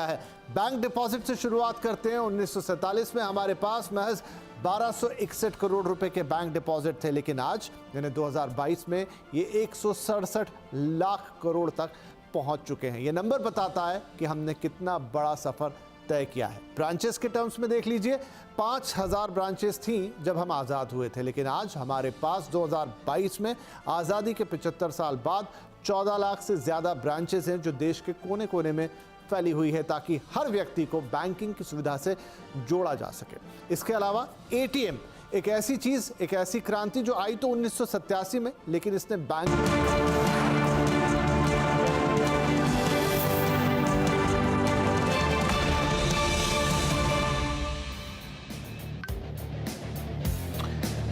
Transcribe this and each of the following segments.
है। Bank deposit से शुरुआत करते हैं। 1947 में हमारे पास महज 1261 करोड़ रुपए के बैंक डिपॉजिट थे, लेकिन आज यानी 2022 में ये 167 लाख करोड़ तक पहुंच चुके हैं। ये नंबर बताता है कि हमने कितना बड़ा सफर तय किया है। ब्रांचेस के टर्म्स में देख लीजिए, 5000 ब्रांचेस थी जब हम आज़ाद हुए थे, लेकिन आज हमारे पास 2022 में आज़ादी के 75 साल बाद 14 लाख से ज़्यादा ब्रांचेस हैं जो देश के कोने कोने में फैली हुई है, ताकि हर व्यक्ति को बैंकिंग की सुविधा से जोड़ा जा सके। इसके अलावा एटीएम एक ऐसी चीज़, एक ऐसी क्रांति जो आई तो 1987 में, लेकिन इसने बैंक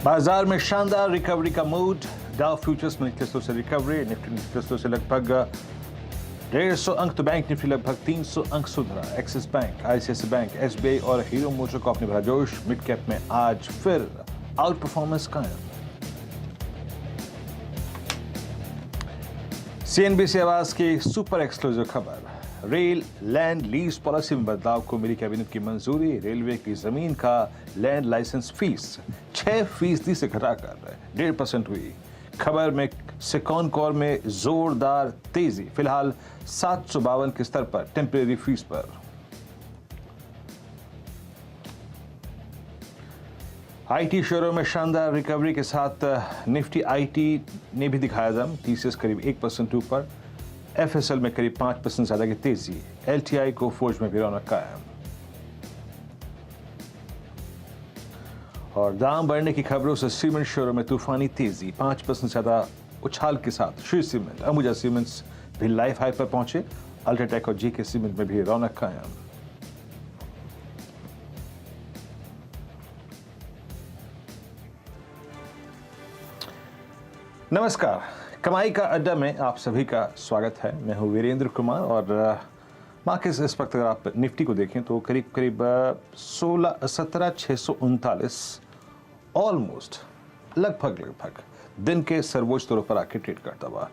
बाजार में शानदार रिकवरी का मूड। डाउ फ्यूचर्स में निफ्टी से रिकवरी, निफ्टी निफ्टी से लगभग 150 अंक, तो बैंक निफ्टी लगभग 300 अंक सुधरा। Axis bank, ICICI bank, SBI और हीरो मोटर को अपने भरा जोश। मिड कैप में आज फिर आउट परफॉर्मेंस कायम। सीएनबीसी आवाज की सुपर एक्सक्लूसिव खबर, रेल लैंड लीज पॉलिसी में बदलाव को मिली कैबिनेट की मंजूरी। रेलवे की जमीन का लैंड लाइसेंस फीस 6% से घटाकर 1.5% हुई। खबर में सिकॉन कोर में जोरदार तेजी, फिलहाल 752 के स्तर पर टेम्परेरी फीस पर। आईटी शेयरों में शानदार रिकवरी के साथ निफ्टी आईटी ने भी दिखाया दम। टीसीएस करीब 1% ऊपर, एफएसएल में करीब 5% ज्यादा की तेजी। एलटीआई को फौज में भी रौनक कायम। और दाम बढ़ने की खबरों से सीमेंट शेयरों में तूफानी तेजी, 5% ज्यादा उछाल के साथ श्री सीमेंट, अंबुजा सीमेंट्स भी लाइफ हाई पर पहुंचे। अल्ट्राटेक और जीके सीमेंट में भी रौनक कायम। नमस्कार, कमाई का अड्डा में आप सभी का स्वागत है। मैं हूं वीरेंद्र कुमार और मार्केट इस वक्त अगर आप निफ्टी को देखें तो करीब करीब 17,639 ऑलमोस्ट लगभग दिन के सर्वोच्च तौर पर आके ट्रेड करता हुआ।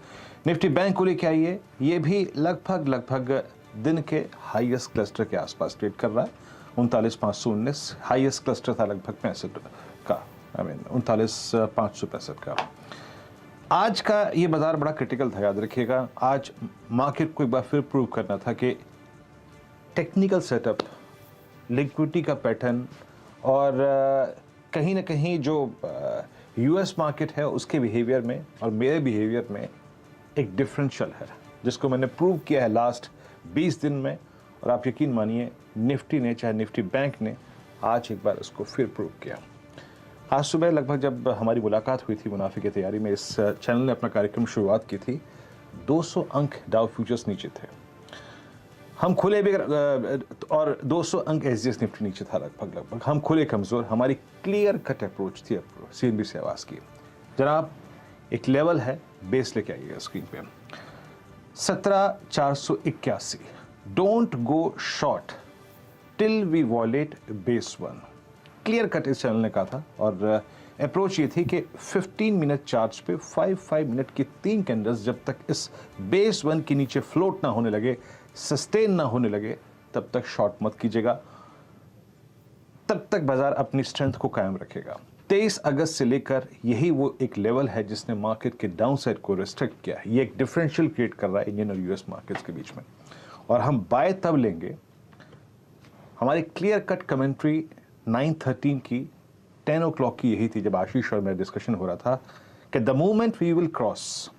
निफ्टी बैंक को लेके आइए, ये भी लगभग दिन के हाईएस्ट क्लस्टर के आसपास ट्रेड कर रहा है। 39,519 हाईएस्ट क्लस्टर था लगभग 65 का, 39,565 का। आज का ये बाजार बड़ा क्रिटिकल था, याद रखिएगा। आज मार्केट को एक बार फिर प्रूव करना था कि टेक्निकल सेटअप, लिक्विडिटी का पैटर्न और कहीं ना कहीं जो यूएस मार्केट है उसके बिहेवियर में और मेरे बिहेवियर में एक डिफरेंशियल है, जिसको मैंने प्रूव किया है लास्ट 20 दिन में। और आप यकीन मानिए, निफ्टी ने, चाहे निफ्टी बैंक ने, आज एक बार उसको फिर प्रूव किया। आज सुबह लगभग जब हमारी मुलाकात हुई थी मुनाफे की तैयारी में, इस चैनल ने अपना कार्यक्रम शुरुआत की थी, 200 अंक डाउ फ्यूचर्स नीचे थे, हम खुले भी, और 200 अंक एसजीएस निफ्टी नीचे था लगभग। हम खुले कमजोर। हमारी क्लियर कट अप्रोच थी सीएनबीसी आवाज की। जनाब, एक लेवल है, बेस लेके आइएगा स्क्रीन पे, 17,481। Don't go short till we violate base 1। Clear cut इस चैनल ने कहा था। और अप्रोच ये थी कि 15 मिनट चार्ज पे 5 मिनट की 3 कैंडल्स जब तक इस बेस 1 के नीचे फ्लोट ना होने लगे, सस्टेन ना होने लगे, तब तक शॉर्ट मत कीजिएगा। तब तक बाजार अपनी स्ट्रेंथ को कायम रखेगा। 23 अगस्त से लेकर यही वो एक लेवल है जिसने मार्केट के डाउनसाइड को रिस्ट्रिक्ट किया है। ये एक डिफरेंशियल क्रिएट कर रहा है इंडियन और यूएस मार्केट्स के बीच में। और हम बाय तब लेंगे, हमारी क्लियर कट कमेंट्री 9:13 की, 10 o'clock की यही थी जब आशीष और मेरा डिस्कशन हो रहा था कि the moment we will cross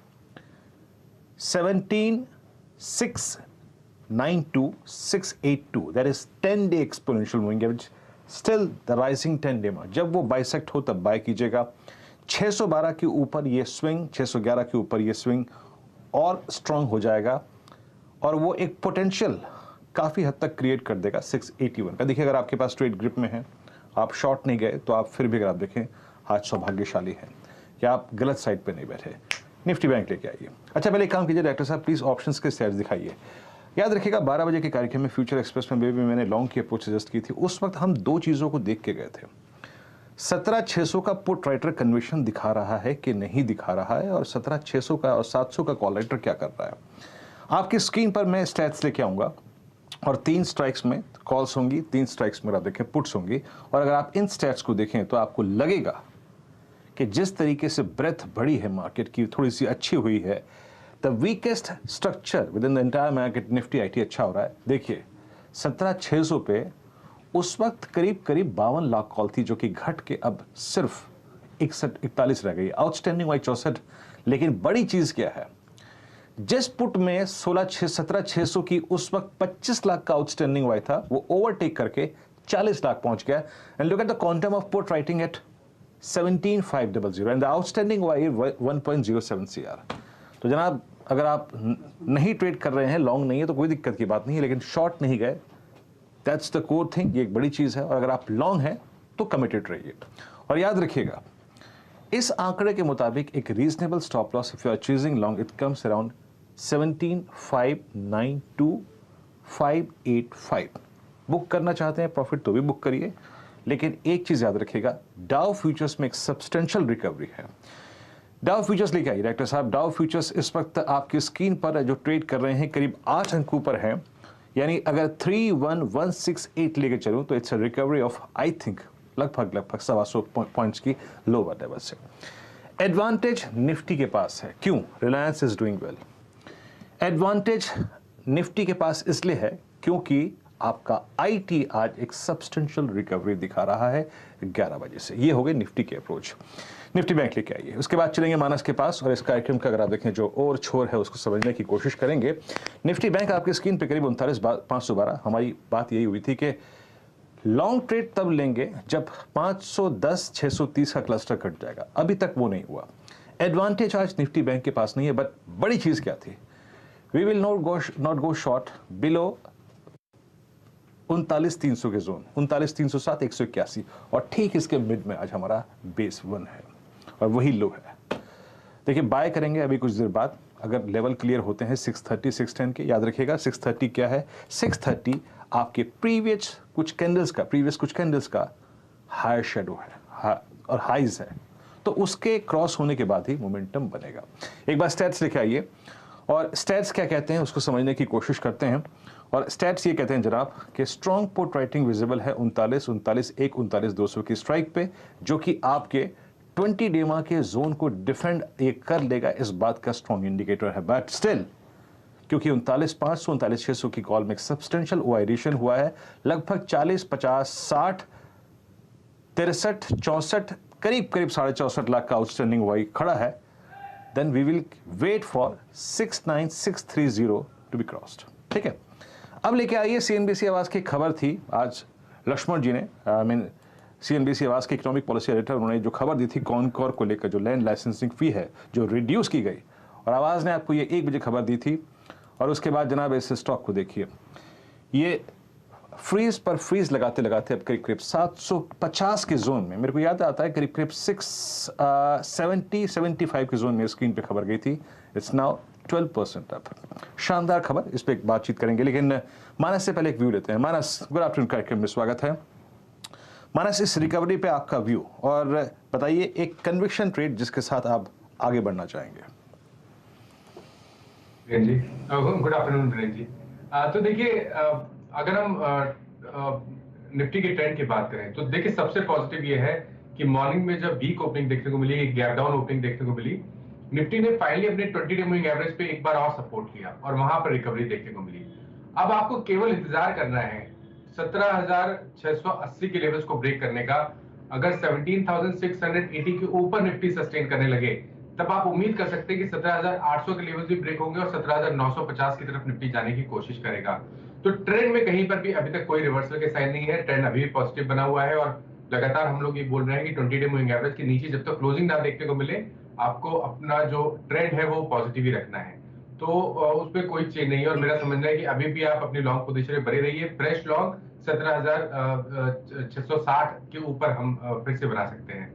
17,692,682, that is 10-day exponential moving average, still the rising 10-day mark, जब वो बाइसेक्ट हो तब बाय कीजिएगा। 612 के ऊपर ये स्विंग, 611 के ऊपर ये स्विंग और स्ट्रांग हो जाएगा, और वो एक पोटेंशियल काफ़ी हद तक क्रिएट कर देगा 681 का। देखिए, अगर आपके पास ट्रेड ग्रिप में है, आप शॉर्ट नहीं गए, तो आप फिर भी अगर आप देखें, आज सौभाग्यशाली है कि आप गलत साइड पे नहीं बैठे। निफ्टी बैंक लेके आइए। अच्छा, पहले एक काम कीजिए डायरेक्टर साहब, प्लीज़ ऑप्शंस के शेयर्स दिखाइए। याद रखिएगा, 12 बजे के कार्यक्रम में फ्यूचर एक्सप्रेस में भी मैंने लॉन्ग की अप्रोच सजेस्ट की थी। उस वक्त हम 2 चीज़ों को देख के गए थे। 17,600 का पुट राइटर कन्वेंशन दिखा रहा है कि नहीं दिखा रहा है, और 17,600 का और 700 का कॉल राइटर क्या कर रहा है। आपकी स्क्रीन पर मैं स्टैट्स लेके आऊँगा और 3 स्ट्राइक्स में कॉल्स होंगी, 3 स्ट्राइक्स में आप देखें पुट्स होंगी। और अगर आप इन स्टैट्स को देखें तो आपको लगेगा कि जिस तरीके से ब्रेथ बढ़ी है मार्केट की, थोड़ी सी अच्छी हुई है। The weakest structure with in the entire market, Nifty IT अच्छा हो रहा है। देखिए 17,600 पे उस वक्त करीब 52 लाख कॉल थी, जो कि घट के अब सिर्फ 41 रह गई। Outstanding Y 64। लेकिन बड़ी चीज क्या है, जिस पुट में 17,600 की उस वक्त 25 लाख का आउटस्टैंडिंग वाई था, वो ओवरटेक करके 40 लाख पहुंच गया। And look at the quantum of put writing at 17,500 and the outstanding Y 1.07 CR। तो जनाब अगर आप नहीं ट्रेड कर रहे हैं, लॉन्ग नहीं है, तो कोई दिक्कत की बात नहीं है, लेकिन शॉर्ट नहीं गए, दैट्स द कोर थिंग। ये एक बड़ी चीज है। और अगर आप लॉन्ग हैं तो कमिटेड रहिए। और याद रखिएगा, इस आंकड़े के मुताबिक एक reasonable stop loss if you are choosing long, it comes around 17,592,585। Book करना चाहते हैं प्रॉफिट तो भी बुक करिए, लेकिन एक चीज याद रखिएगा, डाउ फ्यूचर्स में एक सब्सटेंशियल रिकवरी है। डाउ फ्यूचर्स लेके आइए डायरेक्टर साहब। डाउ फ्यूचर्स इस वक्त आपकी स्क्रीन पर जो ट्रेड कर रहे हैं करीब 8 अंकों पर है, यानी अगर 31168 लेके चलूं तो it's a recovery of I think लगभग 125 पॉइंट्स की लोअर लेवल से। एडवांटेज निफ्टी के पास है। क्यों? Reliance is doing well. Advantage Nifty के पास इसलिए है क्योंकि आपका आईटी आज एक सब्सटेंशियल रिकवरी दिखा रहा है 11 बजे से। ये हो गई निफ्टी की अप्रोच। निफ्टी बैंक लेके आइए। उसके बाद चलेंगे मानस के पास, और इस कार्यक्रम का अगर आप देखें जो और छोर है उसको समझने की कोशिश करेंगे। निफ्टी बैंक आपकी स्क्रीन पे करीब 39,512। हमारी बात यही हुई थी कि लॉन्ग ट्रेड तब लेंगे जब 510 630 का क्लस्टर कट जाएगा। अभी तक वो नहीं हुआ। एडवांटेज आज निफ्टी बैंक के पास नहीं है। बट बड़ी चीज क्या थी, we will not go short below 39,300 के जोन, 39,307 181, और ठीक इसके मिड में आज हमारा बेस 1 है और वही लो है। देखिए बाय करेंगे अभी कुछ देर बाद, अगर लेवल क्लियर होते हैं 630 610 के। याद रखिएगा 630 क्या है, 630 आपके प्रीवियस कुछ कैंडल्स का हायर शेडो है और हाइज है, तो उसके क्रॉस होने के बाद ही मोमेंटम बनेगा। एक बार स्टैट्स लेके आइए, और स्टैट्स क्या कहते हैं उसको समझने की कोशिश करते हैं। और स्टैट्स ये कहते हैं जनाब कि स्ट्रॉन्ग पुट राइटिंग विजिबल है 39,1 39,200 की स्ट्राइक पे, जो कि आपके 20 डेमा के जोन को डिफेंड ये कर लेगा, इस बात का स्ट्रॉन्ग इंडिकेटर है। बट स्टिल क्योंकि 39,500 39,600 की कॉल में एक सब्सटेंशियल ओवररेशन हुआ है, लगभग 40 50 60 63 64 करीब 64.5 लाख का आउटस्टैंडिंग वाई खड़ा है, then we will wait for 69,630 to be crossed. ठीक है, अब लेके आइए सीएनबीसी आवाज की खबर थी आज लक्ष्मण जी ने, सीएनबीसी आवाज के इकोनॉमिक पॉलिसी एडिटर, उन्होंने जो खबर दी थी कॉनकॉर को लेकर, जो लैंड लाइसेंसिंग फी है जो रिड्यूस की गई, और आवाज ने आपको ये 1 बजे खबर दी थी। और उसके बाद जनाब इस स्टॉक को देखिए, ये फ्रीज पर फ्रीज लगाते लगाते अब करीब 750 के जोन में, मेरे को याद आता है करीब 670-75 के जोन में स्क्रीन पे खबर गई थी। It's now 12% up. शानदार खबर, इस पे बातचीत करेंगे, लेकिन मानस से पहले एक व्यू लेते हैं। मानस, गुड आफ्टरनून कार्यक्रम में स्वागत है। मानस, इस रिकवरी पे आपका व्यू, और बताइए एक कन्विक्शन ट्रेड जिसके साथ आप आगे बढ़ना चाहेंगे। जी गुड आफ्टरनून विरेंद्र जी। तो देखिए अगर हम निफ्टी के ट्रेंड की बात करें तो देखिए सबसे पॉजिटिव ये है कि मॉर्निंग में जब वीक ओपनिंग देखने को मिली, एक गैप डाउन ओपनिंग देखने को मिली, निफ्टी ने फाइनली अपने 20 डे मूविंग एवरेज पे एक बार और सपोर्ट लिया और वहां पर रिकवरी देखने को मिली। अब आपको केवल इंतजार करना है 17,680 के लेवल्स को ब्रेक करने का। अगर 17,680 के ऊपर निफ्टी सस्टेन करने लगे तब आप उम्मीद कर सकते हैं कि 17,800 के लेवल्स भी ब्रेक होंगे और 17,950 की तरफ निफ्टी जाने की कोशिश करेगा। तो ट्रेंड में कहीं पर भी अभी तक कोई रिवर्सल के साइन नहीं है, ट्रेंड अभी भी पॉजिटिव बना हुआ है, और लगातार हम लोग ये बोल रहे हैं कि 20 डे मूविंग एवरेज के नीचे जब तक क्लोजिंग ना देखने को मिले, आपको अपना जो ट्रेंड है वो पॉजिटिव ही रखना है। तो उस पर कोई चेंज नहीं है, और मेरा समझना है कि अभी भी आप अपनी लॉन्ग पोजीशन में बने रहिए। फ्रेश लॉन्ग 17,660 के ऊपर हम फिर से बना सकते हैं।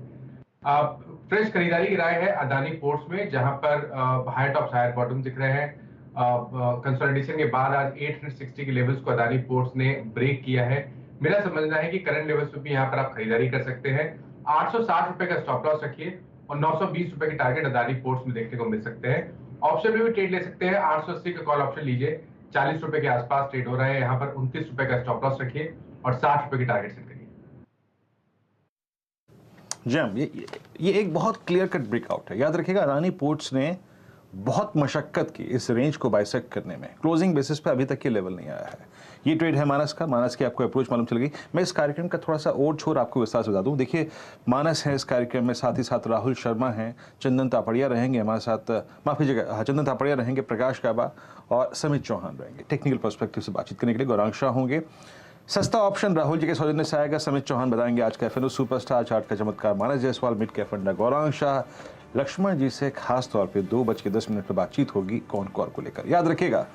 फ्रेश खरीदारी की राय है अदानी पोर्ट्स में, जहां पर हायर टॉप्स हायर बॉटम दिख रहे हैं। कंसोलिडेशन के बाद आज 860 के लेवल्स को अदानी पोर्ट्स ने ब्रेक किया है। मेरा समझना है कि करंट लेवल्स पे भी यहाँ पर आप खरीदारी कर सकते हैं। 860 रुपए का स्टॉप लॉस रखिए और 920 रुपए के टारगेट अदानी पोर्ट्स में देखने को मिल सकते हैं। ऑप्शन में भी ट्रेड ले सकते हैं, 880 का कॉल ऑप्शन लीजिए, 40 रुपए के आसपास ट्रेड हो रहा है। यहाँ पर 29 रुपए का स्टॉप लॉस रखिए और 60 रुपए की टारगेट सेट करिए। जैम ये एक बहुत क्लियर कट ब्रेकआउट है। याद रखिएगा, अडानी पोर्ट्स ने बहुत मशक्कत की इस रेंज को बाइसेक्ट करने में। क्लोजिंग बेसिस पे अभी तक ये लेवल नहीं आया है। ये ट्रेड है मानस का। मानस की आपको अप्रोच मालूम चल गई। मैं इस कार्यक्रम का थोड़ा सा और छोर आपको विस्तार से बता दूं। देखिए, मानस है इस कार्यक्रम में, साथ ही साथ राहुल शर्मा हैं, चंदन तापड़िया रहेंगे हमारे साथ, माफ कीजिएगा, चंदन तापड़िया रहेंगे, प्रकाश काबा और समित चौहान रहेंगे। टेक्निकल पर्सपेक्टिव से बातचीत करने के लिए गौरांग शाह होंगे। सस्ता ऑप्शन राहुल जी के सौजन्य से आएगा। समित चौहान बताएंगे आज का एफएनओ सुपरस्टार, चार्ट का चमत्कार मानस जायसवाल, मिड कैप फंडा गौरांग शाह। लक्ष्मण जी से खास तौर पे 2:10 पर बातचीत होगी कॉनकॉर को लेकर। याद रखिएगा,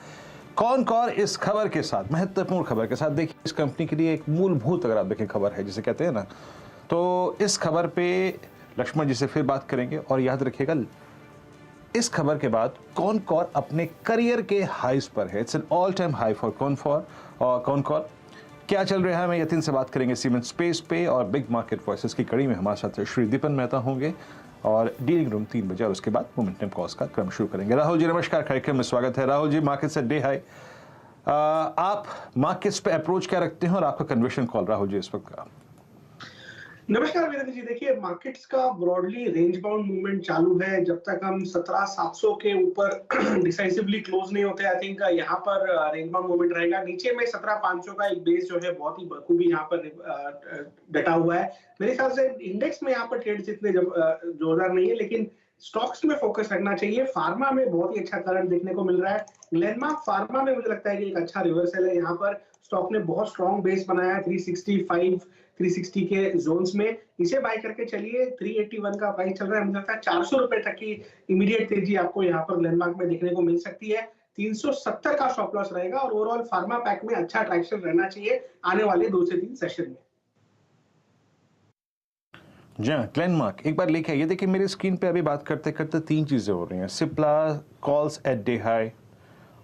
कॉनकॉर इस खबर के साथ, महत्वपूर्ण खबर के साथ, देखिए इस कंपनी के लिए एक मूलभूत, अगर आप देखें, खबर है जिसे कहते हैं ना, तो इस खबर पे लक्ष्मण जी से फिर बात करेंगे। और याद रखिएगा, इस खबर के बाद कॉनकॉर अपने करियर के हाईस पर है। It's an all time high for Concor. क्या चल रहा है, मैं यतीन से बात करेंगे सीमेंट स्पेस पे। और बिग मार्केट वॉइसेस की कड़ी में हमारे साथ श्री दीपन मेहता होंगे और डीलिंग रूम 3 बजे, और उसके बाद मोमेंटम कॉल्स का क्रम शुरू करेंगे। राहुल जी नमस्कार, कार्यक्रम में स्वागत है। राहुल जी, मार्केट से डे हाई, आप मार्केट्स पे अप्रोच क्या रखते हैं और आपका कन्वर्शन कॉल राहुल जी इस वक्त का? नमस्कार वीरेंद्र जी। देखिए, मार्केट्स का ब्रॉडली रेंज बाउंड मूवमेंट चालू है। जब तक हम 17,700 के ऊपर डिसाइसिवली क्लोज नहीं होते, आई थिंक यहाँ पर रेंज बाउंड मूवमेंट रहेगा। नीचे में 17,500 का एक बेस जो है बहुत ही बखूबी यहाँ पर डटा हुआ है। मेरे ख्याल से इंडेक्स में यहाँ पर ट्रेड्स इतने जोरदार नहीं है, लेकिन स्टॉक्स में फोकस रखना चाहिए। फार्मा में बहुत ही अच्छा करंट देखने को मिल रहा है। ग्लेनमार्क फार्मा में मुझे लगता है कि एक अच्छा रिवर्सल है। यहाँ पर स्टॉक ने बहुत स्ट्रॉन्ग बेस बनाया है 365 360 के जोन्स में। इसे बाय करके चलिए। 381 का प्राइस चल रहा है। मुझे लगता है 400 रुपए तक की इमीडिएट तेजी आपको यहाँ पर ग्लेनमार्क में देखने को मिल सकती है। 370 का स्टॉप लॉस रहेगा और ओवरऑल फार्मा पैक में अच्छा ट्रैक्शन रहना चाहिए आने वाले 2 से 3 सेशन में। जी हाँ, ग्लेनमार्क एक बार लेके आइए। देखिए, मेरी स्क्रीन पे अभी बात करते करते 3 चीज़ें हो रही हैं। Cipla calls at day high,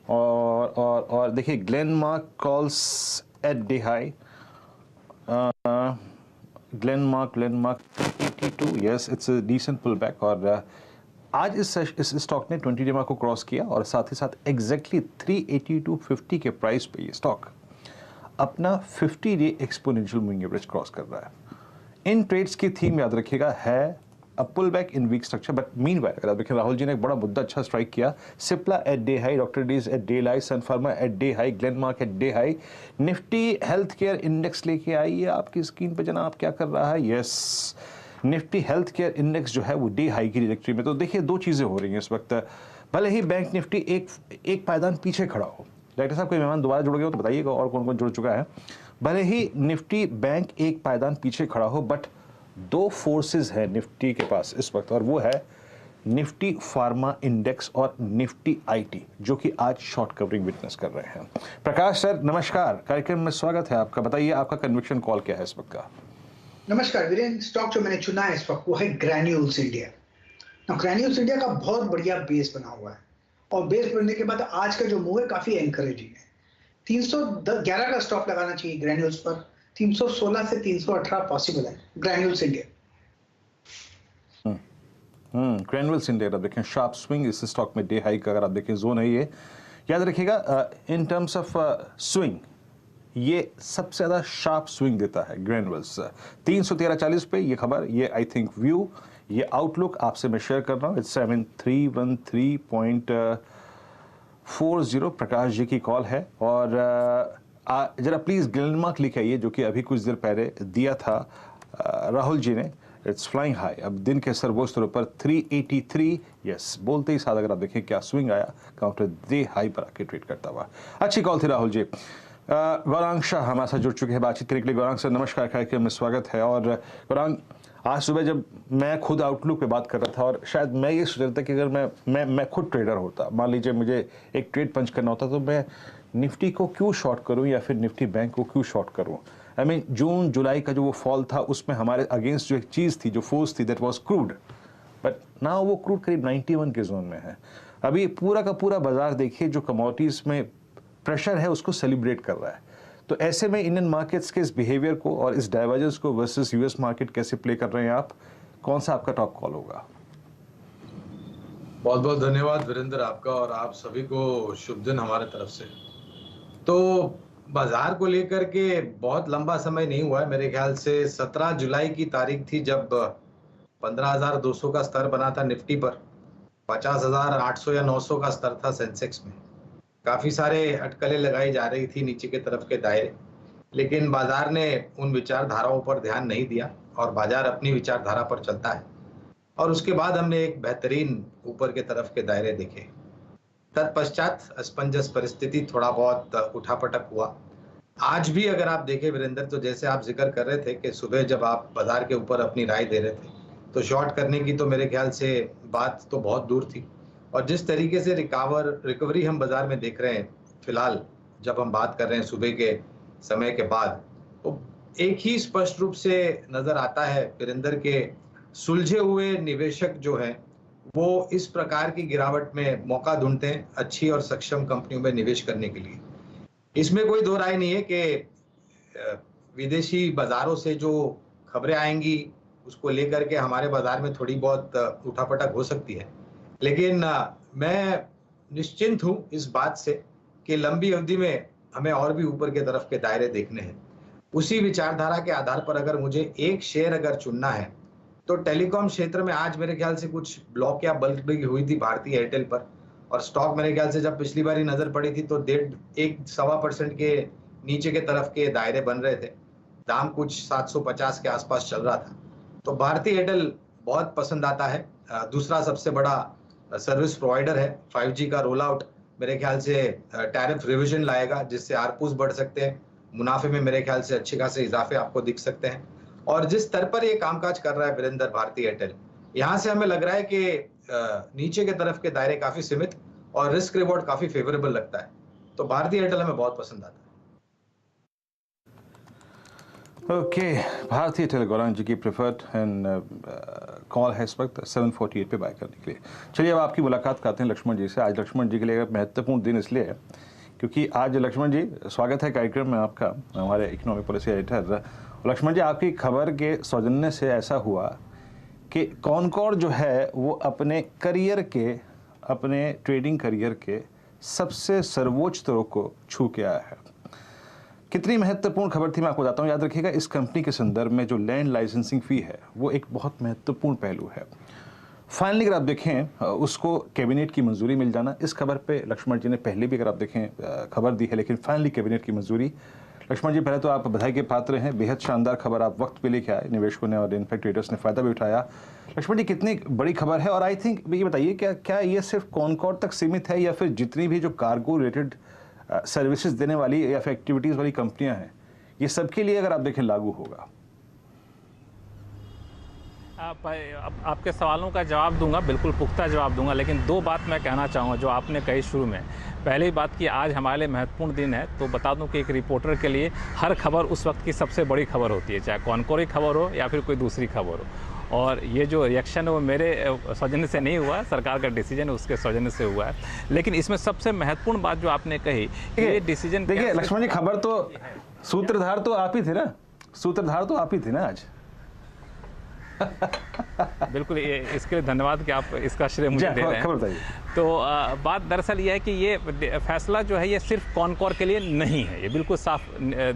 और देखिए Glenmark calls at day high. Glenmark 82, yes, it's a decent pull back. और आज इस स्टॉक ने 20 डे को क्रॉस किया और साथ ही साथ एग्जैक्टली 382.50 के प्राइस पे ये स्टॉक अपना 50 day exponential moving average cross कर रहा है। इन ट्रेड्स की थीम याद रखिएगा है a pull back in week structure, but meanwhile अगर आप देखें, राहुल जी ने एक बड़ा मुद्दा अच्छा स्ट्राइक किया। Cipla at day high, doctor डीज at day high, Sun Pharma at day high, Glenmark at day high. Nifty health care index लेके आइए आपकी स्क्रीन पे जनाब, क्या कर रहा है? Yes, Nifty health care index जो है वो डे हाई की डिरेक्टरी में। तो देखिए, 2 चीज़ें हो रही हैं इस वक्त। भले ही बैंक निफ्टी एक पायदान पीछे खड़ा हो। डायरेक्टर साहब, कोई मेहमान दोबारा जुड़ गए हो तो बताइएगा और कौन कौन जुड़ चुका है। भले ही निफ्टी बैंक एक पायदान पीछे खड़ा हो, बट 2 फोर्सेस है निफ्टी के पास इस वक्त, और वो है निफ्टी फार्मा इंडेक्स और निफ्टी आईटी, जो कि आज शॉर्ट कवरिंग विटनेस कर रहे हैं। प्रकाश सर नमस्कार, कार्यक्रम में स्वागत है आपका। बताइए आपका कन्विक्शन कॉल क्या है इस वक्त का? नमस्कार वीरेंद्र। स्टॉक जो मैंने चुना है इस वक्त वो है ग्रैन्यूल्स इंडिया। ग्रैन्यूल्स इंडिया का बहुत बढ़िया बेस बना हुआ है और बेस बनने के बाद आज का जो मूव है काफी एनकरेजिंग है। 311 का स्टॉप लगाना चाहिए ग्रैन्यूल्स पर। 316 से 318 पॉसिबल है ग्रैन्यूल्स इंडिया। ग्रैन्यूल्स इंडिया आप देखें, शार्प स्विंग इस स्टॉक में डे हाई का अगर आप देखें जोन है ये। याद रखिएगा, इन टर्म्स ऑफ स्विंग ये सबसे ज़्यादा शार्प स्विंग देता है ग्रैन्यूल्स। 313.40 पे ये खबर, ये आई थिंक व्यू, ये आउटलुक आपसे मैं शेयर कर रहा हूँ। इट्स 7313.40 प्रकाश जी की कॉल है। और जरा प्लीज़ ग्लेनमार्क लिखे आइए, जो कि अभी कुछ देर पहले दिया था राहुल जी ने। इट्स फ्लाइंग हाई, अब दिन के सर्वोच्च स्तर पर 383, यस, बोलते ही साथ अगर आप देखें क्या स्विंग आया, काउंटर डे हाई पर आके ट्रेड करता हुआ। अच्छी कॉल थी राहुल जी। गौरांग शाह हमारे साथ जुड़ चुके हैं बातचीत करने के लिए। गौरांग सर नमस्कार, कार्यक्रम में स्वागत है। और गौरांग, आज सुबह जब मैं खुद आउटलुक पे बात कर रहा था, और शायद मैं ये सोच रहा था कि अगर मैं खुद ट्रेडर होता, मान लीजिए मुझे एक ट्रेड पंच करना होता, तो मैं निफ्टी को क्यों शॉर्ट करूं या फिर निफ्टी बैंक को क्यों शॉर्ट करूं? आई मीन, जून जुलाई का जो वो फॉल था उसमें हमारे अगेंस्ट जो एक चीज़ थी, जो फोर्स थी, that was crude, but now वो क्रूड करीब 91 के जोन में है। अभी पूरा का पूरा बाजार देखिए, जो कमोडिटीज़ में प्रेशर है उसको सेलिब्रेट कर रहा है। तो ऐसे में इंडियन मार्केट्स के इस बिहेवियर को और इस डाइवर्जेंस को वर्सेस यूएस मार्केट कैसे प्ले कर रहे हैं आप? कौन सा आपका टॉप कॉल होगा? बहुत बहुत धन्यवाद वीरेंद्र आपका, और आप सभी को शुभ दिन हमारे तरफ से। तो बाजार को लेकर के बहुत लंबा समय नहीं हुआ है, मेरे ख्याल से 17 जुलाई की तारीख थी जब 15,200 का स्तर बना था निफ्टी पर, 50,800 या 900 का स्तर था सेंसेक्स में। काफी सारे अटकलें लगाई जा रही थी नीचे के तरफ के दायरे, लेकिन बाजार ने उन विचारधाराओं पर ध्यान नहीं दिया और बाजार अपनी विचारधारा पर चलता है। और उसके बाद हमने एक बेहतरीन ऊपर के तरफ के दायरे देखे। तत्पश्चात असमंजस परिस्थिति, थोड़ा बहुत उठापटक हुआ। आज भी अगर आप देखें वीरेंद्र, तो जैसे आप जिक्र कर रहे थे कि सुबह जब आप बाजार के ऊपर अपनी राय दे रहे थे, तो शॉर्ट करने की तो मेरे ख्याल से बात तो बहुत दूर थी। और जिस तरीके से रिकवरी हम बाजार में देख रहे हैं फिलहाल, जब हम बात कर रहे हैं सुबह के समय के बाद, तो एक ही स्पष्ट रूप से नजर आता है वीरेंद्र के सुलझे हुए निवेशक जो हैं वो इस प्रकार की गिरावट में मौका ढूंढते हैं अच्छी और सक्षम कंपनियों में निवेश करने के लिए। इसमें कोई दो राय नहीं है कि विदेशी बाजारों से जो खबरें आएंगी उसको लेकर के हमारे बाजार में थोड़ी बहुत उठापटक हो सकती है, लेकिन मैं निश्चिंत हूं इस बात से कि लंबी अवधि में हमें और भी ऊपर के तरफ के दायरे देखने हैं। उसी विचारधारा के आधार पर अगर मुझे एक शेयर अगर चुनना है तो टेलीकॉम क्षेत्र में आज मेरे ख्याल से कुछ ब्लॉक या बल्क बिग हुई थी भारतीय एयरटेल पर, और स्टॉक मेरे ख्याल से जब पिछली बार नजर पड़ी थी तो 1.25% के नीचे के तरफ के दायरे बन रहे थे। दाम कुछ 750 के आसपास चल रहा था। तो भारतीय एयरटेल बहुत पसंद आता है। दूसरा सबसे बड़ा सर्विस प्रोवाइडर है। 5G का रोल आउट मेरे ख्याल से टैरिफ रिविजन लाएगा जिससे आरपूस बढ़ सकते हैं, मुनाफे में मेरे ख्याल से अच्छे खासे इजाफे आपको दिख सकते हैं। और जिस स्तर पर ये कामकाज कर रहा है वीरेंद्र भारतीय एयरटेल, यहाँ से हमें लग रहा है कि नीचे के तरफ के दायरे काफी सीमित और रिस्क रिवॉर्ड काफी फेवरेबल लगता है। तो भारतीय एयरटेल हमें बहुत पसंद आता है। ओके, भारतीय एयरटेल गौरांग जी की प्रेफर्ड एंड कॉल है इस वक्त 748 पे बाय करने के लिए। चलिए अब आपकी मुलाकात करते हैं लक्ष्मण जी से। आज लक्ष्मण जी के लिए महत्वपूर्ण दिन इसलिए है क्योंकि आज लक्ष्मण जी स्वागत है कार्यक्रम में आपका, हमारे इकोनॉमिक पॉलिसी एडिटर। लक्ष्मण जी, आपकी खबर के सौजन्य से ऐसा हुआ कि कॉनकॉर्ड जो है वो अपने करियर के, अपने ट्रेडिंग करियर के सबसे सर्वोच्च स्तरों को छू के आया है। कितनी महत्वपूर्ण खबर थी मैं आपको बताता हूँ। याद रखिएगा, इस कंपनी के संदर्भ में जो लैंड लाइसेंसिंग फी है वो एक बहुत महत्वपूर्ण पहलू है। फाइनली अगर आप देखें उसको कैबिनेट की मंजूरी मिल जाना, इस खबर पे लक्ष्मण जी ने पहले भी अगर आप देखें खबर दी है, लेकिन फाइनली कैबिनेट की मंजूरी। लक्ष्मण जी, पहले तो आप बधाई के पात्र हैं, बेहद शानदार खबर आप वक्त पे लेके आए, निवेशकों ने और इनफैक्ट ट्रेडर्स ने फायदा भी उठाया। लक्ष्मण जी, कितनी बड़ी खबर है और आई थिंक ये बताइए क्या ये सिर्फ कॉनकॉर्ड तक सीमित है या फिर जितनी भी जो कार्गो रिलेटेड सर्विसेज देने वाली या फिर एक्टिविटीज़ वाली कंपनियां हैं ये सबके लिए अगर आप देखें लागू होगा? आपके सवालों का जवाब दूंगा, बिल्कुल पुख्ता जवाब दूंगा, लेकिन दो बात मैं कहना चाहूँगा जो आपने कही शुरू में। पहली बात कि आज हमारे लिए महत्वपूर्ण दिन है, तो बता दूं कि एक रिपोर्टर के लिए हर खबर उस वक्त की सबसे बड़ी खबर होती है, चाहे कॉनकॉर्ड की खबर हो या फिर कोई दूसरी खबर हो। और ये जो रिएक्शन है वो मेरे सौजन्य से नहीं हुआ, सरकार का डिसीजन है उसके सौजन्य से हुआ है। लेकिन इसमें सबसे महत्वपूर्ण बात जो आपने कही, ये डिसीजन, देखिए लक्ष्मण जी, खबर तो सूत्रधार तो आप ही थे ना, सूत्रधार तो आप ही थे ना आज। बिल्कुल, इसके लिए धन्यवाद कि आप इसका श्रेय मुझे दे रहे हैं। तो बात दरअसल ये है कि ये फैसला जो है ये सिर्फ कॉनकॉर्ड के लिए नहीं है, ये बिल्कुल साफ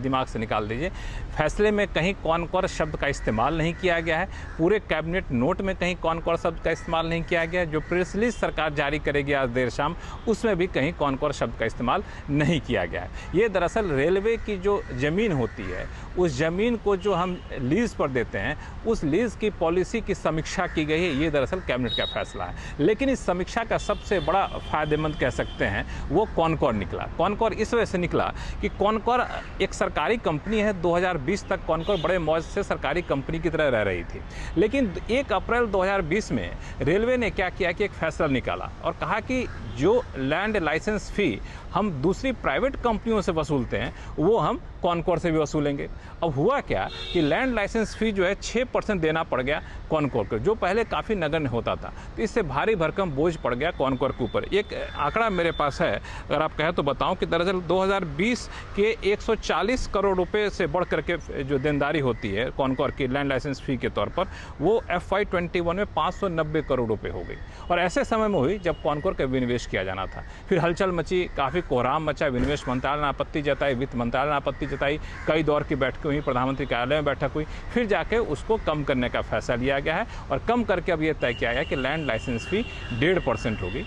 दिमाग से निकाल दीजिए। फैसले में कहीं कॉनकॉर्ड शब्द का इस्तेमाल नहीं किया गया है, पूरे कैबिनेट नोट में कहीं कॉनकॉर्ड शब्द का इस्तेमाल नहीं किया गया है। जो प्रेस रिलीज सरकार जारी करेगी आज देर शाम, उसमें भी कहीं कॉनकॉर्ड शब्द का इस्तेमाल नहीं किया गया है। ये दरअसल रेलवे की जो ज़मीन होती है, उस ज़मीन को जो हम लीज़ पर देते हैं, उस लीज़ की पॉलिसी की समीक्षा की गई है। ये दरअसल कैबिनेट का फैसला है, लेकिन इस समीक्षा का सबसे बड़ा फायदेमंद कह सकते हैं वो कॉनकॉर्ड निकला। कॉनकॉर्ड इस वजह से निकला कि कॉनकॉर्ड एक सरकारी कंपनी है। 2020 तक कॉनकॉर्ड बड़े मौज से सरकारी कंपनी की तरह रह रही थी, लेकिन 1 अप्रैल 2020 में रेलवे ने क्या किया कि एक फैसला निकाला और कहा कि जो लैंड लाइसेंस फ़ी हम दूसरी प्राइवेट कंपनियों से वसूलते हैं वो हम कॉनकोर से भी वसूलेंगे। अब हुआ क्या कि लैंड लाइसेंस फी जो है 6% देना पड़ गया कॉनकोर को, जो पहले काफ़ी नगण्य होता था। तो इससे भारी भरकम बोझ पड़ गया कॉनकोर के ऊपर। एक आंकड़ा मेरे पास है, अगर आप कहें तो बताऊं कि दरअसल 2020 के 140 करोड़ रुपए से बढ़ करके जो देनदारी होती है कॉनकोर की लैंड लाइसेंस फी के तौर पर, वो FY21 में 590 करोड़ रुपए हो गई। और ऐसे समय में हुई जब कॉनकोर का विनिवेश किया जाना था। फिर हलचल मची, काफ़ी कोहराम मचा, विनिवेश मंत्रालय ने आपत्ति जताई, वित्त मंत्रालय ने आपत्ति जताई, कई दौर की बैठकें हुई, प्रधानमंत्री कार्यालय में बैठक हुई, फिर जाके उसको कम करने का फैसला लिया गया है। और कम करके अब ये तय किया गया कि लैंड लाइसेंस फी 1.5% होगी।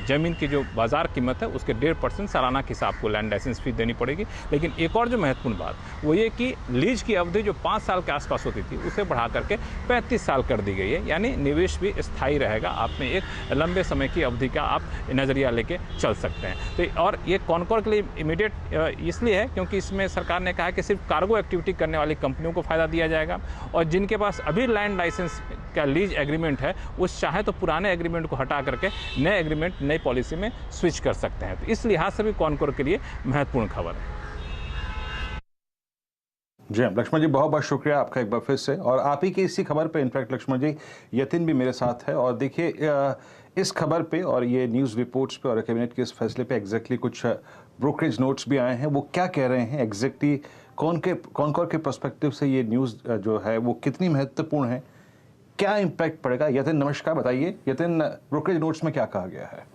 ज़मीन की जो बाज़ार कीमत है उसके 1.5% सालाना के हिसाब को लैंड लाइसेंस फी देनी पड़ेगी। लेकिन एक और जो महत्वपूर्ण बात वो ये कि लीज की अवधि जो 5 साल के आसपास होती थी उसे बढ़ा करके 35 साल कर दी गई है। यानी निवेश भी स्थायी रहेगा, आप में एक लंबे समय की अवधि का आप नज़रिया लेके चल सकते हैं। तो और ये कॉनकोर के लिए इमीडिएट इसलिए है क्योंकि इसमें सरकार ने कहा है कि सिर्फ कार्गो एक्टिविटी करने वाली कंपनियों को फ़ायदा दिया जाएगा, और जिनके पास अभी लैंड लाइसेंस का लीज एग्रीमेंट है वो चाहे तो पुराने एग्रीमेंट को हटा करके नए एग्रीमेंट, नई पॉलिसी में स्विच कर सकते हैं। तो इस लिहाज से भी कॉनकोर के लिए महत्वपूर्ण खबर है। जी लक्ष्मण जी, बहुत बहुत शुक्रिया आपका एक बार फिर से। और आप ही की इसी खबर पे इनफैक्ट लक्ष्मण जी यतिन भी मेरे साथ है। और देखिए इस खबर पे और ये न्यूज़ रिपोर्ट्स पे और कैबिनेट के इस फैसले पे एग्जैक्टली कुछ ब्रोकरेज नोट्स भी आए हैं। वो क्या कह रहे हैं एग्जैक्टली, कॉनकोर के पर्सपेक्टिव से ये न्यूज़ जो है वो कितनी महत्वपूर्ण है, क्या इम्पैक्ट पड़ेगा। यतिन नमस्कार, बताइए यतिन, ब्रोकरेज नोट्स में क्या कहा गया है।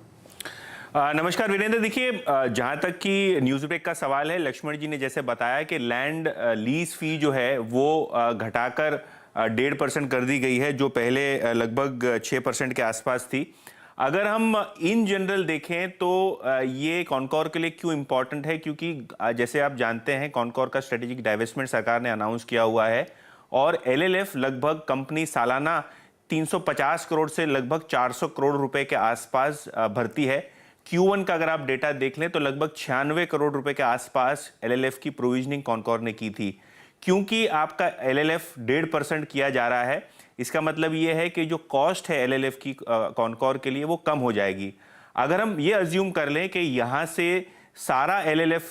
नमस्कार वीरेंद्र, देखिए जहां तक कि न्यूज़ ब्रेक का सवाल है, लक्ष्मण जी ने जैसे बताया कि लैंड लीज फी जो है वो घटाकर 1.5% कर दी गई है, जो पहले लगभग 6% के आसपास थी। अगर हम इन जनरल देखें तो ये कॉनकोर के लिए क्यों इम्पॉर्टेंट है, क्योंकि जैसे आप जानते हैं कॉनकोर का स्ट्रेटेजिक डाइवेस्टमेंट सरकार ने अनाउंस किया हुआ है और LLF लगभग कंपनी सालाना 350 करोड़ से लगभग 400 करोड़ रुपए के आसपास भरती है। Q1 का अगर आप डेटा देख लें तो लगभग 96 करोड़ रुपए के आसपास LLF की प्रोविजनिंग कॉनकोर ने की थी। क्योंकि आपका LLF 1.5% किया जा रहा है, इसका मतलब ये है कि जो कॉस्ट है LLF की कॉनकोर के लिए वो कम हो जाएगी। अगर हम ये अज्यूम कर लें कि यहाँ से सारा LLF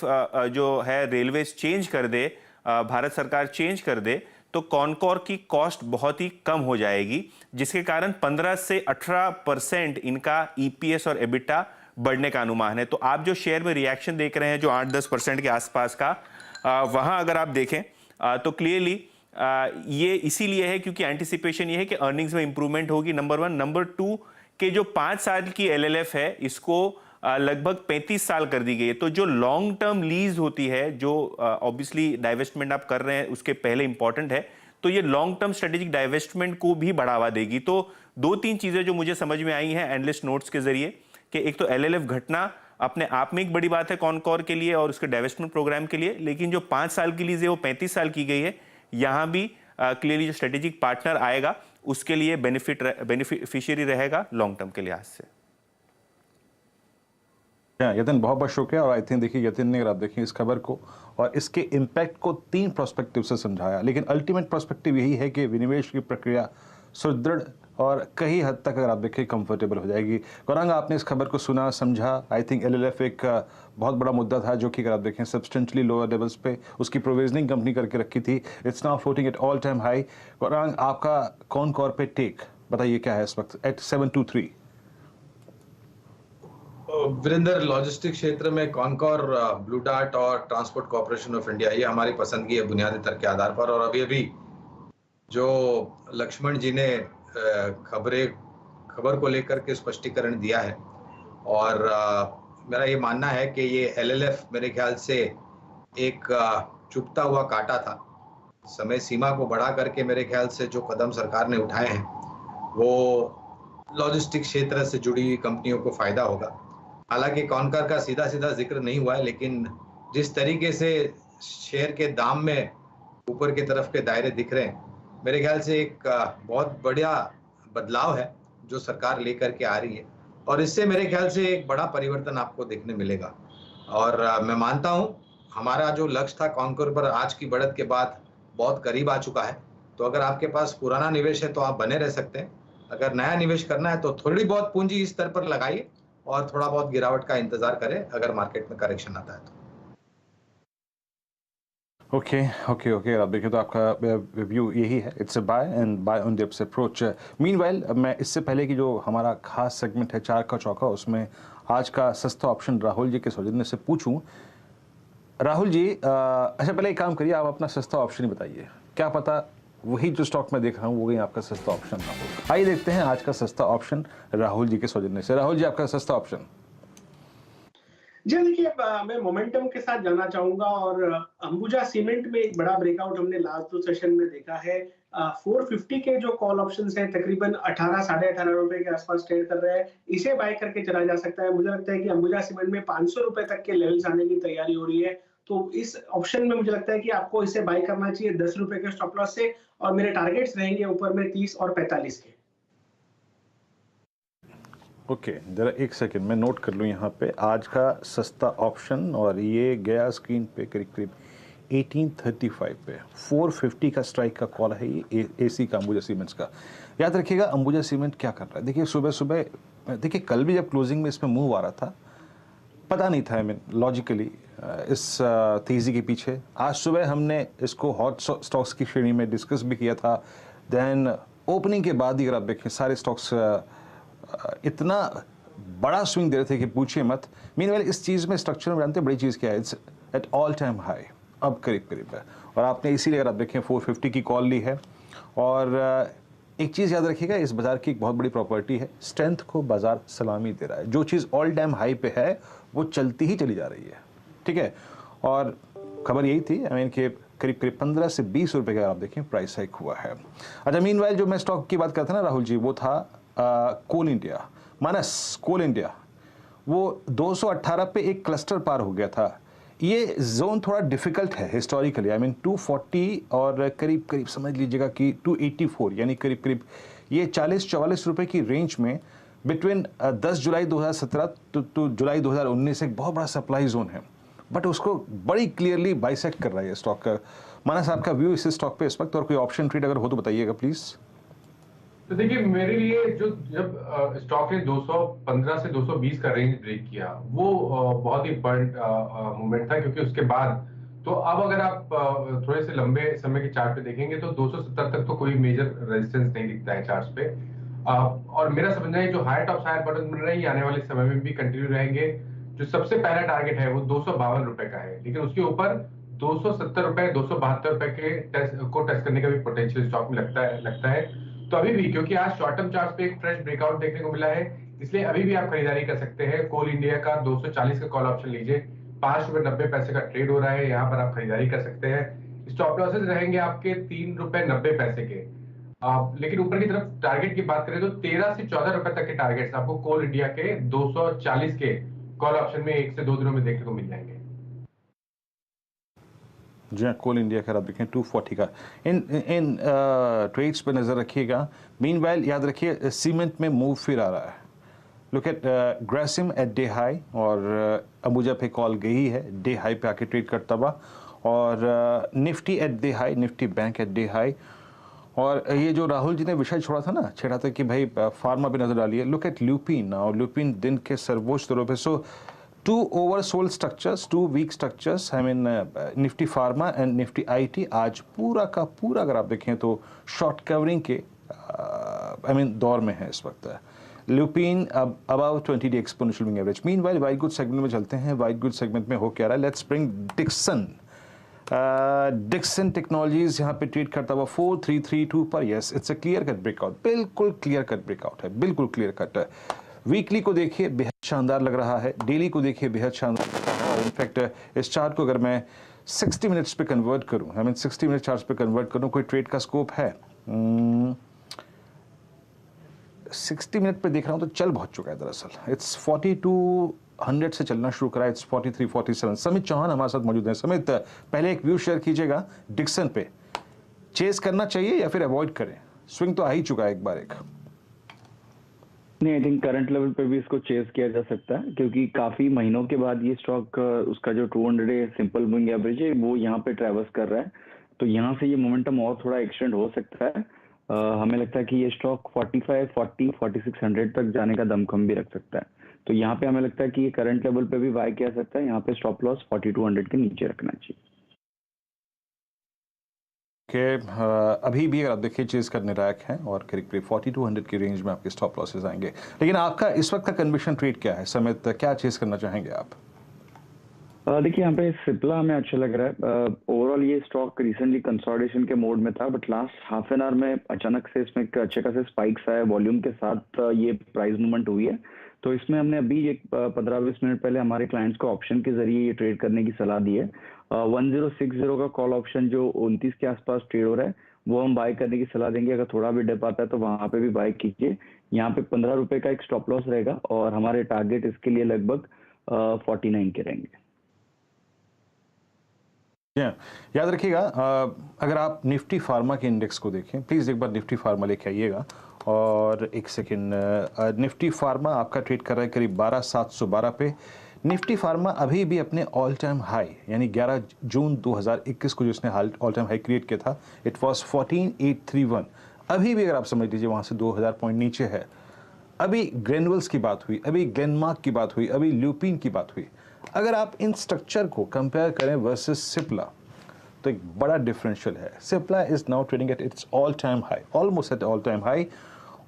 जो है रेलवेज चेंज कर दे, भारत सरकार चेंज कर दे, तो कॉनकोर की कॉस्ट बहुत ही कम हो जाएगी, जिसके कारण 15 से 18% इनका EPS और EBITDA बढ़ने का अनुमान है। तो आप जो शेयर में रिएक्शन देख रहे हैं जो 8-10% के आसपास का, वहां अगर आप देखें तो क्लियरली ये इसीलिए है क्योंकि एंटिसिपेशन ये है कि अर्निंग्स में इंप्रूवमेंट होगी, नंबर 1। नंबर 2 के जो 5 साल की LLF है इसको लगभग 35 साल कर दी गई है। तो जो लॉन्ग टर्म लीज होती है, जो ऑब्वियसली डाइवेस्टमेंट आप कर रहे हैं उसके पहले इंपॉर्टेंट है, तो ये लॉन्ग टर्म स्ट्रेटेजिक डाइवेस्टमेंट को भी बढ़ावा देगी। तो 2-3 चीजें जो मुझे समझ में आई हैं एनालिस्ट नोट्स के जरिए, कि एक तो LLF घटना अपने आप में एक बड़ी बात है कॉनकोर के लिए और उसके डाइवेस्टमेंट प्रोग्राम के लिए, लेकिन जो 5 साल की लीज है वो 35 साल की गई है। यहाँ भी क्लियरली जो स्ट्रेटेजिक पार्टनर आएगा उसके लिए बेनिफिशियरी रहेगा लॉन्ग टर्म के लिहाज से। यतिन बहुत बहुत शुक्रिया। और आई थिंक देखिए यतिन ने, अगर आप देखें इस खबर को और इसके इम्पैक्ट को 3 पर्सपेक्टिव से समझाया, लेकिन अल्टीमेट पर्सपेक्टिव यही है कि विनिवेश की प्रक्रिया सुदृढ़ और कई हद तक अगर आप देखें कंफर्टेबल हो जाएगी। गौरांग, आपने इस खबर को सुना, समझा। आई थिंक LLF एक बहुत बड़ा मुद्दा था जो कि अगर आप देखें सब्सटेंशियली लोअर लेवल्स पे उसकी प्रोविजनिंग कंपनी करके रखी थी। It's now floating at all time high. Gaurang, आपका कॉनकोर पे टेक बताइए क्या है इस वक्त एट 723? वीरेंद्र, लॉजिस्टिक क्षेत्र में कॉनकोर, ब्लू डार्ट और ट्रांसपोर्ट कॉर्पोरेशन ऑफ इंडिया ये हमारी पसंदगी है बुनियादी तर्क के आधार पर। और अभी जो लक्ष्मण जी ने खबर को लेकर के स्पष्टीकरण दिया है, और मेरा ये मानना है कि ये LLF मेरे ख्याल से एक चुभता हुआ कांटा था। समय सीमा को बढ़ा करके मेरे ख्याल से जो कदम सरकार ने उठाए हैं वो लॉजिस्टिक क्षेत्र से जुड़ी हुई कंपनियों को फायदा होगा। हालांकि कॉनकोर का सीधा जिक्र नहीं हुआ है, लेकिन जिस तरीके से शेयर के दाम में ऊपर की तरफ के दायरे दिख रहे हैं, मेरे ख्याल से एक बहुत बढ़िया बदलाव है जो सरकार लेकर के आ रही है, और इससे मेरे ख्याल से एक बड़ा परिवर्तन आपको देखने मिलेगा। और मैं मानता हूं हमारा जो लक्ष्य था कॉनकोर पर आज की बढ़त के बाद बहुत करीब आ चुका है। तो अगर आपके पास पुराना निवेश है तो आप बने रह सकते हैं, अगर नया निवेश करना है तो थोड़ी बहुत पूंजी इस स्तर पर लगाइए और थोड़ा बहुत गिरावट का इंतजार करें अगर मार्केट में करेक्शन आता है तो। ओके आप देखिए तो आपका व्यू यही है, it's a buy and buy on dips approach. Meanwhile मैं इससे पहले कि जो हमारा खास सेगमेंट है चार का चौका, उसमें आज का सस्ता ऑप्शन राहुल जी के सौजन्य से पूछूं। राहुल जी अच्छा पहले एक काम करिए, आप अपना सस्ता ऑप्शन ही बताइए, क्या पता वही जो स्टॉक में देख रहा हूँ वही आपका सस्ता ऑप्शन ना हो। आइए देखते हैं आज का सस्ता ऑप्शन राहुल जी के सौजन्य से। राहुल जी आपका सस्ता ऑप्शन। जी देखिए, मैं मोमेंटम के साथ जाना चाहूंगा और अंबुजा सीमेंट में एक बड़ा ब्रेकआउट हमने लास्ट 2 सेशन में देखा है। 450 के जो कॉल ऑप्शंस हैं तकरीबन 18 साढ़े 18 रुपए के आसपास ट्रेड कर रहे हैं, इसे बाय करके चला जा सकता है। मुझे लगता है कि अंबुजा सीमेंट में 500 रुपए तक के लेवल्स आने की तैयारी हो रही है, तो इस ऑप्शन में मुझे लगता है कि आपको इसे बाय करना चाहिए 10 रुपए के स्टॉप लॉस से, और मेरे टारगेट्स रहेंगे ऊपर में 30 और 45 के। ओके जरा एक सेकेंड मैं नोट कर लूँ यहाँ पे आज का सस्ता ऑप्शन, और ये गया स्क्रीन पे करीब करीब 1835 पे 450 का स्ट्राइक का कॉल है ये एसी का अंबुजा सीमेंट्स का। याद रखिएगा अंबुजा सीमेंट क्या कर रहा है, देखिए सुबह सुबह देखिए कल भी जब क्लोजिंग में इसमें मूव आ रहा था पता नहीं था, आई मीन लॉजिकली इस तेज़ी के पीछे। आज सुबह हमने इसको हॉट स्टॉक्स की श्रेणी में डिस्कस भी किया था, देन ओपनिंग के बाद ही अगर आप देखें सारे स्टॉक्स इतना बड़ा स्विंग दे रहे थे कि पूछिए मत। मीनवाइल इस चीज़ में स्ट्रक्चर में जानते हैं बड़ी चीज़ क्या है, it's at all time high अब करीब करीब है, और आपने इसीलिए अगर आप देखें 450 की कॉल ली है। और एक चीज़ याद रखिएगा, इस बाज़ार की एक बहुत बड़ी प्रॉपर्टी है, स्ट्रेंथ को बाज़ार सलामी दे रहा है, जो चीज़ ऑल टाइम हाई पे है वो चलती ही चली जा रही है, ठीक है। और खबर यही थी आई मीन कि करीब करीब 15 से 20 रुपए का आप देखें प्राइस हाइक हुआ है। अच्छा मीनवाइल जो मैं स्टॉक की बात करता ना राहुल जी, वो था कोल इंडिया, मानस कोल इंडिया, वो 218 पे एक क्लस्टर पार हो गया था। ये जोन थोड़ा डिफिकल्ट है हिस्टोरिकली, आई मीन 240 और करीब करीब समझ लीजिएगा कि 284 यानी करीब करीब ये 40-44 रुपए की रेंज में बिटवीन 10 जुलाई 2017 टू जुलाई 2019 एक बहुत बड़ा सप्लाई जोन है, बट उसको बड़ी क्लियरली बाइसेक्ट कर रहा है स्टॉक का। मानस आपका व्यू इस स्टॉक पे इस वक्त, और कोई ऑप्शन ट्रेड अगर हो तो बताइएगा प्लीज। तो देखिए मेरे लिए जो जब स्टॉक ने 215 से 220 का रेंज ब्रेक किया वो बहुत ही इंपॉर्टेंट मूवमेंट था, क्योंकि उसके बाद तो अब अगर आप थोड़े से लंबे समय के चार्ट पे देखेंगे तो 270 तक तो कोई मेजर रेजिस्टेंस नहीं दिखता है चार्ट्स पे। और मेरा समझना है जो हायर टॉप्स हायर बॉटम्स मिल रहे हैं आने वाले समय में भी कंटिन्यू रहेंगे। जो सबसे पहला टारगेट है वो 252 रुपए का है, लेकिन उसके ऊपर 270 रुपए 272 रुपए के टेस्ट करने का भी पोटेंशियल स्टॉक में लगता है। तो अभी भी क्योंकि आज शॉर्ट टर्म चार्ट पे एक फ्रेश ब्रेकआउट देखने को मिला है, इसलिए अभी भी आप खरीदारी कर सकते हैं। कोल इंडिया का 240 का कॉल ऑप्शन लीजिए, 5 रुपए 90 पैसे का ट्रेड हो रहा है, यहाँ पर आप खरीदारी कर सकते हैं। स्टॉप लॉसेस रहेंगे आपके 3 रुपए 90 पैसे के। लेकिन ऊपर की तरफ टारगेट की बात करें तो 13 से 14 रुपए तक के टारगेट्स आपको कोल इंडिया के 240 के कॉल ऑप्शन में 1 से 2 दिनों में देखने को मिल जाएंगे। जी हाँ, कोल इंडिया का आप देखें 240 का इन ट्रेड्स पे नज़र रखिएगा। मीनवाइल याद रखिए सीमेंट में मूव फिर आ रहा है। Look at Grasim at day high, और अंबुजा पे कॉल गई है डे हाई पे आके ट्रेड करता हुआ, और Nifty at day high, Nifty bank at day high. और ये जो राहुल जी ने विषय छोड़ा था ना, छेड़ा था कि भाई फार्मा पे नज़र डालिए, लुक एट ल्यूपिन, और ल्यूपिन दिन के सर्वोच्च दरों पे। So 2 oversold structures, 2 week structures, I mean Nifty pharma and Nifty IT आज पूरा का पूरा अगर आप देखें तो शॉर्ट कवरिंग के आई मीन दौर में है इस वक्त। Lupin above 20 day exponential moving average. Meanwhile white good segment में चलते हैं। वाइट गुड सेगमेंट में हो क्या रहा है, let's bring Dixon. Dixon technologies यहाँ पे ट्रेड करता हुआ 4332 पर। Yes, it's a clear cut breakout, बिल्कुल क्लियर कट ब्रेकआउट है, बिल्कुल क्लियर कट है। वीकली को देखिए बेहद शानदार लग रहा है, डेली को देखिए बेहद शानदार लग रहा है। इनफैक्ट इस चार्ट को अगर मैं 60 मिनट्स पे कन्वर्ट करूं, आई मीन 60 मिनट चार्ट पे कन्वर्ट करूं, कोई ट्रेड का स्कोप है 60 मिनट पे देख रहा हूं तो चल बहुत चुका है दरअसल। इट्स 4200 से चलना शुरू करा, इट्स 43 47। समित चौहान हमारे साथ मौजूद हैं। समित, पहले एक व्यू शेयर कीजिएगा डिक्सन पे, चेस करना चाहिए या फिर अवॉइड करें? स्विंग तो आ ही चुका है एक बार एक। नहीं, आई थिंक करंट लेवल पे भी इसको चेस किया जा सकता है, क्योंकि काफी महीनों के बाद ये स्टॉक उसका जो 200 डे सिंपल मूविंग एवरेज है वो यहाँ पे ट्रेवर्स कर रहा है, तो यहाँ से ये मोमेंटम और थोड़ा एक्सटेंड हो सकता है। हमें लगता है कि ये स्टॉक 45, 40, 4600 तक जाने का दमखम भी रख सकता है, तो यहाँ पे हमें लगता है कि ये करंट लेवल पे भी बाय किया सकता है। यहाँ पे स्टॉप लॉस 4200 के नीचे रखना चाहिए। कि अभी भी अगर आप देखिए चीज़ करने लायक हैं और करीब करीब 4200 की रेंज में आपके स्टॉप लॉसेस आएंगे। लेकिन आपका इस वक्त का कन्विक्शन ट्रेड क्या है समित, क्या चीज़ करना चाहेंगे आप? देखिए यहाँ पे सिप्ला हमें अच्छा लग रहा है। ओवरऑल ये स्टॉक रिसेंटली कंसोलिडेशन के मोड में था, but last half an hour में अचानक से इसमें एक अच्छे खासे स्पाइक्स आए, वॉल्यूम के साथ ये प्राइस मूवमेंट हुई है। तो इसमें हमने अभी एक 15-20 मिनट पहले हमारे क्लाइंट्स को ऑप्शन के जरिए ये ट्रेड करने की सलाह दी है। 1060 का कॉल ऑप्शन जो 29 के आसपास ट्रेड हो रहा है वो हम बाय करने की सलाह देंगे। अगर थोड़ा भी डिप आता है तो वहां पे भी बाय कीजिए। यहाँ पे 15 रुपए का एक स्टॉप लॉस रहेगा और हमारे टारगेट इसके लिए लगभग 49 के रहेंगे। याद रखिएगा, अगर आप निफ्टी फार्मा के इंडेक्स को देखें, प्लीज़ एक बार निफ्टी फार्मा लेके आइएगा। और एक सेकेंड, निफ्टी फार्मा आपका ट्रेड कर रहा है करीब 12712 पे। निफ्टी फार्मा अभी भी अपने ऑल टाइम हाई यानी 11 जून 2021 को जिसने ऑल टाइम हाई क्रिएट किया था, इट वाज 14831। अभी भी अगर आप समझ लीजिए वहाँ से 2000 पॉइंट नीचे है। अभी ग्रेनुअल्स की बात हुई, अभी ग्लेनमार्क की बात हुई, अभी ल्यूपिन की बात हुई। अगर आप इन स्ट्रक्चर को कंपेयर करें वर्सेस सिप्ला तो एक बड़ा डिफरेंशियल है। Cipla is now trading at its all time high, almost at all time high.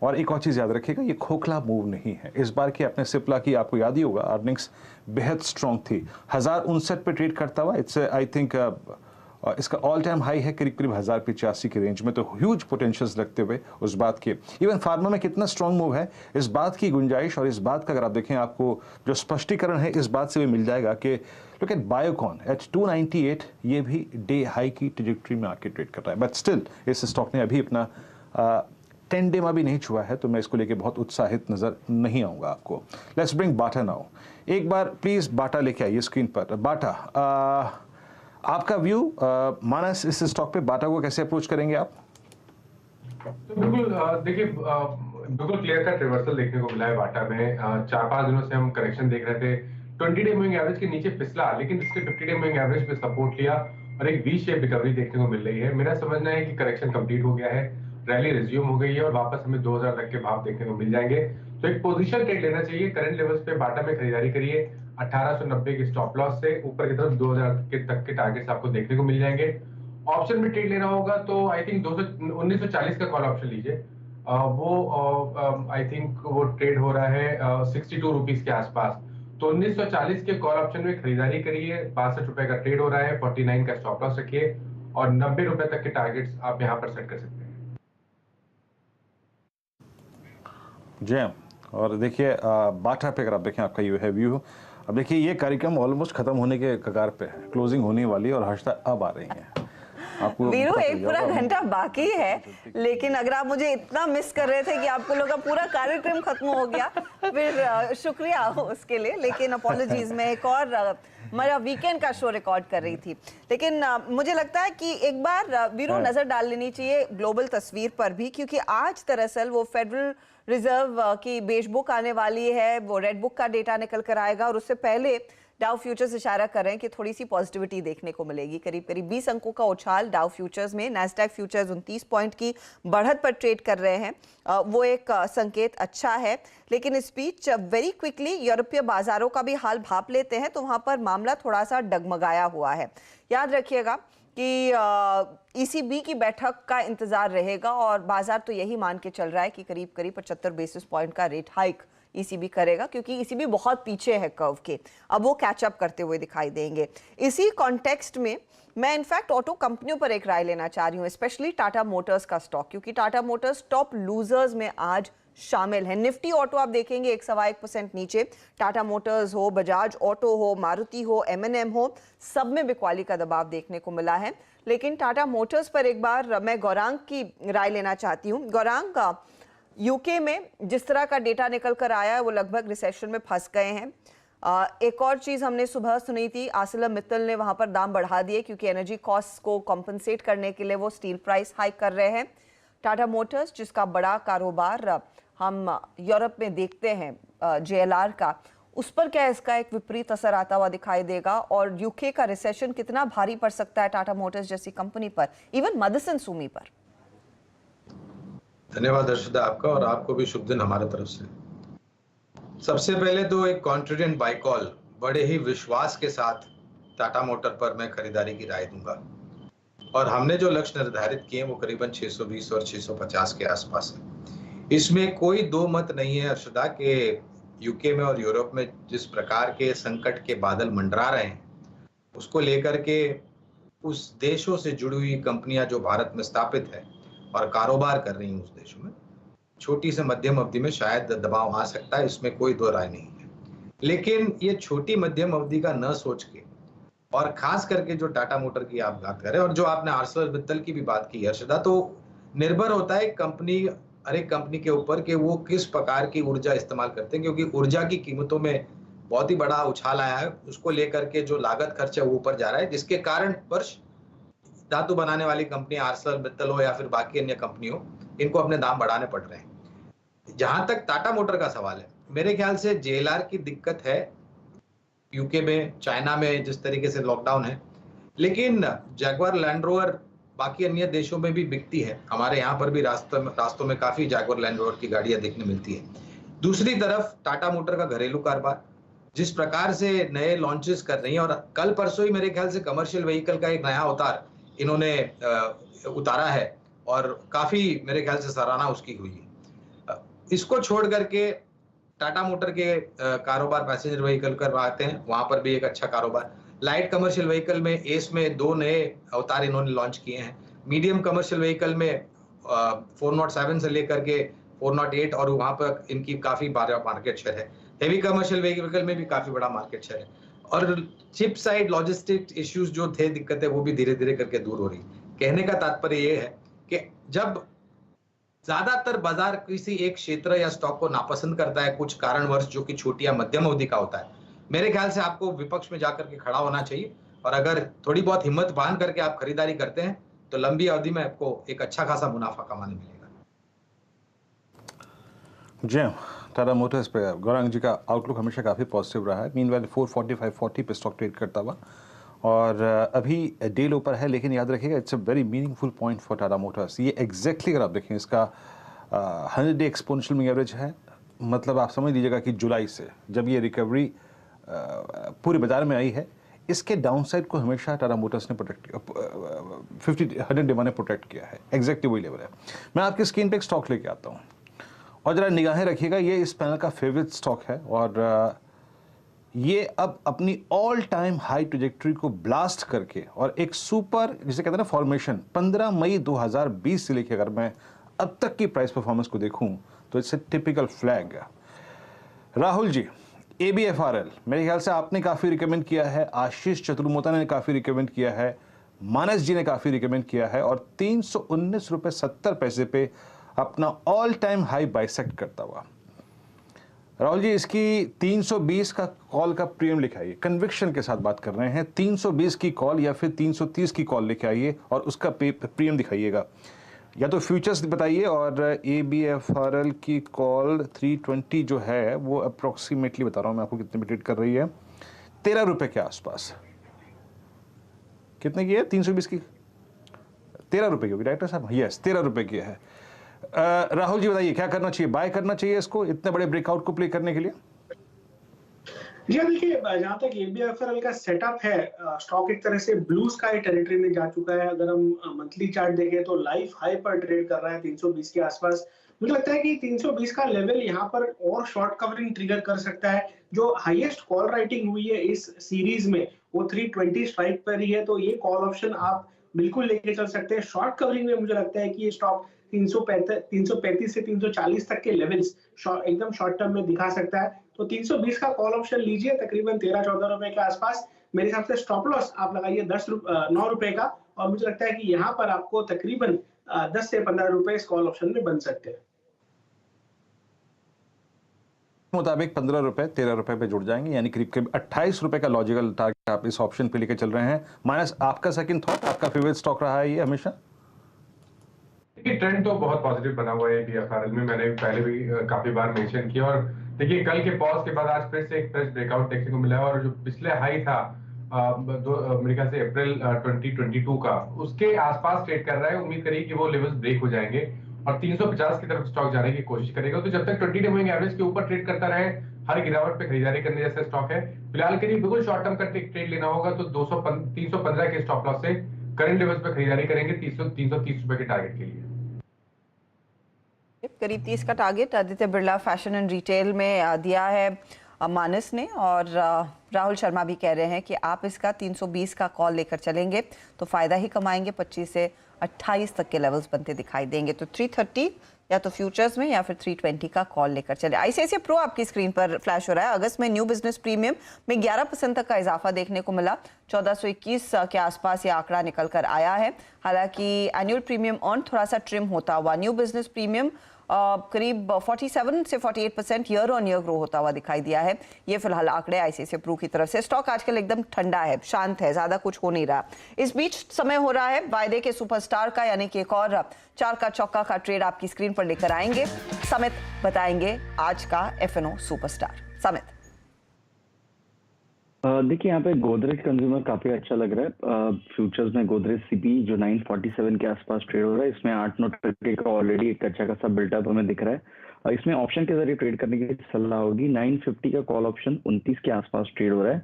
और एक और चीज़ याद रखिएगा, ये खोखला मूव नहीं है। इस बार की आपने सिप्ला की, आपको याद ही होगा, अर्निंग्स बेहद स्ट्रॉन्ग थी। 1059 पे ट्रेड करता हुआ इट्स आई थिंक इसका ऑल टाइम हाई है करीब करीब 1085 की रेंज में। तो ह्यूज पोटेंशियल्स रखते हुए उस बात के, इवन फार्मा में कितना स्ट्रॉन्ग मूव है इस बात की गुंजाइश, और इस बात का अगर आप देखें आपको जो स्पष्टीकरण है इस बात से भी मिल जाएगा कि लुक एट बायोकॉन एट 298, ये भी डे हाई की ट्रेजेक्टरी में आके ट्रेड कर रहा है। बट स्टिल इस स्टॉक ने अभी अपना 10 डे में भी नहीं छुआ है, तो मैं इसको लेके बहुत उत्साहित नजर नहीं आऊंगा आपको। Let's bring Bata now. एक बार प्लीज बाटा लेके आइए स्क्रीन पर। बाटा, आपका व्यू, मानस इस स्टॉक पे बाटा को कैसे अप्रोच करेंगे आप? तो बिल्कुल देखिए, बिल्कुल क्लियर कट रिवर्सल देखने को मिला है बाटा में। 4-5 दिनों से हम करेक्शन देख रहे थे, 20 डे मूविंग एवरेज के नीचे फिसला, लेकिन इसके 50 डे मूविंग एवरेज पे सपोर्ट लिया और एक वी शेप रिकवरी देखने को मिल रही है। मेरा समझना है कि करेक्शन कंप्लीट हो गया है, रैली रिज्यूम हो गई है और वापस हमें 2000 तक के भाव देखने को मिल जाएंगे। तो एक पोजीशन ट्रेड लेना चाहिए। करंट लेवल्स पे बाटा में खरीदारी करिए 1890 के स्टॉप लॉस से, ऊपर की तरफ 2000 के तक के टारगेट्स आपको देखने को मिल जाएंगे। ऑप्शन में ट्रेड लेना होगा तो आई थिंक 1940 का कॉल ऑप्शन लीजिए। वो आई थिंक वो ट्रेड हो रहा है 62 रुपीज के आसपास। तो 1940 के कॉल ऑप्शन में खरीदारी करिए। 62 रुपए का ट्रेड हो रहा है, 49 का स्टॉप लॉस रखिए और 90 रुपए तक के टारगेट्स आप यहाँ पर सेट कर सकते हैं। जय। और देखिए बाटा पे अगर आप देखें आपका ये है व्यू। अब देखिए ये कार्यक्रम ऑलमोस्ट खत्म होने के कगार पे है, क्लोजिंग होने वाली और हर्षदा अब आ रही है। वीरू एक पूरा घंटा बाकी है, लेकिन अगर आप मुझे इतना मिस कर रहे थे कि आपको लोग का पूरा कार्यक्रम खत्म हो गया, फिर शुक्रिया उसके लिए। लेकिन अपॉलॉजीज में एक और मेरा वीकेंड का शो रिकॉर्ड कर रही थी, लेकिन मुझे लगता है कि एक बार वीरू नजर डाल लेनी चाहिए ग्लोबल तस्वीर पर भी, क्योंकि आज दरअसल वो फेडरल रिजर्व की बेस बुक आने वाली है, वो रेड बुक का डेटा निकल कर आएगा और उससे पहले डाउ फ्यूचर्स इशारा कर रहे हैं कि थोड़ी सी पॉजिटिविटी देखने को मिलेगी। करीब करीब 20 अंकों का उछाल डाउ फ्यूचर्स में। नैस्डैक फ्यूचर्स 29 पॉइंट की बढ़त पर ट्रेड कर रहे हैं, वो एक संकेत अच्छा है। लेकिन इस बीच वेरी क्विकली यूरोपीय बाजारों का भी हाल भाप लेते हैं तो वहां पर मामला थोड़ा सा डगमगाया हुआ है। याद रखिएगा कि ECB की बैठक का इंतजार रहेगा और बाजार तो यही मान के चल रहा है कि करीब करीब 75 बेसिस पॉइंट का रेट हाइक ECB करेगा, क्योंकि ECB बहुत पीछे है कर्व के। अब वो कैचअप करते हुए दिखाई देंगे। इसी कॉन्टेक्स्ट में मैं इनफैक्ट ऑटो कंपनियों पर एक राय लेना चाह रही हूँ, स्पेशली टाटा मोटर्स का स्टॉक, क्योंकि टाटा मोटर्स टॉप लूजर्स में आज शामिल है। निफ्टी ऑटो आप देखेंगे 1.25% नीचे। टाटा मोटर्स हो, बजाज ऑटो हो, मारुति हो, M&M हो, सब में बिकवाली का दबाव देखने को मिला है। लेकिन टाटा मोटर्स पर एक बार मैं गौरांग की राय लेना चाहती हूँ। गौरांग का यूके में जिस तरह का डेटा निकल कर आया है वो लगभग रिसेशन में फंस गए हैं। एक और चीज हमने सुबह सुनी थी, आर्सेलर मित्तल ने वहां पर दाम बढ़ा दिए क्योंकि एनर्जी कॉस्ट को कॉम्पनसेट करने के लिए वो स्टील प्राइस हाइक कर रहे हैं। टाटा मोटर्स जिसका बड़ा कारोबार हम यूरोप में देखते हैं JLR का, उस पर क्या इसका एक विपरीत असर आता हुआ दिखाई देगा और यूके का रिसेशन कितना भारी पड़ सकता है टाटा मोटर्स जैसी कंपनी पर, इवन मदसन सुमी पर। धन्यवाद हर्षदा आपका, और आपको भी शुभ दिन हमारे तरफ से। सबसे पहले तो एक कॉन्फिडेंट बाय कॉल, बड़े ही विश्वास के साथ टाटा मोटर पर मैं खरीदारी की राय दूंगा। और हमने जो लक्ष्य निर्धारित किए वो करीबन 620 और 650 के आसपास है। इसमें कोई दो मत नहीं है हर्षदा के यूके में और यूरोप में जिस प्रकार के संकट के बादल मंडरा रहे हैं, उसको लेकर के उस देशों से जुड़ी हुई कंपनियां जो भारत में स्थापित है और कारोबार कर रही हैं उस देशों में, छोटी से मध्यम अवधि में शायद दबाव आ सकता है, इसमें कोई दो राय नहीं है। लेकिन ये छोटी मध्यम अवधि का न सोच के, और खास करके जो टाटा मोटर की आप बात करें और जो आपने आर्सेलर की भी बात की हर्षदा, तो निर्भर होता है कंपनी हर एक कंपनी के ऊपर कि वो किस प्रकार की ऊर्जा इस्तेमाल करते हैं, क्योंकि ऊर्जा की कीमतों में बहुत ही बड़ा उछाल आया है। उसको लेकर के जो लागत खर्च है वो ऊपर जा रहा है, जिसके कारण वर्ष धातु बनाने वाली कंपनी आर्सेलर हो या फिर बाकी अन्य कंपनी हो, इनको अपने दाम बढ़ाने पड़ रहे हैं। जहां तक टाटा मोटर का सवाल है, मेरे ख्याल से JLR की दिक्कत है यूके में, चाइना में जिस तरीके से लॉकडाउन है, लेकिन जैगवार लैंड रोवर बाकी अन्य देशों में भी बिकती है। हमारे यहाँ पर भी रास्तों में काफी जैगवार लैंड रोवर की गाड़ियां देखने मिलती है। दूसरी तरफ टाटा मोटर का घरेलू कारोबार जिस प्रकार से नए लॉन्चेस कर रही है, और कल परसों ही मेरे ख्याल से कमर्शियल व्हीकल का एक नया अवतार इन्होंने उतारा है और काफी मेरे ख्याल से सराहना उसकी हुई है। इसको छोड़ करके टाटा मोटर के कारोबार पैसेंजर व्हीकल करवाते हैं, वहां पर भी एक अच्छा कारोबार। लाइट कमर्शियल व्हीकल में एस में 2 नए अवतार इन्होंने लॉन्च किए हैं। मीडियम कमर्शियल व्हीकल में 407 से लेकर के 408 और वहां पर इनकी काफी बड़ा मार्केट शेयर है। हेवी कमर्शियल व्हीकल में भी काफी बड़ा मार्केट शेयर है, और चिप साइड लॉजिस्टिक इश्यूज जो थे, दिक्कतें, वो भी धीरे धीरे करके दूर हो रही। कहने का तात्पर्य ये है कि जब ज्यादातर बाजार किसी एक क्षेत्र या स्टॉक को नापसंद करता है कुछ कारणवश, जो कि छोटी या मध्यम अवधि का होता है, मेरे ख्याल से आपको विपक्ष में जाकर के खड़ा होना चाहिए, और अगर थोड़ी बहुत हिम्मत बांध करके आप खरीदारी करते हैं तो लंबी अवधि में आपको एक अच्छा खासा मुनाफा कमाने मिलेगा। जी, टाटा मोटर्स पे गौरांग जी का आउटलुक हमेशा काफ़ी पॉजिटिव रहा है। मीनवाइल 445-40 पे स्टॉक ट्रेड करता हुआ, और अभी डे लो पर है, लेकिन याद रखिएगा it's a very meaningful point for Tata Motors. ये एग्जैक्टली अगर आप देखें इसका 100 डे एक्सपोनेंशियल मूविंग एवरेज है, मतलब आप समझ लीजिएगा कि जुलाई से जब ये रिकवरी पूरे बाजार में आई है, इसके डाउनसाइड को हमेशा टाटा मोटर्स ने प्रोटेक्ट 100 डे ने प्रोटेक्ट किया है। एग्जैक्टली वही लेवल है। मैं आपकी स्क्रीन पे एक स्टॉक लेके आता हूँ और ज़रा निगाहें रखिएगा, ये इस पैनल का फेवरेट स्टॉक है, और ये अब अपनी ऑल टाइम हाई ट्रैजेक्टरी को ब्लास्ट करके और एक सुपर, जिसे कहते हैं ना फॉर्मेशन, 15 मई 2020 से लेकर अगर मैं अब तक की प्राइस परफॉर्मेंस को देखूं तो it's a typical flag. Rahul ji, ABFRL मेरे ख्याल से आपने काफ़ी रिकमेंड किया है, आशीष चतुर्मोता ने काफ़ी रिकमेंड किया है, मानस जी ने काफ़ी रिकमेंड किया है, और 319 रुपये 70 पैसे पे अपना ऑल टाइम हाई बाइसेक्ट करता हुआ। राहुल जी, इसकी 320 का कॉल का प्रीमियम लिखे आइए, कन्विक्शन के साथ बात कर रहे हैं। 320 की कॉल या फिर 330 की कॉल लिखे आइए और उसका प्रीमियम दिखाइएगा, या तो फ्यूचर्स बताइए। और ABFRL की कॉल 320 जो है वो अप्रोक्सीमेटली बता रहा हूँ मैं आपको कितने में ट्रेड कर रही है, 13 रुपये के आसपास। कितने की है? 320 की 13 रुपये की होगी डायरेक्टर साहब? यस, 13 रुपये की है। राहुल जी बताइए क्या करना चाहिए, बाय करना चाहिए इसको इतने बड़े ब्रेकआउट को प्ले करने के लिए? जी देखिए, जहां तक ABFRL का सेटअप है, स्टॉक एक तरह से ब्लू स्काई टेरिटरी में जा चुका है। अगर हम मंथली चार्ट देखें तो लाइफ हाई पर ट्रेड कर रहा है 320 के आसपास। मुझे लगता है कि 320 का लेवल यहाँ पर और शॉर्ट कवरिंग ट्रिगर कर सकता है। जो हाईएस्ट कॉल राइटिंग हुई है इस सीरीज में वो 320 स्ट्राइक पर ही है, तो ये कॉल ऑप्शन आप बिल्कुल लेके चल सकते हैं। शॉर्ट कवरिंग में मुझे लगता है कि ये स्टॉक 335 से 340 तक के लेवल्स एकदम शॉर्ट टर्म में दिखा सकता है। तो 320 का कॉल ऑप्शन लीजिए, तकरीबन 13-14 रुपए के आसपास। मेरे हिसाब से स्टॉप लॉस आप लगाइए 9 रुपए का, और मुझे लगता है कि यहाँ पर आपको तकरीबन 10 से 15 रुपए इस कॉल ऑप्शन में बन सकते हैं। मुताबिक 15 रुपए 13 रुपए पे जुड़ जाएंगे, यानी करीब करीब 28 रुपए का लॉजिकल टारगेट आप इस ऑप्शन पे लेके चल रहे हैं। माइनस आपका सेकंड थॉट, आपका फेवरेट स्टॉक रहा है ये हमेशा? ट्रेंड तो बहुत पॉजिटिव बना हुआ है ABFRL में, मैंने पहले भी काफी बार मेंशन किया। और देखिए, कल के पॉज के बाद आज फिर से एक फ्रेश ब्रेकआउट देखने को मिला है, और जो पिछले हाई था मेरे ख्याल से अप्रैल 2022 का, उसके आसपास ट्रेड कर रहा है। उम्मीद करिए कि वो लेवल्स ब्रेक हो जाएंगे और 350 की तरफ स्टॉक जाने की कोशिश करेगा। तो जब तक 20 डे मूविंग एवरेज के ऊपर ट्रेड करता रहे, हर गिरावट पे खरीदारी करने जैसा स्टॉक है। फिलहाल के लिए बिल्कुल शॉर्ट टर्म का ट्रेड लेना होगा तो 315 के स्टॉप लॉस से करंट लेवल्स पे खरीदारी करेंगे 330 रुपए के टारगेट के लिए। करीब 30 का target Aditya Birla fashion and retail में दिया है मानस ने, और राहुल शर्मा भी कह रहे हैं कि आप इसका 320 का कॉल लेकर चलेंगे तो फायदा ही कमाएंगे। 25 से 28 तक के लेवल्स बनते दिखाई देंगे, तो 330 या तो फ्यूचर्स में या फिर 320 का कॉल लेकर चले। आईसीआईसीआई प्रो आपकी स्क्रीन पर फ्लैश हो रहा है। अगस्त में न्यू बिजनेस प्रीमियम में 11% तक का इजाफा देखने को मिला। 1421 के आसपास ये आंकड़ा निकल कर आया है। हालांकि एनुअल प्रीमियम ऑन थोड़ा सा ट्रिम होता हुआ, न्यू बिजनेस प्रीमियम करीब 47 से 48% ईयर ऑन ईयर ग्रो होता हुआ दिखाई दिया है। ये फिलहाल आंकड़े आईसीआईसीआई प्रू की तरफ से। स्टॉक आजकल एकदम ठंडा है, शांत है, ज्यादा कुछ हो नहीं रहा। इस बीच समय हो रहा है वायदे के सुपरस्टार का, यानी कि एक और 4 का चौका का ट्रेड आपकी स्क्रीन पर लेकर आएंगे। समित बताएंगे आज का एफएनओ सुपरस्टार। समित, देखिए यहाँ पे गोदरेज कंज्यूमर काफी अच्छा लग रहा है। फ्यूचर्स में गोदरेज सीपी जो 947 के आसपास ट्रेड हो रहा है, इसमें 8-9 टके का ऑलरेडी एक अच्छा खासा बिल्टअप हमें दिख रहा है। इसमें ऑप्शन के जरिए ट्रेड करने की सलाह होगी। 950 का कॉल ऑप्शन 29 के आसपास ट्रेड हो रहा है।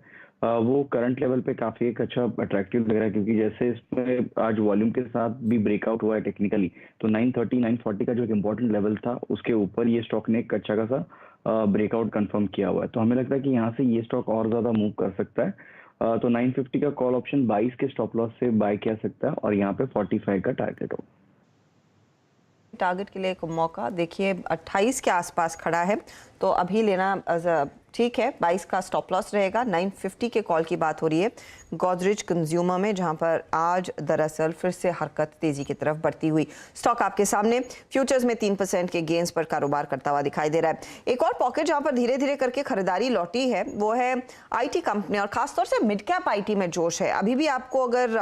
वो करंट लेवल पे काफी एक अच्छा अट्रैक्टिव लग रहा है, क्योंकि जैसे इसमें आज वॉल्यूम के साथ भी ब्रेकआउट हुआ है टेक्निकली, तो 930-940 का जो एक इम्पोर्टेंट लेवल था उसके ऊपर ये स्टॉक ने एक अच्छा खासा ब्रेकआउट कंफर्म किया हुआ है। तो हमें लगता है कि यहाँ से ये स्टॉक और ज्यादा मूव कर सकता है। तो 950 का कॉल ऑप्शन 22 के स्टॉप लॉस से बाय किया सकता है, और यहाँ पे 45 का टारगेट हो। टारगेट के लिए एक मौका देखिए 28 के आसपास खड़ा है, तो अभी लेना ठीक है। 22 का स्टॉप लॉस रहेगा। 950 के कॉल की बात हो रही है गोदरेज कंज्यूमर में, जहां पर आज दरअसल फिर से हरकत तेजी की तरफ बढ़ती हुई। स्टॉक आपके सामने फ्यूचर्स में 3% के गेंस पर कारोबार करता हुआ दिखाई दे रहा है। एक और पॉकेट जहां पर धीरे धीरे करके खरीदारी लौटी है वो है आईटी कंपनी, और खासतौर से मिड कैप आईटी में जोश है। अभी भी आपको अगर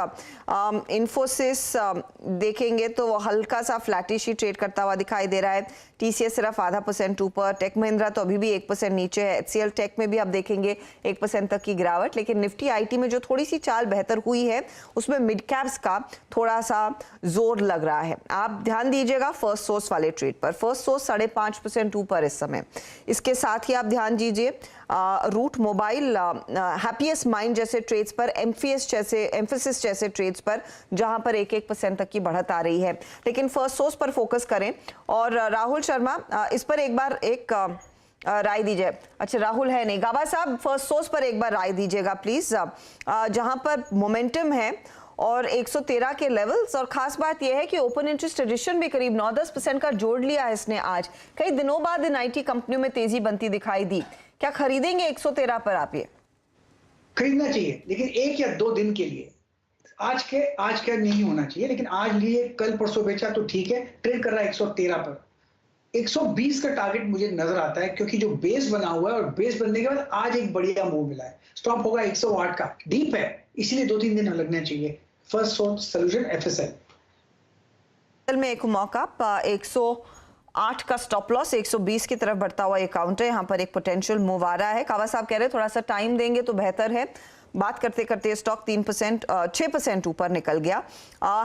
इन्फोसिस देखेंगे तो वो हल्का सा फ्लैटिश ही ट्रेड करता हुआ दिखाई दे रहा है। टीसीएस सिर्फ 0.5% ऊपर, टेक महिंद्रा तो अभी भी 1% नीचे है। एचसीएल टेक में भी आप देखेंगे 1% तक की गिरावट। लेकिन निफ्टी आईटी में जो थोड़ी सी चाल बेहतर हुई है उसमें मिड कैप्स का थोड़ा सा जोर लग रहा है। आप ध्यान दीजिएगा फर्स्ट सोर्स वाले ट्रेड पर। फर्स्ट सोर्स 5.5% ऊपर इस समय। इसके साथ ही आप ध्यान दीजिए रूट मोबाइल, हैप्पीएस्ट माइंड जैसे ट्रेड्स पर, एम्फेसिस जैसे ट्रेड्स पर, जहां पर 1% तक की बढ़त आ रही है। लेकिन फर्स्ट सोर्स पर फोकस करें। और राहुल शर्मा इस पर एक बार एक राय दीजिए। अच्छा, राहुल है नहीं, गाबा साहब फर्स्ट सोर्स पर एक बार राय दीजिएगा प्लीज, जहां पर मोमेंटम है और 113 के लेवल्स। और खास बात यह है कि ओपन इंटरेस्ट एडिशन भी करीब 9-10% का जोड़ लिया है इसने। आज कई दिनों बाद इन आईटी कंपनियों में तेजी बनती दिखाई दी। क्या खरीदेंगे 113 पर आप? ये खरीदना चाहिए, लेकिन 1 या 2 दिन के लिए। आज के नहीं होना चाहिए, लेकिन आज लिए कल परसों बेचा तो ठीक है। ट्रेड कर रहा है 113 पर। 120 का टारगेट मुझे नजर आता है, क्योंकि जो बेस बना हुआ है और बेस बनने के बाद आज एक बढ़िया मूव मिला है। स्टॉप होगा 108 का, डीप है, इसीलिए 2-3 दिन लगने चाहिए। फर्स्ट सोर्स सॉल्यूशन एफएसएल में एक मौका 108 का स्टॉप लॉस, 120 की तरफ बढ़ता हुआ ये काउंटर। यहाँ पर एक पोटेंशियल मूव आ रहा है। कावा साहब कह रहे हैं थोड़ा सा टाइम देंगे तो बेहतर है। बात करते करते स्टॉक 6% ऊपर निकल गया।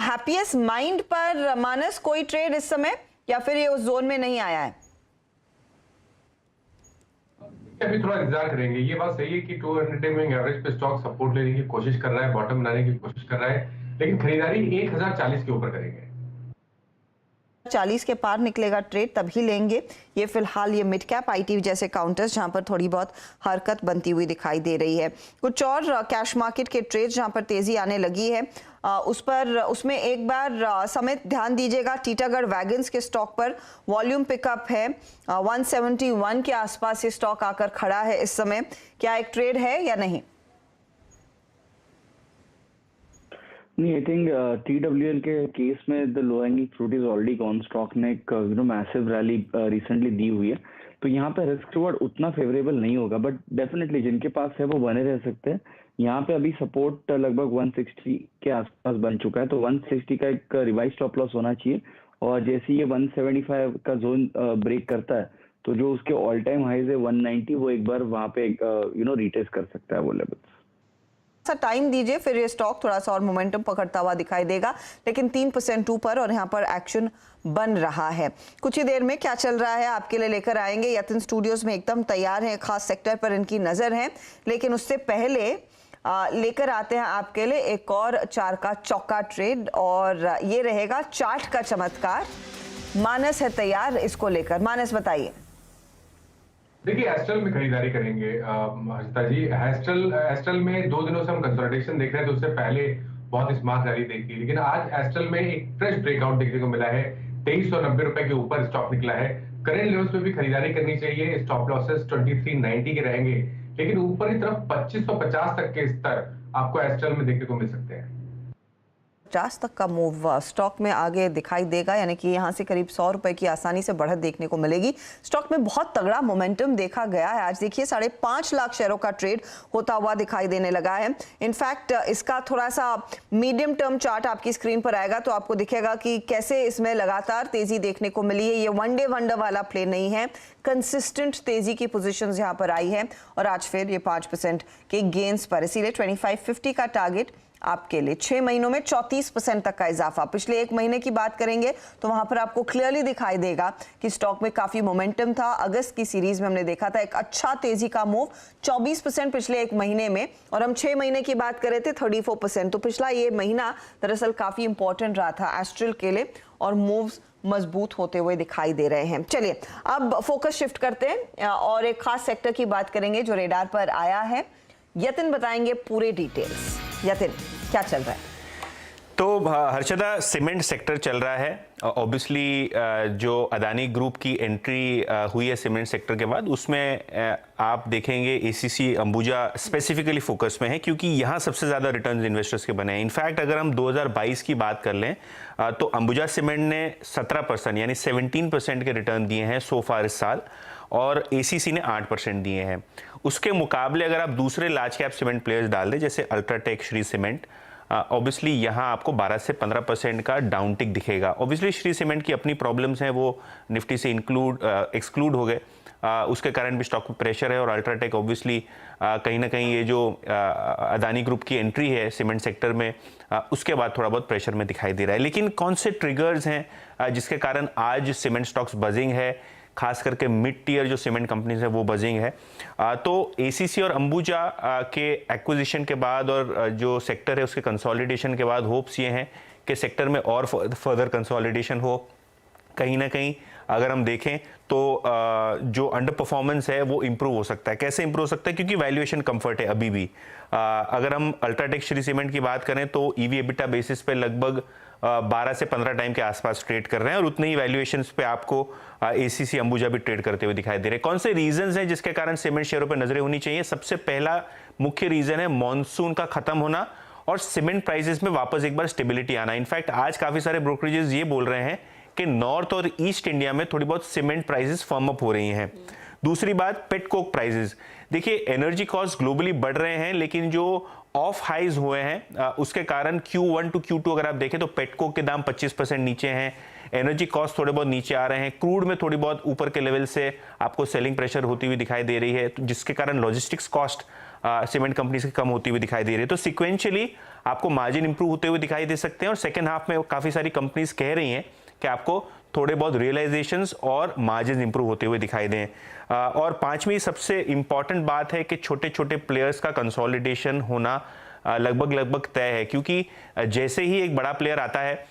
हैप्पीएस्ट माइंड पर मानस कोई ट्रेड इस समय, या फिर ये उस जोन में नहीं आया है? अभी थोड़ा इंतजार करेंगे। ये बात सही है कि 200 मूविंग एवरेज पे स्टॉक सपोर्ट लेने की कोशिश कर रहा है, बॉटम बनाने की कोशिश कर रहा है, लेकिन खरीदारी 1040 के ऊपर करेंगे। 40 के पार निकलेगा ट्रेड तभी लेंगे। ये फिलहाल ये मिड कैप आईटी जैसे काउंटर्स जहां पर थोड़ी बहुत हरकत बनती हुई दिखाई दे रही है। कुछ और कैश मार्केट के ट्रेड जहां पर तेजी आने लगी है उसमें एक बार समेत ध्यान दीजिएगा। टीटागढ़ वैगन्स के स्टॉक पर वॉल्यूम पिकअप है। 171 के आसपास ये स्टॉक आकर खड़ा है इस समय। क्या एक ट्रेड है या नहीं? नहीं, आई थिंक TWL के केस में the low hanging fruit is already gone. Stock ने एक मैसिव रैली रिसेंटली दी हुई है, तो यहाँ पे रिस्क रिवॉर्ड उतना फेवरेबल नहीं होगा, बट डेफिनेटली जिनके पास है वो बने रह सकते हैं। यहाँ पे अभी सपोर्ट लगभग 160 के आसपास बन चुका है, तो 160 का एक रिवाइज स्टॉप लॉस होना चाहिए। और जैसे ये 175 का जोन ब्रेक करता है, तो जो उसके ऑल टाइम हाईज है 190, वो एक बार वहाँ पे रिटेस्ट कर सकता है वो लेवल। टाइम दीजिए, फिर ये स्टॉक थोड़ा सा और मोमेंटम पकड़ता हुआ दिखाई देगा। लेकिन 3% ऊपर और यहाँ पर एक्शन बन रहा है। कुछ ही देर में क्या चल रहा है आपके लिए लेकर आएंगे। यतिन स्टूडियोज में एकदम तैयार हैं, खास सेक्टर पर इनकी नजर है। लेकिन उससे पहले लेकर आते हैं आपके लिए एक और 4 का चौका ट्रेड, और ये रहेगा चार्ट का चमत्कार। मानस है तैयार इसको लेकर। मानस बताइए। देखिए एस्ट्रल में खरीदारी करेंगे हर्षिता जी। एस्ट्रल में 2 दिनों से हम कंसोलिडेशन देख रहे हैं, तो उससे पहले बहुत स्मार्ट रैली देखी, लेकिन आज एस्ट्रल में एक फ्रेश ब्रेकआउट देखने को मिला है। 2390 रुपए के ऊपर स्टॉक निकला है। करेंट लेवल्स पे भी खरीदारी करनी चाहिए। स्टॉप लॉसेस 2390 के रहेंगे, लेकिन ऊपर की तरफ 2550 तक के स्तर आपको एस्ट्रल में देखने को मिल सकते हैं। 50 तक का मूव स्टॉक में आगे दिखाई देगा, यानी कि यहाँ से करीब 100 रुपए की आसानी से बढ़त देखने को मिलेगी। स्टॉक में बहुत तगड़ा मोमेंटम देखा गया है। आज देखिए 5.5 लाख शेयरों का ट्रेड होता हुआ दिखाई देने लगा है। इनफैक्ट इसका थोड़ा सा मीडियम टर्म चार्ट आपकी स्क्रीन पर आएगा तो आपको दिखेगा कि कैसे इसमें लगातार तेजी देखने को मिली है। ये वन डे वंडर वाला प्ले नहीं है, कंसिस्टेंट तेजी की पोजीशंस यहाँ पर आई है, और आज फिर ये 5% के गेन्स पर, इसीलिए 2550 का टारगेट आपके लिए। 6 महीनों में 34% तक का इजाफा। पिछले 1 महीने की बात करेंगे तो वहां पर आपको क्लियरली दिखाई देगा कि स्टॉक में काफी मोमेंटम था। अगस्त की सीरीज में हमने देखा था एक अच्छा तेजी का मूव, 24% पिछले 1 महीने में, और हम 6 महीने की बात कर रहे थे 34%। तो पिछला ये महीना दरअसल काफी इंपॉर्टेंट रहा था एस्ट्रल के लिए, और मूव्स मजबूत होते हुए दिखाई दे रहे हैं। चलिए अब फोकस शिफ्ट करते हैं और एक खास सेक्टर की बात करेंगे जो रेडार पर आया है। यतिन बताएंगे पूरे डिटेल्स। यतिन, क्या चल रहा है? तो हर्षदा, सीमेंट सेक्टर चल रहा है। ऑब्वियसली जो अदानी ग्रुप की एंट्री हुई है सीमेंट सेक्टर के बाद, उसमें आप देखेंगे एसीसी अंबुजा स्पेसिफिकली फोकस में है, क्योंकि यहाँ सबसे ज़्यादा रिटर्न्स इन्वेस्टर्स के बने हैं। इनफैक्ट अगर हम 2022 की बात कर लें तो अंबुजा सीमेंट ने 17% यानी 17% के रिटर्न दिए हैं सो फार इस साल, और एसीसी ने 8% दिए हैं। उसके मुकाबले अगर आप दूसरे लार्ज कैप सीमेंट प्लेयर्स डाल दें जैसे अल्ट्राटेक, श्री सीमेंट, ऑब्वियसली यहाँ आपको 12 से 15% का डाउन टिक दिखेगा। ऑब्वियसली श्री सीमेंट की अपनी प्रॉब्लम्स हैं, वो निफ्टी से एक्सक्लूड हो गए, उसके कारण भी स्टॉक में प्रेशर है। और अल्ट्राटेक ऑब्वियसली कहीं ना कहीं ये जो अदानी ग्रुप की एंट्री है सीमेंट सेक्टर में, उसके बाद थोड़ा बहुत प्रेशर में दिखाई दे रहा है। लेकिन कौन से ट्रिगर्स हैं जिसके कारण आज सीमेंट स्टॉक्स बजिंग है, खास करके मिड टियर जो सीमेंट कंपनीज है वो बजिंग है। तो एसीसी और अंबुजा के एक्विजिशन के बाद और जो सेक्टर है उसके कंसोलिडेशन के बाद होप्स ये हैं कि सेक्टर में और फर्दर कंसोलिडेशन हो। कहीं ना कहीं अगर हम देखें तो जो अंडर परफॉर्मेंस है वो इम्प्रूव हो सकता है। कैसे इम्प्रूव हो सकता है? क्योंकि वैल्यूएशन कंफर्ट है अभी भी। अगर हम अल्ट्राटेक, श्री सीमेंट की बात करें तो ईवी एबिटा बेसिस पे लगभग 12 से 15 टाइम के आसपास ट्रेड कर रहे हैं, और उतने ही वैल्यूएशंस पे आपको एसीसी अंबुजा भी ट्रेड करते हुए दिखाई दे रहे हैं। कौन से रीजंस हैं जिसके कारण सीमेंट शेयरों पर नजरें होनी चाहिए? सबसे पहला मुख्य रीजन है मॉनसून का खत्म होना और सीमेंट प्राइसेस में वापस एक बार स्टेबिलिटी आना। इनफैक्ट आज काफी सारे ब्रोकरेजेस ये बोल रहे हैं कि नॉर्थ और ईस्ट इंडिया में थोड़ी बहुत सीमेंट प्राइसेस फर्म अप हो रही हैं। दूसरी बात, पेट कोक प्राइसेस। देखिए एनर्जी कॉस्ट ग्लोबली बढ़ रहे हैं, लेकिन जो ऑफ हाइज हुए हैं उसके कारण Q1 टू Q2 अगर आप देखें तो पेट कोक के दाम 25% नीचे हैं, एनर्जी कॉस्ट थोड़े बहुत नीचे आ रहे हैं, क्रूड में थोड़ी बहुत ऊपर के लेवल से आपको सेलिंग प्रेशर होती हुई दिखाई दे रही है, जिसके कारण लॉजिस्टिक्स कॉस्ट सीमेंट कंपनी से कम होती हुई दिखाई दे रही है। तो सिक्वेंशियली आपको मार्जिन इंप्रूव होते हुए दिखाई दे सकते हैं, और सेकेंड हाफ में काफी सारी कंपनीज कह रही हैं कि आपको थोड़े बहुत रियलाइजेशंस और मार्जिन इंप्रूव होते हुए दिखाई दें। और पांचवी सबसे इंपॉर्टेंट बात है कि छोटे छोटे प्लेयर्स का कंसोलिडेशन होना लगभग तय है, क्योंकि जैसे ही एक बड़ा प्लेयर आता है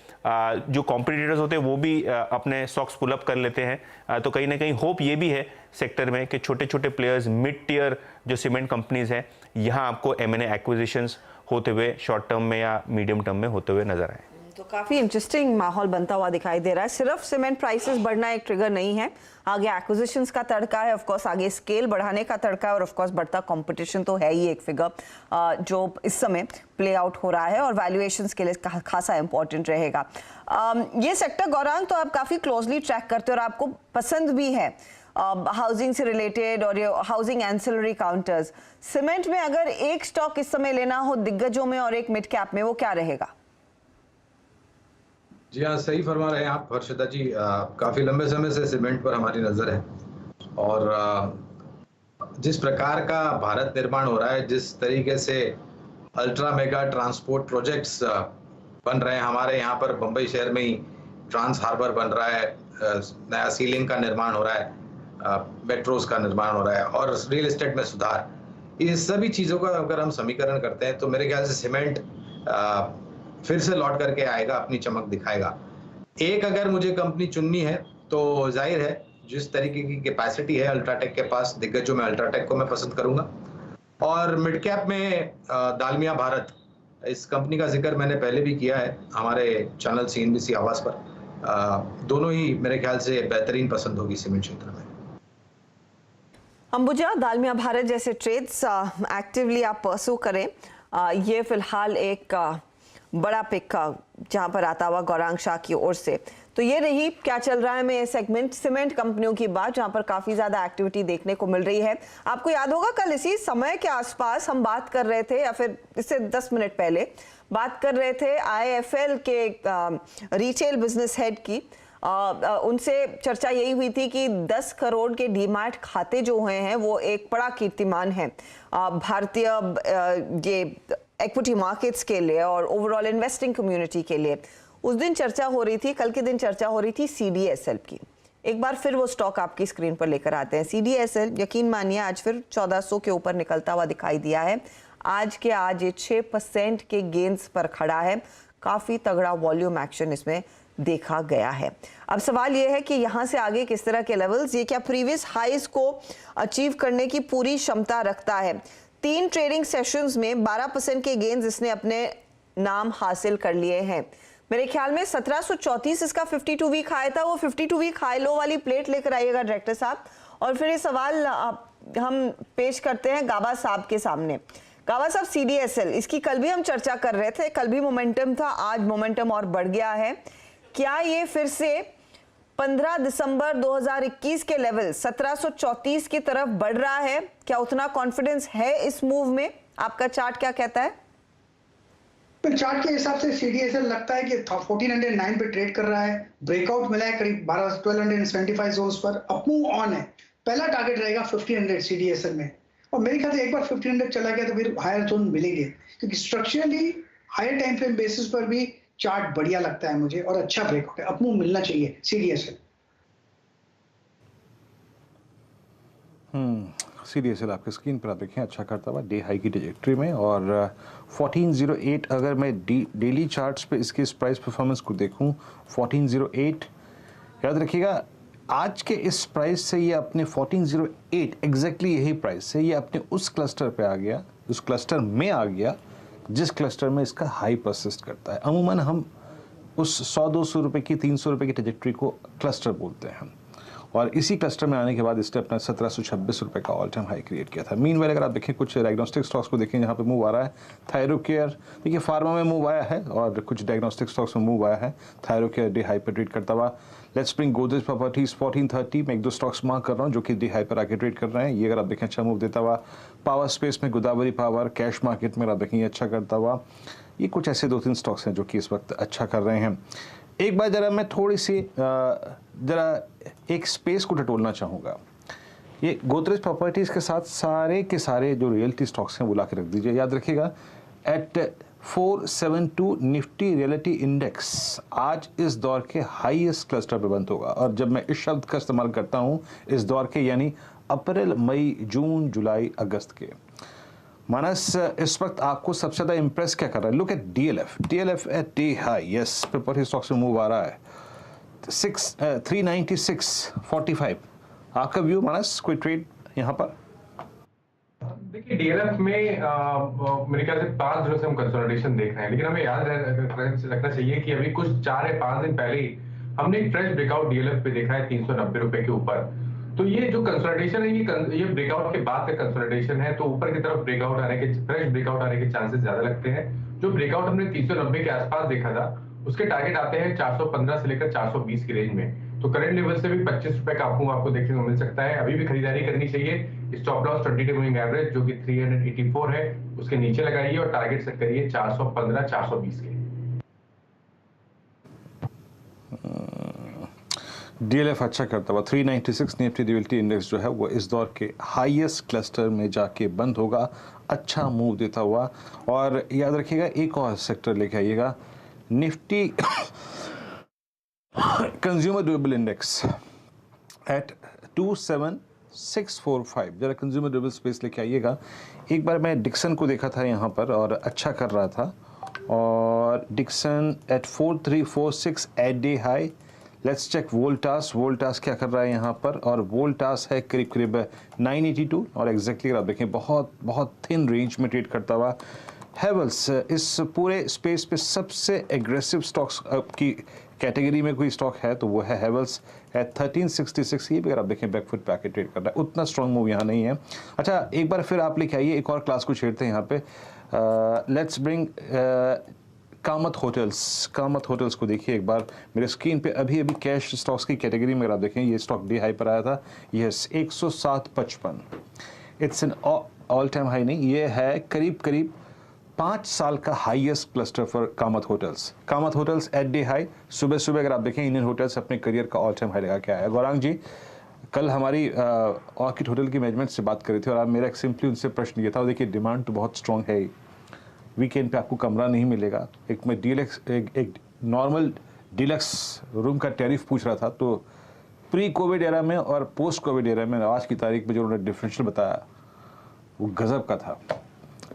जो कॉम्पिटिटर्स होते हैं वो भी अपने स्टॉक्स पुल अप कर लेते हैं। तो कहीं ना कहीं होप ये भी है सेक्टर में कि छोटे छोटे प्लेयर्स, मिड टियर जो सीमेंट कंपनीज हैं, यहाँ आपको M&A एक्विजिशंस होते हुए शॉर्ट टर्म में या मीडियम टर्म में होते हुए नजर आए। तो काफी इंटरेस्टिंग माहौल बनता हुआ दिखाई दे रहा है। सिर्फ सीमेंट प्राइसेस बढ़ना एक ट्रिगर नहीं है, आगे एक्विजिशंस का तड़का है, ऑफ कोर्स आगे स्केल बढ़ाने का तड़का है, और ऑफ कोर्स बढ़ता कंपटीशन तो है ही एक फिगर जो इस समय प्ले आउट हो रहा है और वैल्यूएशंस के लिए खासा इंपॉर्टेंट रहेगा। ये सेक्टर गौरांग तो आप काफी क्लोजली ट्रैक करते हो और आपको पसंद भी है, हाउसिंग से रिलेटेड और ये हाउसिंग एंसिलरी काउंटर्स। सीमेंट में अगर एक स्टॉक इस समय लेना हो दिग्गजों में और एक मिड कैप में, वो क्या रहेगा? जी हाँ, सही फरमा रहे हैं आप हर्षिता जी। काफी लंबे समय से सीमेंट पर हमारी नजर है, और जिस प्रकार का भारत निर्माण हो रहा है, जिस तरीके से अल्ट्रा मेगा ट्रांसपोर्ट प्रोजेक्ट्स बन रहे हैं, हमारे यहाँ पर बम्बई शहर में ही ट्रांस हार्बर बन रहा है, नया सी लिंक का निर्माण हो रहा है, मेट्रोस का निर्माण हो रहा है, और रियल एस्टेट में सुधार, इस सभी चीजों का अगर हम समीकरण करते हैं तो मेरे ख्याल से सीमेंट फिर से लौट करके आएगा, अपनी चमक दिखाएगा। एक अगर मुझे कंपनी चुननी है तो जाहिर है जिस तरीके की कैपेसिटी है अल्ट्राटेक के पास, दिग्गजों में अल्ट्राटेक को मैं पसंद करूंगा। और मिड कैप में दालमिया भारत, इस कंपनी का जिक्र मैंने पहले भी किया है हमारे चैनल CNBC आवाज पर। दोनों ही मेरे ख्याल से बेहतरीन पसंद होगी सीमेंट क्षेत्र में। अंबुजा, दालमिया भारत जैसे ट्रेड्स एक्टिवली आप परसू करें। ये फिलहाल एक बड़ा पिक जहां पर आता हुआ गौरांग शाह की ओर से। तो ये रही क्या चल रहा है में सेगमेंट सीमेंट कंपनियों की बात, जहां पर काफी ज्यादा एक्टिविटी देखने को मिल रही है। आपको याद होगा कल इसी समय के आसपास हम बात कर रहे थे, या फिर इससे 10 मिनट पहले बात कर रहे थे IIFL के रिटेल बिजनेस हेड की। उनसे चर्चा यही हुई थी कि 10 करोड़ के डीमैट खाते जो हुए हैं वो एक बड़ा कीर्तिमान है भारतीय ये इक्विटी मार्केट्स के लिए और ओवरऑल इन्वेस्टिंग कम्युनिटी के लिए। उस दिन चर्चा हो रही थी, कल के दिन चर्चा हो रही थी CDSL की। एक बार फिर वो स्टॉक आपकी स्क्रीन पर लेकर आते हैं। CDSL यकीन मानिए आज फिर 1400 के ऊपर निकलता हुआ दिखाई दिया है। आज ये 6% के गेंस पर खड़ा है। काफी तगड़ा वॉल्यूम एक्शन इसमें देखा गया है। अब सवाल यह है कि यहां से आगे किस तरह के लेवल्स, ये क्या प्रीवियस हाईज को अचीव करने की पूरी क्षमता रखता है। 3 ट्रेडिंग सेशंस में 12% के गेंस इसने अपने नाम हासिल कर लिए हैं। मेरे ख्याल में 1734 इसका 52 वीक हाई था। वो 52 वीक हाई लो वाली प्लेट लेकर आइएगा डायरेक्टर साहब। और फिर ये सवाल हम पेश करते हैं गाबा साहब के सामने। गाबा साहब, CDSL इसकी कल भी हम चर्चा कर रहे थे, कल भी मोमेंटम था, आज मोमेंटम और बढ़ गया है। क्या ये फिर से 15 दिसंबर 2021 के लेवल 1734 की तरफ बढ़ रहा है? क्या उतना कॉन्फिडेंस है इस मूव में? आपका चार्ट क्या कहता है? चार्ट के हिसाब से CDSL लगता है कि 1409 पे ट्रेड कर रहा है। ब्रेकआउट मिला है करीब 1275 जोन्स पर। अप मूव ऑन है। पहला टारगेट रहेगा 1500 CDSL में, और मेरे ख्याल से एक बार 1500 चला गया तो फिर हायर जोन मिलेंगे, क्योंकि structurally higher time frame basis पर भी चार्ट बढ़िया लगता है मुझे और अच्छा ब्रेकआउट है। अप मूव मिलना चाहिए CDSL। CDSL आपके स्क्रीन पर आप देखें अच्छा करता हुआ डे हाई की ट्रैजेक्टरी में, और 1408 अगर मैं डेली चार्ट्स पे इसके इस प्राइस परफॉर्मेंस को देखूं 1408, याद रखिएगा आज के इस प्राइस से ये अपने 1408 एग्जैक्टली यही प्राइस से ये अपने उस क्लस्टर पे आ गया, उस क्लस्टर में आ गया जिस क्लस्टर में इसका हाई परसिस्ट करता है। अमूमन हम उस 100-200 रुपए की 300 रुपए की ट्रैजेक्टरी को क्लस्टर बोलते हैं, और इसी क्लस्टर में आने के बाद इसने अपना 1726 रुपए का ऑल टाइम हाई क्रिएट किया था। मीनवाइल अगर आप देखें कुछ डायग्नोस्टिक स्टॉक्स को देखें जहाँ पे मूव आ रहा है, थायरोकेयर देखिए फार्मा में मूव आया है और कुछ डायग्नोस्टिक स्टॉक्स में मूव आया है। थायरोकेयर डे हाई पर ट्रेड करता हुआ। लेट्स ब्रिंग गोदरेज प्रॉपर्टीज 1430 में 1-2 स्टॉक्स मार्क कर रहा हूँ जो कि डे हाई पर आके ट्रेड कर रहे हैं। ये अगर आप देखें अच्छा मूव देता हुआ। पावर स्पेस में गोदावरी पावर, कैश मार्केट में अगर आप देखें अच्छा करता हुआ। ये कुछ ऐसे 2-3 स्टॉक्स हैं जो कि इस वक्त अच्छा कर रहे हैं। एक बार जरा मैं थोड़ी सी जरा एक स्पेस को टटोलना चाहूँगा। ये गोदरेज प्रॉपर्टीज़ के साथ सारे के सारे जो रियल्टी स्टॉक्स हैं वो ला के रख दीजिए। याद रखिएगा एट 472 निफ्टी रियलिटी इंडेक्स आज इस दौर के हाईएस्ट क्लस्टर पे बंद होगा। और जब मैं इस शब्द का इस्तेमाल करता हूँ इस दौर के, यानी अप्रैल, मई, जून, जुलाई, अगस्त के। मानस इस वक्त आपको सबसे ज़्यादा इंप्रेस क्या कर रहा है? Look at DLF at day high. Yes, property stocks में मूव आ रहा है 396.45। आपका व्यू मानस, कोई ट्रेड यहाँ पर? देखिए DLF में मेरे ख्याल से 5 दिनों से हम कंसोलिडेशन देख रहे हैं, लेकिन हमें याद रखना चाहिए कि अभी कुछ 4 या 5 दिन पहले ही हमने एक फ्रेश ब्रेकआउट DLF पे देखा है 390 रुपए के ऊपर। तो ये जो कंसोलिडेशन है ये ब्रेकआउट के बाद का कंसोलिडेशन है, तो ऊपर की तरफ फ्रेश ब्रेकआउट आने के चांसेस ज्यादा लगते हैं। जो ब्रेकआउट हमने 390 के आसपास देखा था उसके टारगेट आते हैं 415 से लेकर 420 की रेंज में। तो करंट लेवल से भी 25 रुपए का आपको देखने को मिल सकता है। अभी भी खरीदारी करनी चाहिए। स्टॉप लॉस 20 मूविंग एवरेज जो कि 384 है उसके नीचे लगाइए और टारगेट सेट करिए 415-420 के। DLF अच्छा करता हुआ 396 निफ्टी रियल्टी इंडेक्स जो है वो इस दौर के हाईएस्ट क्लस्टर में जाके बंद होगा, अच्छा मूव देता हुआ। और याद रखिएगा एक और सेक्टर लेके आइएगा, Nifty consumer durable index at 27 645 जरा कंज्यूमर ड्यूरेबल स्पेस लेके आइएगा। एक बार मैं डिक्सन को देखा था यहाँ पर और अच्छा कर रहा था, और Dixon at 4346 at day high. Let's check Voltas. Voltas क्या कर रहा है यहाँ पर, और वोल्टास है करीब करीब 982, और एग्जैक्टली आप देखें बहुत थिन रेंज में ट्रेड करता हुआ। हेवल्स इस पूरे स्पेस पे सबसे एग्रेसिव स्टॉक्स की कैटेगरी में कोई स्टॉक है तो वो है हेवल्स एट 1366। ये भी अगर आप देखें बैकफुट पे आके ट्रेड कर रहा है, उतना स्ट्रॉन्ग मूव यहाँ नहीं है। अच्छा, एक बार फिर आप लेके आइए, एक और क्लास को छेड़ते हैं यहाँ पे। Let's bring Kamat hotels. Kamath hotels को देखिए एक बार मेरे स्क्रीन पे। अभी कैश स्टॉक्स की कैटेगरी में अगर आप देखें, ये स्टॉक डे हाई पर आया था, yes 107.55। It's an all time high नहीं, ये है करीब 5 साल का highest cluster for Kamath hotels. Kamath hotels at day high. सुबह अगर आप देखें, इंडियन होटल्स अपने करियर का ऑल टाइम हाई लगा के आया। गौरांग जी कल हमारी ऑर्किड होटल की मैनेजमेंट से बात कर रही थी, और आप मेरा सिंपली उनसे प्रश्न ये था, देखिए डिमांड तो बहुत स्ट्रॉन्ग है, वीकेंड पे आपको कमरा नहीं मिलेगा। एक मैं एक नॉर्मल डीलक्स रूम का टैरिफ पूछ रहा था, तो प्री कोविड एरा में और पोस्ट कोविड एरा में आज की तारीख में जो उन्होंने डिफरेंशियल बताया वो गजब का था।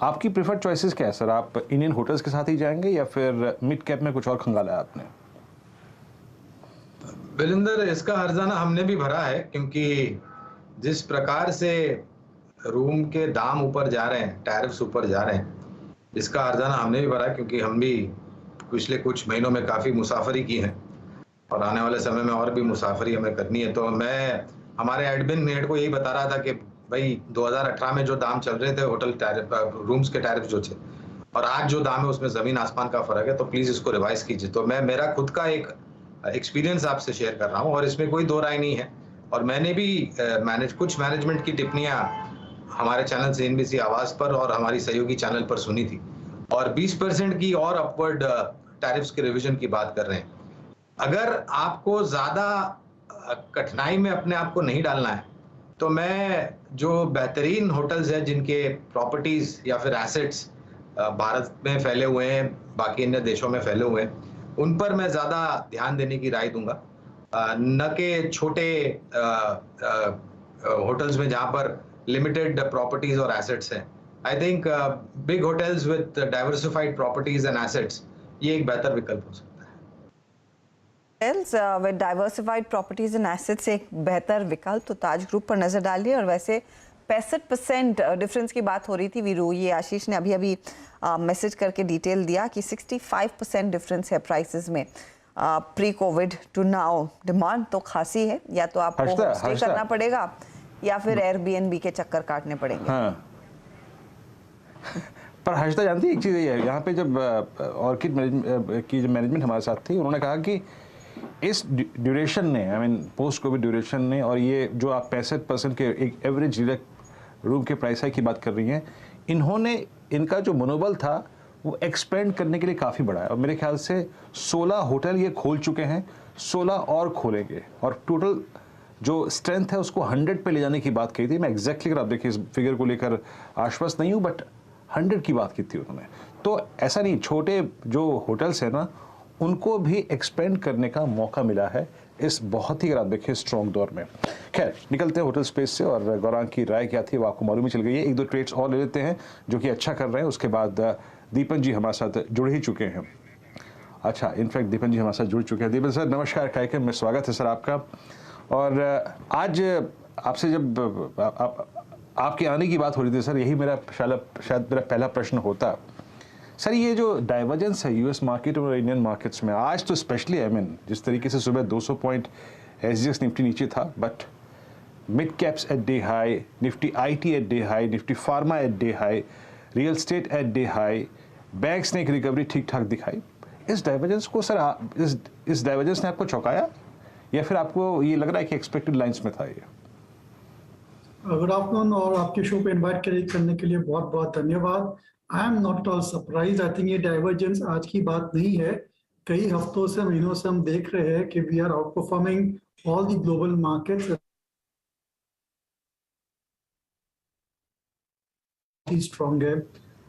आपकी प्रेफर्ड चॉइसेस क्या है सर? आप इंडियन होटल्स के साथ ही जाएंगे या फिर मिड कैप में कुछ और खंगाला है आपने? विलिंदर, इसका हर्जाना हमने भी भरा है, क्योंकि जिस प्रकार से रूम के दाम ऊपर जा रहे हैं, टैरिफ्स ऊपर जा रहे हैं, इसका हर्जाना हमने भी भरा, क्योंकि हम भी पिछले कुछ महीनों में काफ़ी मुसाफरी की है और आने वाले समय में और भी मुसाफरी हमें करनी है। तो मैं हमारे एडमिन हेड को यही बता रहा था कि भाई 2018 में जो दाम चल रहे थे होटल टैरिफ, रूम्स के टैरिफ जो थे, और आज जो दाम है उसमें ज़मीन आसमान का फ़र्क है, तो प्लीज़ इसको रिवाइज कीजिए। तो मैं मेरा खुद का एक एक्सपीरियंस आपसे शेयर कर रहा हूँ, और इसमें कोई दो राय नहीं है। और मैंने भी कुछ मैनेजमेंट की टिप्पणियाँ हमारे चैनल CNBC आवाज़ पर और हमारी सहयोगी चैनल पर सुनी थी, और 20% की और अपवर्ड टैरिफ्स के रिवीजन की बात कर रहे हैं। अगर आपको ज़्यादा कठिनाई में अपने आप को नहीं डालना है, तो मैं जो बेहतरीन होटल्स हैं जिनके प्रॉपर्टीज़ या फिर एसेट्स भारत में फैले हुए हैं, बाकी अन्य देशों में फैले हुए हैं, उन पर मैं ज़्यादा ध्यान देने की राय दूंगा, न कि छोटे होटल्स में जहाँ पर लिमिटेड प्रॉपर्टीज और एसेट्स हैं। I think big hotels with diversified properties and assets, ये एक बेहतर विकल्प हो सकता है। With diversified properties and assets एक बेहतर विकल्प, तो ताज ग्रुप पर नजर डालिए। और वैसे 65% डिफरेंस की बात हो रही थी वीरू, ये आशीष ने अभी मैसेज करके डिटेल दिया कि 65% डिफरेंस है प्राइसेस में pre COVID to now. Demand तो खासी है, या तो आपको स्टे करना पड़ेगा या फिर एयरबीएनबी के चक्कर काटने पड़ेंगे। हाँ। पर हर्षदा जानती है एक चीज़ ये है, यहाँ पे जब ऑर्किड की जो मैनेजमेंट हमारे साथ थी, उन्होंने कहा कि इस ड्यूरेशन ने, I mean post Covid duration ने, और ये जो आप 65% के एक एवरेज रूम के प्राइस हाइक की बात कर रही हैं, इन्होंने इनका जो मनोबल था वो एक्सपेंड करने के लिए काफ़ी बढ़ा है। और मेरे ख्याल से 16 होटल ये खोल चुके हैं, 16 और खोलेंगे, और टोटल जो स्ट्रेंथ है उसको 100 पे ले जाने की बात कही थी। मैं एग्जैक्टली अगर आप देखिए इस फिगर को लेकर आश्वस्त नहीं हूँ, बट 100 की बात की थी उन्होंने। तो ऐसा नहीं, छोटे जो होटल्स हैं ना, उनको भी एक्सपेंड करने का मौका मिला है इस बहुत ही, अगर आप देखिए, स्ट्रॉन्ग दौर में। खैर, निकलते हैं होटल स्पेस से, और गौरांग की राय क्या थी वो आपको मालूम ही चल गई है। एक दो ट्रेड्स और ले लेते हैं जो कि अच्छा कर रहे हैं, उसके बाद दीपन जी हमारे साथ जुड़ ही चुके हैं। अच्छा, इनफैक्ट दीपन जी हमारे साथ जुड़ चुके हैं। दीपन सर नमस्कार, कार्यक्रम में स्वागत है सर आपका। और आज आपसे जब आपके आने की बात हो रही थी सर, यही मेरा शायद मेरा पहला प्रश्न होता सर, ये जो डाइवर्जेंस है यूएस मार्केट और इंडियन मार्केट्स में आज तो स्पेशली, आई मीन जिस तरीके से सुबह 200 पॉइंट SGX निफ्टी नीचे था, but mid caps at day high, Nifty IT at day high, Nifty pharma at day high, real estate at day high, banks ने एक रिकवरी ठीक ठाक दिखाई। इस डाइवर्जेंस को सर, इस डाइवर्जेंस ने आपको चौंकाया, या फिर आपको ये लग रहा है कि एक्सपेक्टेड लाइंस में था ये? गुड आफ्टरनून, और आपके शो पे इनवाइट करने के लिए बहुत बहुत धन्यवाद। I am not all surprise. I think ये डाइवर्जेंस आज की बात नहीं है, कई हफ्तों से, महीनों से हम देख रहे हैं कि we are outperforming all the global markets. Strong है।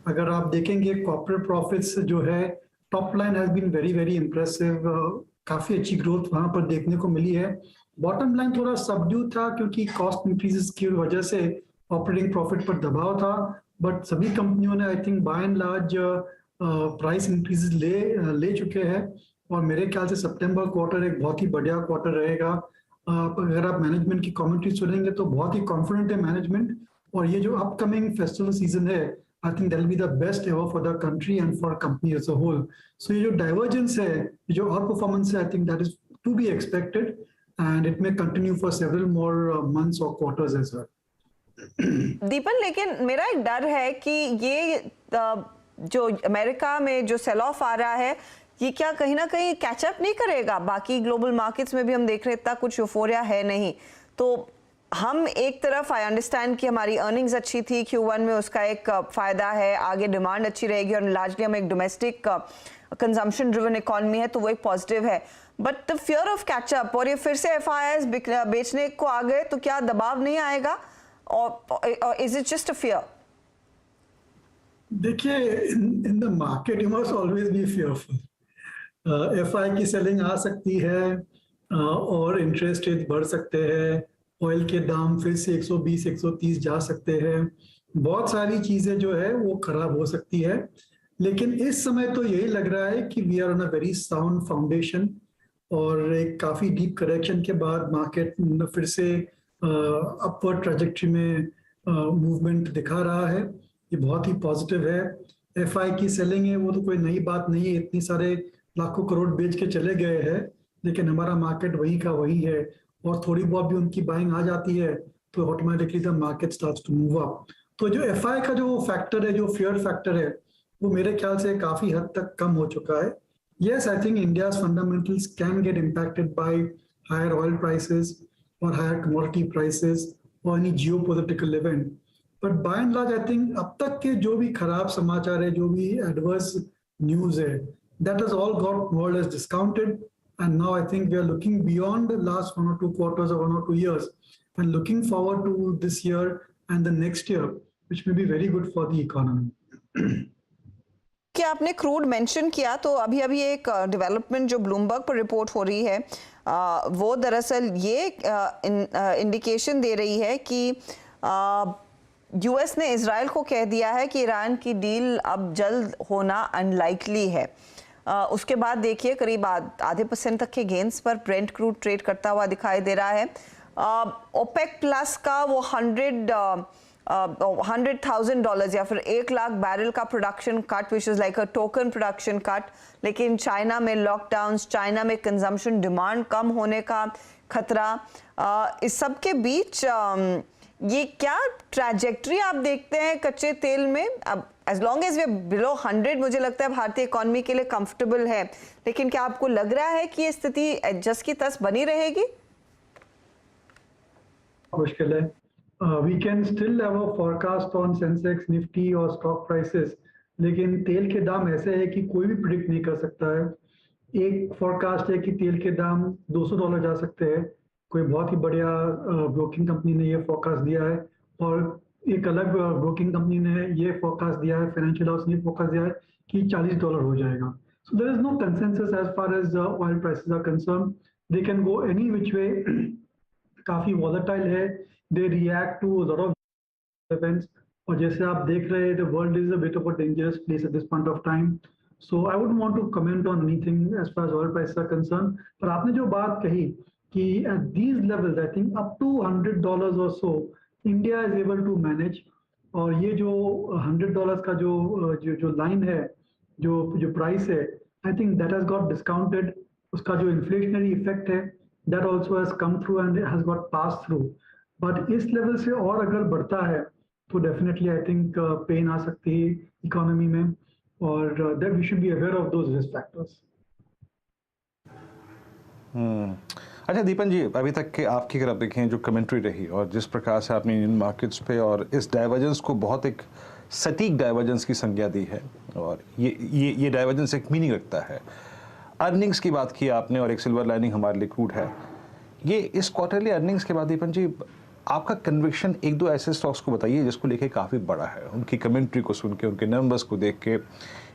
अगर आप देखेंगे कॉर्पोरेट प्रॉफिट्स जो है, top line has been very very impressive, काफी अच्छी ग्रोथ वहां पर देखने को मिली है। बॉटम लाइन थोड़ा सबड्यू था क्योंकि कॉस्ट इंक्रीजेस की वजह से ऑपरेटिंग प्रॉफिट पर दबाव था, बट सभी कंपनियों ने I think by and large price increases ले चुके हैं और मेरे ख्याल से सितंबर क्वार्टर एक बहुत ही बढ़िया क्वार्टर रहेगा। अगर आप मैनेजमेंट की कमेंट्री सुनेंगे तो बहुत ही कॉन्फिडेंट है मैनेजमेंट, और ये जो अपकमिंग फेस्टिवल सीजन है I think that will be the best ever for the country and for company as a whole. So ये जो डाइवर्जेंस है, ये जो आउट परफॉर्मेंस है, I think that is to be expected and it may continue for several more months और quarters as well. Deepan, लेकिन मेरा एक डर है कि ये जो अमेरिका में जो सेल ऑफ आ रहा है ये क्या कहीं ना कहीं कैचअप नहीं करेगा? बाकी ग्लोबल मार्केट्स में भी हम देख रहे हैं इतना कुछ यूफोरिया है नहीं, तो हम एक तरफ आई अंडरस्टैंड कि हमारी अर्निंग्स अच्छी थी Q1 में, उसका एक फायदा है, आगे डिमांड अच्छी रहेगी और लार्जली हम एक डोमेस्टिक कंजम्पशन ड्रिवन इकोनॉमी है तो वो एक पॉजिटिव है, but the fear of catch up और ये फिर से FIIs बेचने को आ गए तो क्या दबाव नहीं आएगा और is it just a fear? देखिए, in the market you must always be fearful. FI की सेलिंग आ सकती है और इंटरेस्ट रेट बढ़ सकते हैं, ऑयल के दाम फिर से 120-130 जा सकते हैं, बहुत सारी चीजें जो है वो खराब हो सकती है, लेकिन इस समय तो यही लग रहा है कि we are on a very sound foundation और एक काफी डीप करेक्शन के बाद मार्केट फिर से अपवर्ड ट्रैजेक्टरी में मूवमेंट दिखा रहा है। ये बहुत ही पॉजिटिव है। FI की सेलिंग है वो तो कोई नई बात नहीं है, इतनी सारे लाखों करोड़ बेच के चले गए हैं, लेकिन हमारा मार्केट वही का वही है और थोड़ी बहुत भी उनकी बाइंग आ जाती है तो automatically the market starts to move up. तो जो FI का जो फैक्टर है, जो फियर फैक्टर है, वो मेरे ख्याल से काफी हद तक कम हो चुका है। Yes, I think India's fundamentals can get impacted by higher oil prices or higher commodity prices or any geopolitical event. But by and large, I think अब तक के जो भी खराब समाचार है, जो भी adverse news है, that has all got more or less discounted. And now I think we are looking beyond the last 1 or 2 quarters or 1 or 2 years and looking forward to this year and the next year, which may be very good for the economy. क्या आपने crude mention किया तो अभी एक development जो Bloomberg पर report हो रही है वो दरअसल ये इंडिकेशन दे रही है कि US ने इजराइल को कह दिया है कि ईरान की डील अब जल्द होना अनलाइकली है। उसके बाद देखिए करीब आधे % तक के गेंस पर ब्रेंट क्रूड ट्रेड करता हुआ दिखाई दे रहा है। ओपेक प्लस का वो $100,000 या फिर 1 लाख बैरल का production cut which is like a token production cut, लेकिन चाइना में लॉकडाउन्स, चाइना में कंजम्पशन डिमांड कम होने का खतरा, इस सब के बीच ये क्या ट्रैजेक्टरी आप देखते हैं कच्चे तेल में? अब एज लॉन्ग एज वे बिलो 100 मुझे लगता है भारतीय इकोनॉमी के लिए कंफर्टेबल है, लेकिन क्या आपको लग रहा है कि ये स्थिति एडजस्ट की तस बनी रहेगी? मुश्किल है। We can still have a forecast on Sensex, Nifty और stock prices, लेकिन तेल के दाम ऐसे है कि कोई भी प्रिडिक्ट नहीं कर सकता है। एक फोरकास्ट है कि तेल के दाम $200 जा सकते हैं, कोई बहुत ही बढ़िया ब्रोकिंग कंपनी ने ये फोरकास्ट दिया है, और एक अलग ब्रोकिंग कंपनी ने ये फोरकास्ट दिया है, फाइनेंशियल हाउस ने फोरकास्ट दिया है कि $40 हो जाएगा। So there is no consensus as far as oil prices are concern. They can go any which way, काफी वॉलेटाइल है, they react to a lot of events, और जैसे आप देख रहे हैं the world is a bit of a dangerous place at this point of time, so I wouldn't want to comment on anything as far as oil prices are concerned. पर आपने जो बात कही कि at these levels I think up to $100 or so India is able to manage, और ये जो $100 का जो लाइन है, जो प्राइस है, I think that has got discounted. उसका जो inflationary effect है that also has come through and it has got passed through. But इस लेवल से और अगर बढ़ता है तो डेफिनेटली आई थिंक पेन आ सकती है इकोनॉमी में, और that we should be aware of those risk factors. अच्छा दीपन जी, अभी तक के आपकी अगर आप देखें जो कमेंट्री रही और जिस प्रकार से आपने इंडियन मार्केट्स पे और इस डाइवर्जेंस को बहुत एक सटीक डाइवर्जेंस की संज्ञा दी है, और ये डाइवर्जेंस एक मीनिंग रखता है। अर्निंग्स की बात की आपने और एक सिल्वर लाइनिंग हमारे लिए क्रूड है। ये इस क्वार्टरली अर्निंग्स के बाद दीपन जी आपका कन्विक्शन एक दो ऐसे स्टॉक्स को बताइए जिसको लेके काफ़ी बड़ा है, उनकी कमेंट्री को सुन के, उनके नंबर्स को देख के,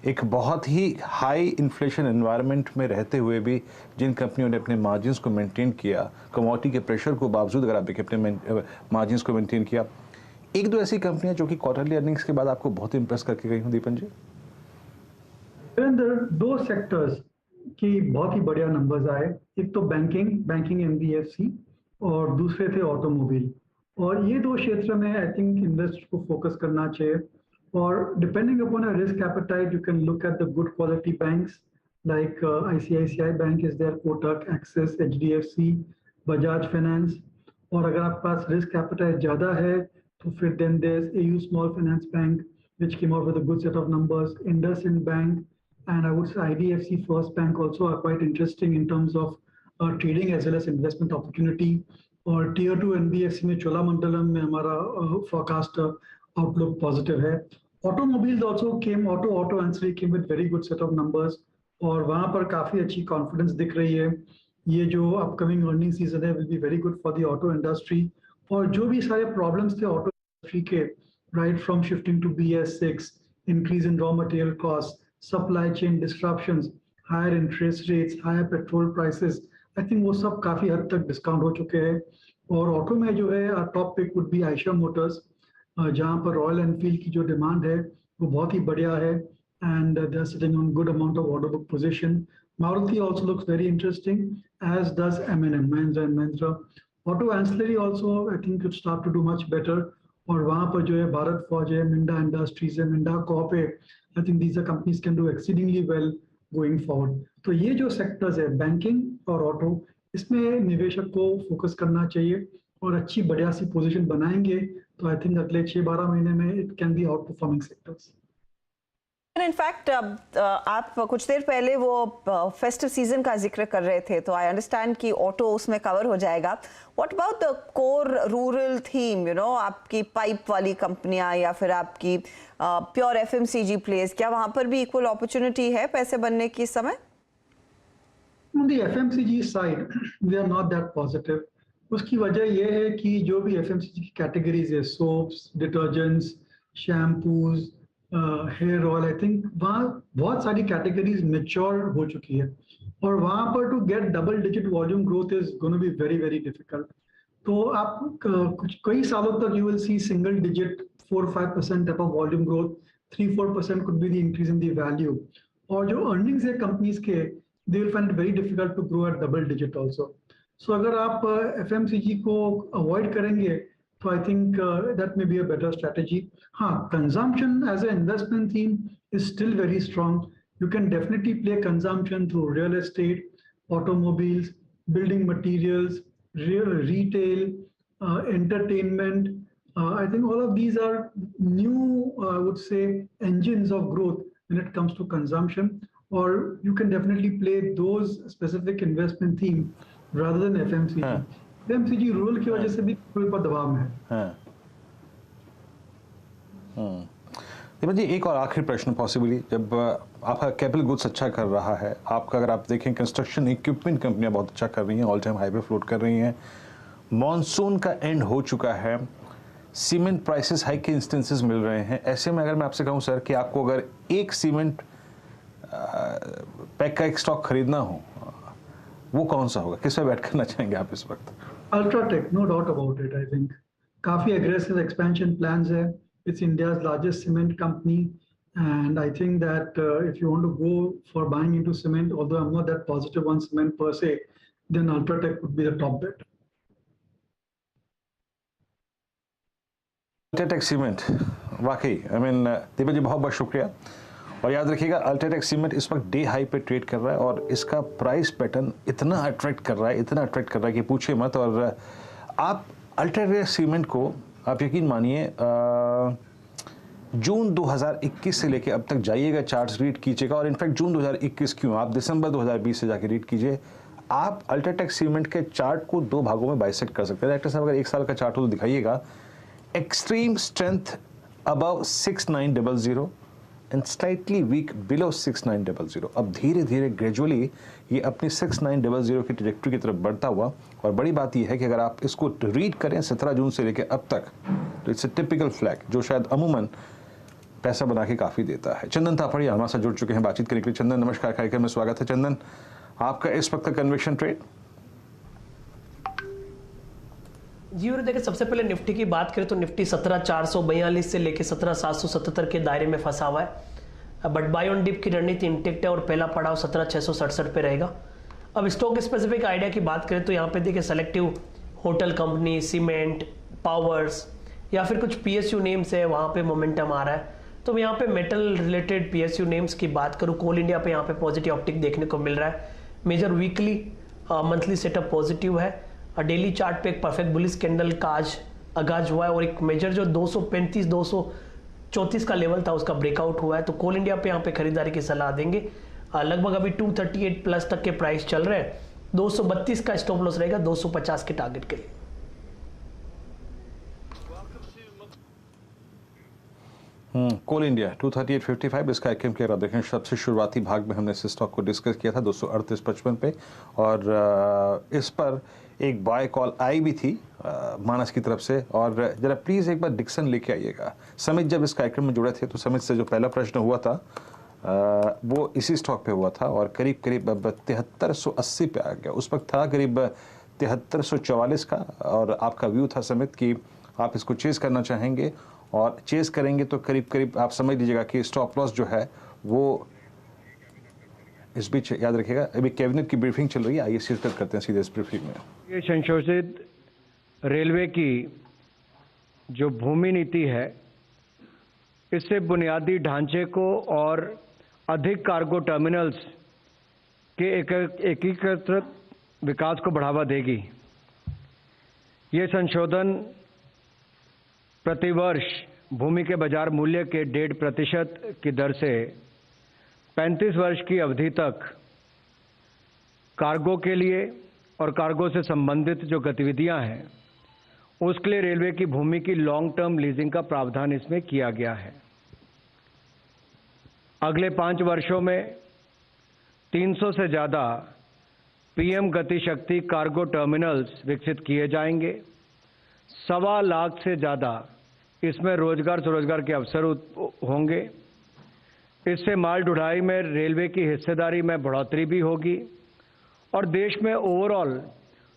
एक बहुत ही हाई इन्फ्लेशन एनवायरनमेंट में रहते हुए भी जिन कंपनियों ने अपने मार्जिन्स को मेंटेन किया, कमोडिटी के प्रेशर को बावजूद अगर आप देखें अपने मार्जिन्स को मेंटेन किया, एक दो ऐसी कंपनियां जो कि क्वार्टरली अर्निंग्स के बाद आपको बहुत इंप्रेस करके गई हूँ दीपन जी? दो सेक्टर्स की बहुत ही बढ़िया नंबर्स आए, एक तो बैंकिंग एनबीएफसी और दूसरे थे ऑटोमोबाइल। और ये दो क्षेत्र में आई थिंक इन्वेस्टर को फोकस करना चाहिए। और depending upon a risk appetite you can look at the good quality banks like ICICI bank is there, Kotak, Axis, HDFC, Bajaj finance. और अगर आपके पास रिस्क एपेटाइट ज़्यादा है तो फिर then there is AU small finance bank which came out with a good set of numbers, IndusInd Bank, and I would say IDFC First Bank also are quite interesting in terms of trading as well as investment opportunity. और Tier 2 NBFC में Cholamandalam में हमारा forecast outlook positive है। Automobiles also came, auto ancillary came with very good set of numbers, और वहाँ पर काफ़ी अच्छी confidence दिख रही है। ये जो upcoming earning season है will be very good for the auto industry। और जो भी सारे problems थे auto industry के, right from shifting to BS6, increase in raw material costs, supply chain disruptions, higher interest rates, higher petrol prices, I think वो सब काफ़ी हद तक डिस्काउंट हो चुके हैं। और ऑटो में जो है top pick would be Eicher motors, जहाँ पर रॉयल एनफील्ड की जो डिमांड है वो बहुत ही बढ़िया है, and they are sitting on good amount of order book position. Maruti also looks very interesting, as does M&M, Mahindra and Mahindra. Auto ancillary also I think could start to do much better। और वहाँ पर जो है भारत फौज है, Minda industries है, Minda corp है, I think these are companies can do exceedingly well going forward. तो ये जो सेक्टर्स है बैंकिंग और ऑटो, इसमें निवेशक को फोकस करना चाहिए और अच्छी बढ़िया सी पोजीशन बनाएंगे तो आई थिंक अगले 6-12 महीने में it can be out performing sectors. In fact आप कुछ देर पहले वो फेस्टिव सीजन का जिक्र कर रहे थे, तो आई अंडरस्टैंड कि ऑटो उसमें कवर हो जाएगा। What about the core rural theme, you know, आपकी पाइप वाली कंपनियां या फिर आपकी प्योर एफएमसीजी प्लेस, क्या वहां पर भी इक्वल अपॉर्चुनिटी है पैसे बनने की इस समय? On the FMCG side, we are not that positive. उसकी वजह ये है कि जो भी FMCG की कैटेगरीज है, soaps, detergents, shampoos, hair oil, I think वहाँ बहुत सारी कैटेगरीज मेच्योर हो चुकी है और वहाँ पर to get double digit volume growth is gonna be very very difficult. तो आप कुछ कई सालों तक you will see single digit 4-5% type of volume growth, 3-4% could be the increase in the value. और जो अर्निंग्स है कंपनीज के, they will find it very difficult to grow at double digit also. So अगर आप FMCG को avoid करेंगे तो I think that may be a better strategy. Consumption as an investment theme is still very strong. You can definitely play consumption through real estate, automobiles, building materials, retail, entertainment. I think all of these are new, I would say, engines of growth when it comes to consumption. Or you can definitely play those specific investment theme rather than FMCG. FMCG rural की वजह से भी कोई पर दबाव में है। दीपक जी, एक और आखिरी प्रश्न पॉसिबली, जब आपका कैपिटल गुड्स अच्छा कर रहा है, आपका अगर आप देखें कंस्ट्रक्शन इक्विपमेंट कंपनियां बहुत अच्छा कर रही हैं, ऑल टाइम हाई पे फ्लोट कर रही हैं, मॉनसून का एंड हो चुका है, सीमेंट प्राइसेस हाई के इंस्टेंसेस मिल रहे हैं, ऐसे में अगर मैं आपसे कहूं सर कि आपको अगर एक सीमेंट पैक का एक स्टॉक खरीदना हो, वो कौन सा होगा, किस पे बैठ करना चाहेंगे आप इस वक्त? Ultratech, no doubt about it. I think काफी aggressive expansion plans है. It's India's largest cement company, and I think that if you want to go for buying into cement, although I'm not that positive on cement per se, then Ultratech would be the top bet. Ultratech cement, वाकई I mean Deepak ji बहुत बहुत शुक्रिया। और याद रखिएगा UltraTech cement इस वक्त day high पे ट्रेड कर रहा है और इसका प्राइस पैटर्न इतना अट्रैक्ट कर रहा है कि पूछिए मत। और आप अल्ट्राटेक सीमेंट को आप यकीन मानिए जून 2021 से लेके अब तक जाइएगा, चार्ट्स रीड कीजिएगा, और इनफैक्ट जून 2021 क्यों, आप दिसंबर 2020 से जाके रीड कीजिए, आप अल्ट्राटेक सीमेंट के चार्ट को 2 भागों में बाइसेक्ट कर सकते हैं। डायरेक्टर साहब अगर 1 साल का चार्ट हो तो दिखाइएगा, extreme strength above 6900, and slightly weak below 6900। अब धीरे धीरे ग्रेजुअली ये अपनी 6900 की ट्रैजेक्टरी की तरफ बढ़ता हुआ, और बड़ी बात यह है कि अगर आप इसको रीड करें 17 जून से लेकर अब तक, तो इट्स ए टिपिकल फ्लैग जो शायद अमूमन पैसा बना के काफ़ी देता है। चंदन थापड़िया हमारे साथ जुड़ चुके हैं बातचीत करने के लिए। चंदन नमस्कार, कार्यक्रम में स्वागत है। चंदन, आपका इस वक्त का कन्विक्शन ट्रेड? जी और देखिए, सबसे पहले निफ्टी की बात करें तो निफ्टी 17,442 से लेकर 17,777 के दायरे में फंसा हुआ है। बट बाय ऑन डिप की रणनीति इंटेक्ट है और पहला पड़ाव 17,667 पे रहेगा। अब स्टॉक स्पेसिफिक आइडिया की बात करें तो यहाँ पे देखिए selective hotel company, cement, powers या फिर कुछ पीएसयू नेम्स है, वहाँ पे मोमेंटम आ रहा है। तो यहाँ पे मेटल रिलेटेड पीएसयू नेम्स की बात करूँ, कोल इंडिया पे यहाँ पे पॉजिटिव ऑप्टिक देखने को मिल रहा है। Major weekly monthly setup positive है। डेली चार्ट पे एक परफेक्ट बुलिश कैंडल का आज आगाज हुआ है और एक मेजर जो 235-234 का लेवल था उसका ब्रेकआउट हुआ है। तो कोल इंडिया पे यहाँ पे खरीदारी की सलाह देंगे। लगभग अभी 238 प्लस तक के प्राइस चल रहे हैं। 232 का स्टॉप लॉस रहेगा 250 के टारगेट के लिए। कोल इंडिया 238.55 इस कार्यक्रम के देखें सबसे शुरुआती भाग में हमने इस स्टॉक को डिस्कस किया था 238.55 पे, और इस पर एक बाय कॉल आई भी थी मानस की तरफ से। और जरा प्लीज़ एक बार डिक्सन लेके आइएगा। समित जब इस कार्यक्रम में जुड़े थे तो समित से जो पहला प्रश्न हुआ था वो इसी स्टॉक पे हुआ था और करीब करीब अब 7380 पे आ गया। उस वक्त था करीब 7344 का, और आपका व्यू था समित कि आप इसको चेस करना चाहेंगे, और चेस करेंगे तो करीब करीब आप समझ लीजिएगा कि स्टॉप लॉस जो है वो इस बीच याद रखिएगा। अभी कैबिनेट की ब्रीफिंग चल रही है, आइए शिरकत करते हैं सीधे इस ब्रीफिंग में। ये संशोधित रेलवे की जो भूमि नीति है, इससे बुनियादी ढांचे को और अधिक कार्गो टर्मिनल्स के एकीकृत विकास को बढ़ावा देगी। ये संशोधन प्रतिवर्ष भूमि के बाजार मूल्य के 1.5% की दर से 35 वर्ष की अवधि तक कार्गो के लिए और कार्गो से संबंधित जो गतिविधियां हैं उसके लिए रेलवे की भूमि की लॉन्ग टर्म लीजिंग का प्रावधान इसमें किया गया है। अगले 5 वर्षों में 300 से ज़्यादा पीएम गति शक्ति कार्गो टर्मिनल्स विकसित किए जाएंगे। 1.25 लाख से ज़्यादा इसमें रोजगार स्वरोजगार के अवसर होंगे। इससे माल ढुलाई में रेलवे की हिस्सेदारी में बढ़ोतरी भी होगी और देश में ओवरऑल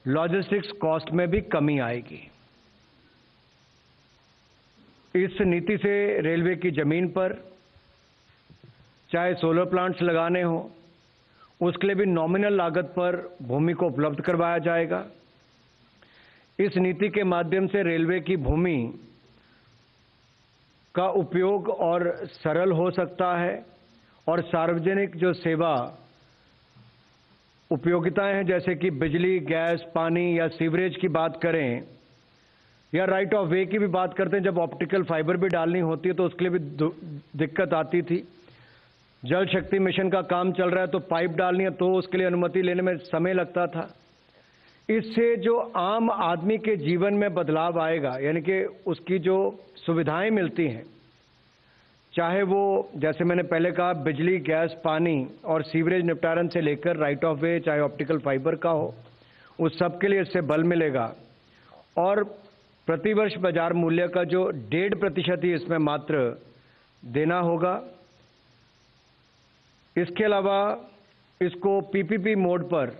लॉजिस्टिक्स कॉस्ट में भी कमी आएगी। इस नीति से रेलवे की जमीन पर चाहे सोलर प्लांट्स लगाने हो, उसके लिए भी नॉमिनल लागत पर भूमि को उपलब्ध करवाया जाएगा। इस नीति के माध्यम से रेलवे की भूमि का उपयोग और सरल हो सकता है और सार्वजनिक जो सेवा उपयोगिताएं हैं जैसे कि बिजली, गैस, पानी या सीवरेज की बात करें या राइट ऑफ वे की भी बात करते हैं, जब ऑप्टिकल फाइबर भी डालनी होती है तो उसके लिए भी दिक्कत आती थी। जल शक्ति मिशन का काम चल रहा है तो पाइप डालनी है तो उसके लिए अनुमति लेने में समय लगता था। इससे जो आम आदमी के जीवन में बदलाव आएगा, यानी कि उसकी जो सुविधाएं मिलती हैं, चाहे वो जैसे मैंने पहले कहा बिजली, गैस, पानी और सीवरेज निपटारन से लेकर राइट ऑफ वे चाहे ऑप्टिकल फाइबर का हो, उस सब के लिए इससे बल मिलेगा। और प्रतिवर्ष बाजार मूल्य का जो 1.5% ही इसमें मात्र देना होगा। इसके अलावा इसको पीपीपी मोड पर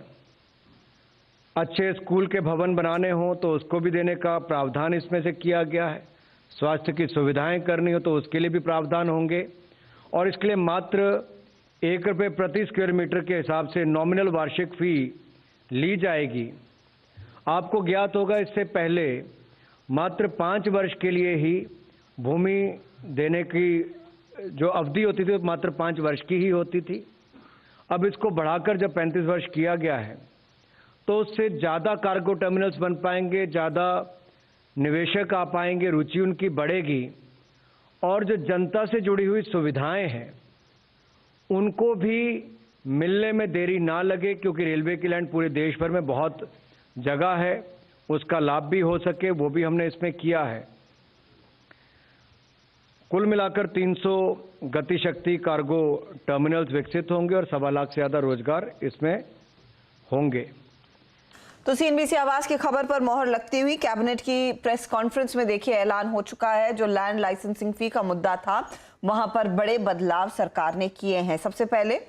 अच्छे स्कूल के भवन बनाने हो तो उसको भी देने का प्रावधान इसमें से किया गया है। स्वास्थ्य की सुविधाएं करनी हो तो उसके लिए भी प्रावधान होंगे और इसके लिए मात्र ₹1 प्रति स्क्वायर मीटर के हिसाब से नॉमिनल वार्षिक फी ली जाएगी। आपको ज्ञात होगा इससे पहले मात्र 5 वर्ष के लिए ही भूमि देने की जो अवधि होती थी मात्र 5 वर्ष की ही होती थी। अब इसको बढ़ाकर जब 35 वर्ष किया गया है तो उससे ज़्यादा कार्गो टर्मिनल्स बन पाएंगे, ज़्यादा निवेशक आ पाएंगे, रुचि उनकी बढ़ेगी और जो जनता से जुड़ी हुई सुविधाएं हैं उनको भी मिलने में देरी ना लगे, क्योंकि रेलवे की लाइन पूरे देश भर में बहुत जगह है, उसका लाभ भी हो सके, वो भी हमने इसमें किया है। कुल मिलाकर 300 गतिशक्ति कार्गो टर्मिनल्स विकसित होंगे और 1.25 लाख से ज़्यादा रोजगार इसमें होंगे। तो सीएनबीसी आवाज की खबर पर मोहर लगती हुई कैबिनेट की प्रेस कॉन्फ्रेंस में देखिए ऐलान हो चुका है। जो लैंड लाइसेंसिंग फी का मुद्दा था वहां पर बड़े बदलाव सरकार ने किए हैं। सबसे पहले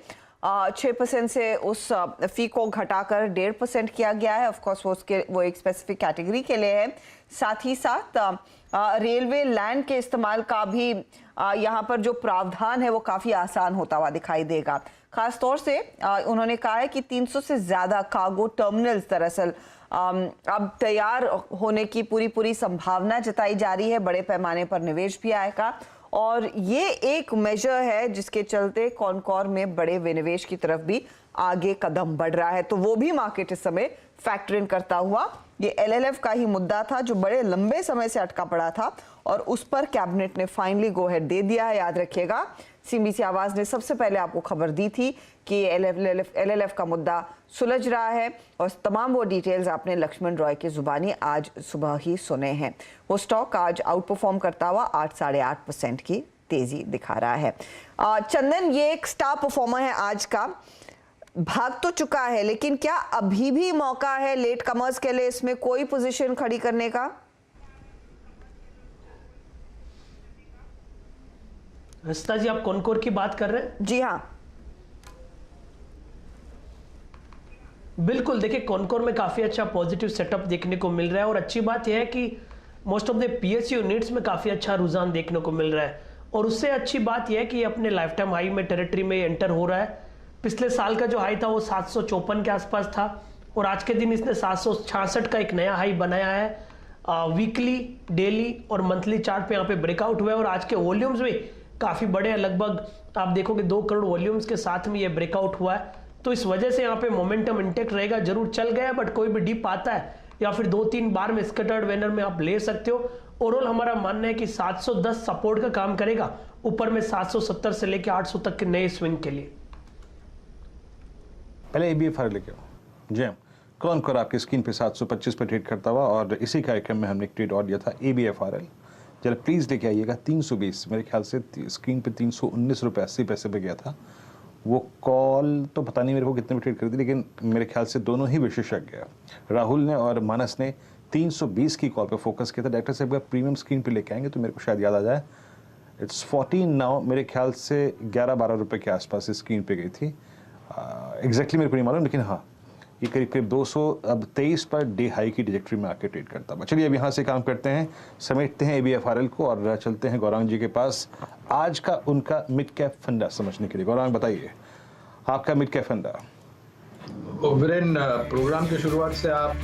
6% से उस फी को घटाकर 1.5% किया गया है। ऑफ कोर्स वो एक स्पेसिफिक कैटेगरी के लिए है। साथ ही साथ रेलवे लैंड के इस्तेमाल का भी यहाँ पर जो प्रावधान है वो काफी आसान होता हुआ दिखाई देगा। खास तौर से उन्होंने कहा है कि 300 से ज्यादा कार्गो टर्मिनल्स दरअसल अब तैयार होने की पूरी संभावना जताई जा रही है। बड़े पैमाने पर निवेश भी आएगा और ये एक मेजर है जिसके चलते कॉनकॉर में बड़े विनिवेश की तरफ भी आगे कदम बढ़ रहा है। तो वो भी मार्केट इस समय फैक्टर इन करता हुआ ये एलएलएफ का ही मुद्दा था जो बड़े लंबे समय से अटका पड़ा था और उस पर कैबिनेट ने फाइनली गो अहेड दे दिया है। याद रखिएगा सीएनबीसी आवाज ने सबसे पहले आपको खबर दी थी कि एलएलएफ का मुद्दा सुलझ रहा है और तमाम वो डिटेल्स आपने लक्ष्मण रॉय की जुबानी आज सुबह ही सुने हैं। वो स्टॉक आज आउट परफॉर्म करता हुआ 8-8.5% की तेजी दिखा रहा है। चंदन, ये एक स्टार परफॉर्मर है आज का, भाग तो चुका है लेकिन क्या अभी भी मौका है लेट कमर्स के लिए इसमें कोई पोजीशन खड़ी करने का? हंसता जी, आप कॉनकोर की बात कर रहे हैं? जी हाँ, बिल्कुल। देखिए, कॉनकोर में काफी अच्छा पॉजिटिव सेटअप देखने को मिल रहा है और अच्छी बात यह है कि most of the PSU units में काफी अच्छा रुझान देखने को मिल रहा है और उससे अच्छी बात यह है कि अपने लाइफ टाइम हाई में टेरिटरी में एंटर हो रहा है। पिछले साल का जो हाई था वो 754 के आसपास था और आज के दिन इसने 766 का एक नया हाई बनाया है। वीकली, डेली और मंथली चार्ट पे यहाँ पे ब्रेकआउट हुआ है और आज के वॉल्यूम्स भी काफी बड़े हैं। लगभग आप देखोगे 2 करोड़ वॉल्यूम्स के साथ में ये ब्रेकआउट हुआ है। तो इस वजह से यहाँ पे मोमेंटम इंटेक्ट रहेगा। जरूर चल गया बट कोई भी डिप आता है या फिर 2-3 बार में स्कैटर्ड वेनर में आप ले सकते हो। ओवरऑल हमारा मानना है कि 710 सपोर्ट का काम करेगा, ऊपर में 770 से लेकर 800 तक के नए स्विंग के लिए। पहले ABFRL लेके आओ। जी कॉनकोर आपकी स्क्रीन पे 725 पे ट्रेड करता हुआ और इसी कार्यक्रम में हमने एक ट्रेड और दिया था ABFRL। जरा प्लीज़ लेके आइएगा 320, मेरे ख्याल से स्क्रीन पे 319 रुपये 80 पैसे पे गया था। वो कॉल तो पता नहीं मेरे को कितने में ट्रेड कर दी, लेकिन मेरे ख्याल से दोनों ही विशेषज्ञ राहुल ने और मानस ने 320 की कॉल पे फोकस किया था। डायरेक्टर साहब का प्रीमियम स्क्रीन पे लेके आएंगे तो मेरे को शायद याद आ जाए। इट्स 14 नाउ, मेरे ख्याल से 11-12 रुपये के आसपास स्क्रीन पे गई थी। एग्जैक्टली मेरे को नहीं मालूम, लेकिन हाँ ये करीब 200 अब 23 पर डे हाई की डिजेक्ट्री में आके ट्रेड करता है। चलिए अब यहाँ से काम करते हैं, समेटते हैं ABFRL को और चलते हैं गौरांग जी के पास आज का उनका मिड कैप फंडा समझने के लिए। गौरांग बताइए आपका मिड कैप फंडा। वीरेन, प्रोग्राम की शुरुआत से आप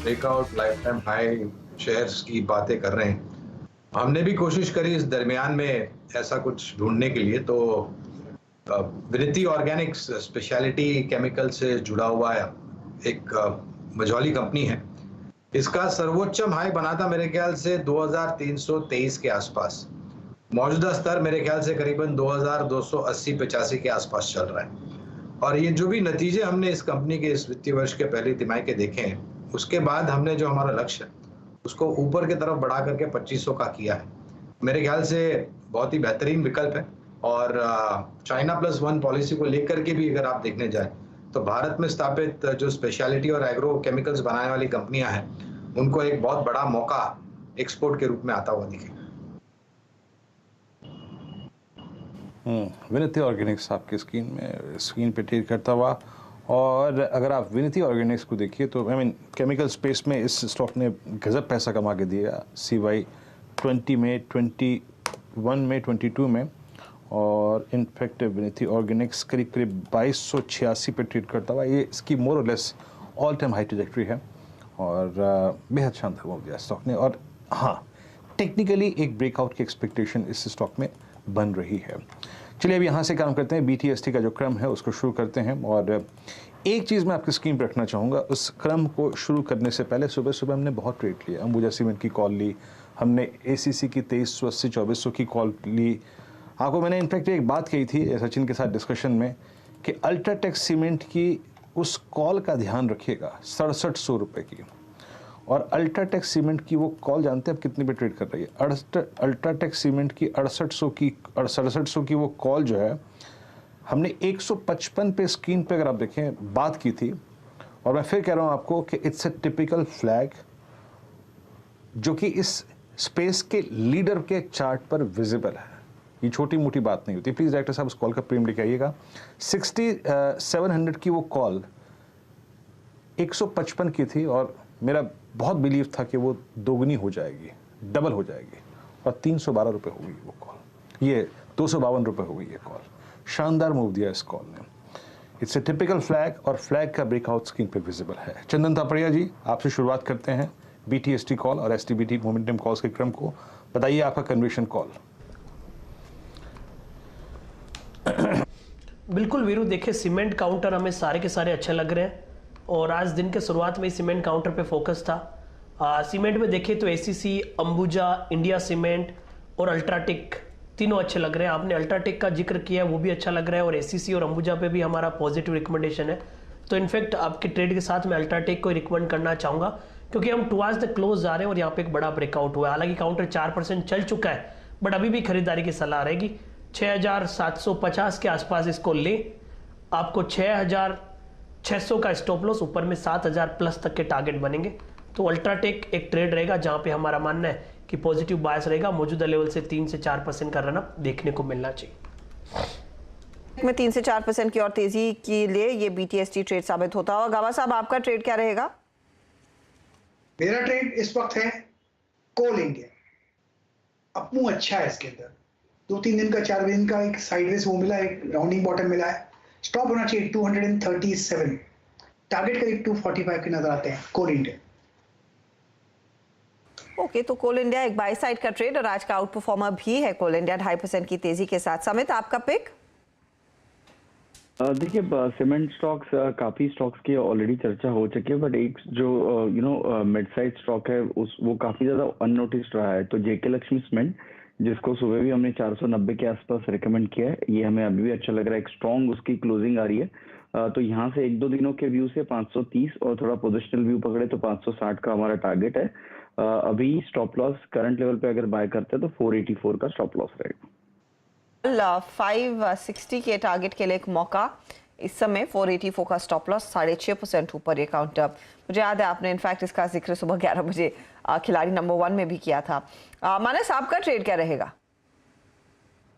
breakout, life time high shares की बातें कर रहे हैं। हमने भी कोशिश करी इस दरमियान में ऐसा कुछ ढूंढने के लिए, तो विनिति ऑर्गेनिक्स स्पेशलिटी केमिकल से जुड़ा हुआ है, एक मझौली कंपनी है। इसका सर्वोच्चम हाई बना था मेरे ख्याल से 2323 के आसपास। मौजूदा स्तर मेरे ख्याल से करीबन 2280-85 के आसपास चल रहा है। और ये जो भी नतीजे हमने इस कंपनी के इस वित्तीय वर्ष के पहली तिमाही के देखे हैं, उसके बाद हमने जो हमारा लक्ष्य है उसको ऊपर की तरफ बढ़ा करके 2500 का किया है। मेरे ख्याल से बहुत ही बेहतरीन विकल्प है। और चाइना +1 पॉलिसी को लेकर के भी अगर आप देखने जाए तो भारत में स्थापित जो स्पेशलिटी और एग्रो केमिकल्स बनाने वाली कंपनियां हैं उनको एक बहुत बड़ा मौका एक्सपोर्ट के रूप में आता हुआ दिखेगा। विनिति ऑर्गेनिक्स आपकी स्क्रीन पे ट्रेड करता हुआ। और अगर आप विनिति ऑर्गेनिक्स को देखिए तो केमिकल स्पेस में इस स्टॉक ने गजब पैसा कमा के दिया CY 20 में, 21 में, 22 में। और इनफैक्ट विनिति ऑर्गेनिक्स करीब 2286 पे ट्रेड करता हुआ। ये इसकी मोर और less all time high trajectory है और बेहद शानदार मूव दिया स्टॉक ने। और हाँ, टेक्निकली एक ब्रेकआउट की एक्सपेक्टेशन इस स्टॉक में बन रही है। चलिए अब यहाँ से काम करते हैं, BTST का जो क्रम है उसको शुरू करते हैं। और एक चीज़ मैं आपकी स्क्रीन पर रखना चाहूँगा, उस क्रम को शुरू करने से पहले सुबह हमने बहुत ट्रेड लिया। अंबुजा सीमेंट की कॉल ली हमने, ACC की 2380-2400 की कॉल ली। आपको मैंने इनफैक्ट एक बात कही थी सचिन के साथ डिस्कशन में कि अल्ट्राटेक सीमेंट की उस कॉल का ध्यान रखिएगा 6700 रुपये की। और अल्ट्राटेक सीमेंट की वो कॉल जानते हैं अब कितने पे ट्रेड कर रही है? अल्ट्राटेक सीमेंट की 6700 की वो कॉल जो है हमने 155 पे स्क्रीन पे अगर आप देखें बात की थी, और मैं फिर कह रहा हूं आपको कि इट्स ए टिपिकल फ्लैग जो कि इस स्पेस के लीडर के चार्ट पर विजिबल है। ये छोटी मोटी बात नहीं होती। प्लीज डायरेक्टर साहब उस कॉल का प्रीमियम लेके आइएगा। 6700 की वो कॉल 155 की थी और मेरा बहुत बिलीव था कि वो दोगुनी हो जाएगी, डबल हो जाएगी, और 312 रुपए हो गई वो कॉल, ये 252 रुपए हो गई ये कॉल। शानदार मूव दिया इस कॉल ने। इट्स ए टिपिकल फ्लैग, और फ्लैग का ब्रेकआउट स्क्रीन पे विजिबल है। चंदन थापड़िया जी, आपसे शुरुआत करते हैं BTST कॉल और STBT मोमेंटम कॉल्स के क्रम को। बताइए आपका कन्विक्शन कॉल। बिल्कुल वीरू, देखिए सीमेंट काउंटर हमें सारे के सारे अच्छे लग रहे हैं और आज दिन के शुरुआत में सीमेंट काउंटर पे फोकस था। सीमेंट में देखिए तो ACC, अंबुजा, इंडिया सीमेंट और अल्ट्राटेक तीनों अच्छे लग रहे हैं। आपने अल्ट्राटेक का जिक्र किया, वो भी अच्छा लग रहा है, और ACC और अंबुजा पे भी हमारा पॉजिटिव रिकमेंडेशन है। तो इनफैक्ट आपके ट्रेड के साथ मैं अल्ट्राटेक को रिकमेंड करना चाहूँगा, क्योंकि हम टुवर्ड्स द क्लोज जा रहे हैं और यहाँ पे एक बड़ा ब्रेकआउट हुआ है। हालांकि काउंटर 4% चल चुका है, बट अभी भी खरीदारी की सलाह रहेगी। 6750 के आसपास इसको ले, आपको 6600 का स्टॉप लॉस, ऊपर में 7000 प्लस तक के टारगेट बनेंगे। तो अल्ट्राटेक एक ट्रेड रहेगा जहां पे हमारा मानना है कि पॉजिटिव बायस रहेगा। मौजूदा लेवल से 3 से 4% का रनअप देखने को मिलना चाहिए। में 3 से 4% की और तेजी के लिए ये BTST ट्रेड साबित होता है। गावा साहब, आपका ट्रेड क्या रहेगा? मेरा ट्रेड इस वक्त है कोल इंडिया। अपमू अच्छा है इसके अंदर, 2-3 दिन का 4 दिन का एक साइडवेज वो मिला, एक राउंडिंग बॉटम मिला है। स्टॉप होना चाहिए 237, टारगेट करीब 245 के नजर आते हैं कोल इंडिया। ओके, तो कोल इंडिया एक बाय साइड का ट्रेड और आज का आउट परफॉर्मर भी है कोल इंडिया 2.5% की तेजी के साथ। समित, आपका पिक? देखिए सीमेंट स्टॉक्स, काफी स्टॉक्स की ऑलरेडी चर्चा हो चुकी है, बट एक जो मिड साइज स्टॉक है वो काफी ज्यादा अननोटिस्ड रहा है। तो JK लक्ष्मी सीमेंट, जिसको सुबह भी हमने 490 के आसपास रिकमेंड किया है, ये हमें अभी भी अच्छा लग रहा है। एक स्ट्रॉन्ग उसकी क्लोजिंग आ रही है। तो यहाँ से 1-2 दिनों के व्यू से 530 और थोड़ा पोजिशनल व्यू पकड़े तो 560 का हमारा टारगेट है। अभी स्टॉप लॉस करंट लेवल पे अगर बाय करते हैं तो 484 का स्टॉप लॉस रहेगा। 560 के टारगेट के लिए एक मौका इस समय, 484 का स्टॉप लॉस, 6.5% ऊपर ये काउंटर। मुझे याद है आपने इनफैक्ट इसका जिक्र सुबह 11 बजे खिलाड़ी नंबर 1 में भी किया था। मानस, आपका ट्रेड क्या रहेगा?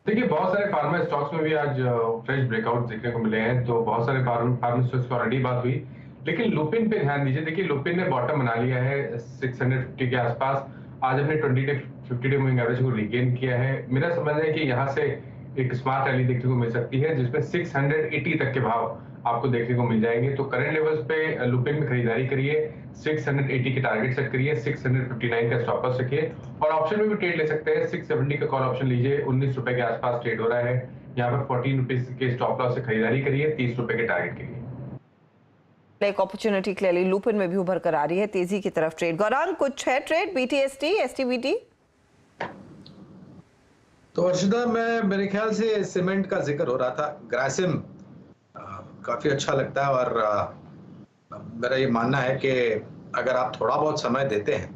देखिए, बहुत सारे फार्मा स्टॉक्स में भी आज फ्रेश ब्रेकआउट देखने को मिले हैं, तो बहुत सारे फार्मा स्टॉक्स की ऑलरेडी बात हुई, लेकिन लुपिन पे ध्यान दीजिए। देखिए, लुपिन ने बॉटम बना लिया है 650 के आसपास। आज हमने 50 डे मूविंग एवरेज को रिगेन किया है। मेरा समझना है कि यहाँ से एक स्मार्ट रैली देखने को मिल सकती है, जिसमें 680 तक के भाव आपको देखने को मिल जाएंगे। तो करंट लेवल्स पे लुपिन में खरीदारी करिए, 680 के टारगेट सेट करिए, 659 का स्टॉप लॉस रखिए, और ऑप्शन में भी ट्रेड ले सकते हैं। 670 का कॉल ऑप्शन लीजिए, 19 रुपए के आसपास ट्रेड हो रहा है। यहाँ पर 14 रुपीज के स्टॉप लॉस से खरीदारी करिए, 30 रुपए के टारगेट के लिए। एक अपॉर्चुनिटी क्लियरली लुपिन में भी उभर कर आ रही है, तेजी की तरफ ट्रेड। गौरांग, कुछ है ट्रेड BTST, STBT? तो अर्शिदा, मेरे ख्याल से सीमेंट का जिक्र हो रहा था। ग्रासिम काफी अच्छा लगता है, और मेरा ये मानना है कि अगर आप थोड़ा बहुत समय देते हैं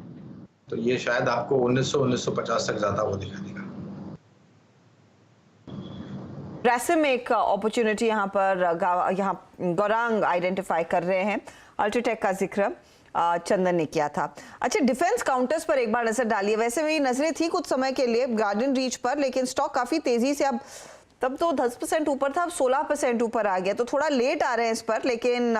तो ये शायद आपको 1900-1950 तक ज्यादा वो दिखा देगा। ग्रासिम एक अपॉर्चुनिटी यहाँ पर गौरांग आइडेंटिफाई कर रहे हैं। अल्ट्राटेक का जिक्र चंदन ने किया था। अच्छा, डिफेंस काउंटर्स पर एक बार नजर डालिए। वैसे भी नजरें थी कुछ समय के लिए गार्डन रीच पर, लेकिन स्टॉक काफी तेजी से, अब तब तो 10% ऊपर था, अब 16% ऊपर आ गया, तो थोड़ा लेट आ रहे हैं इस पर। लेकिन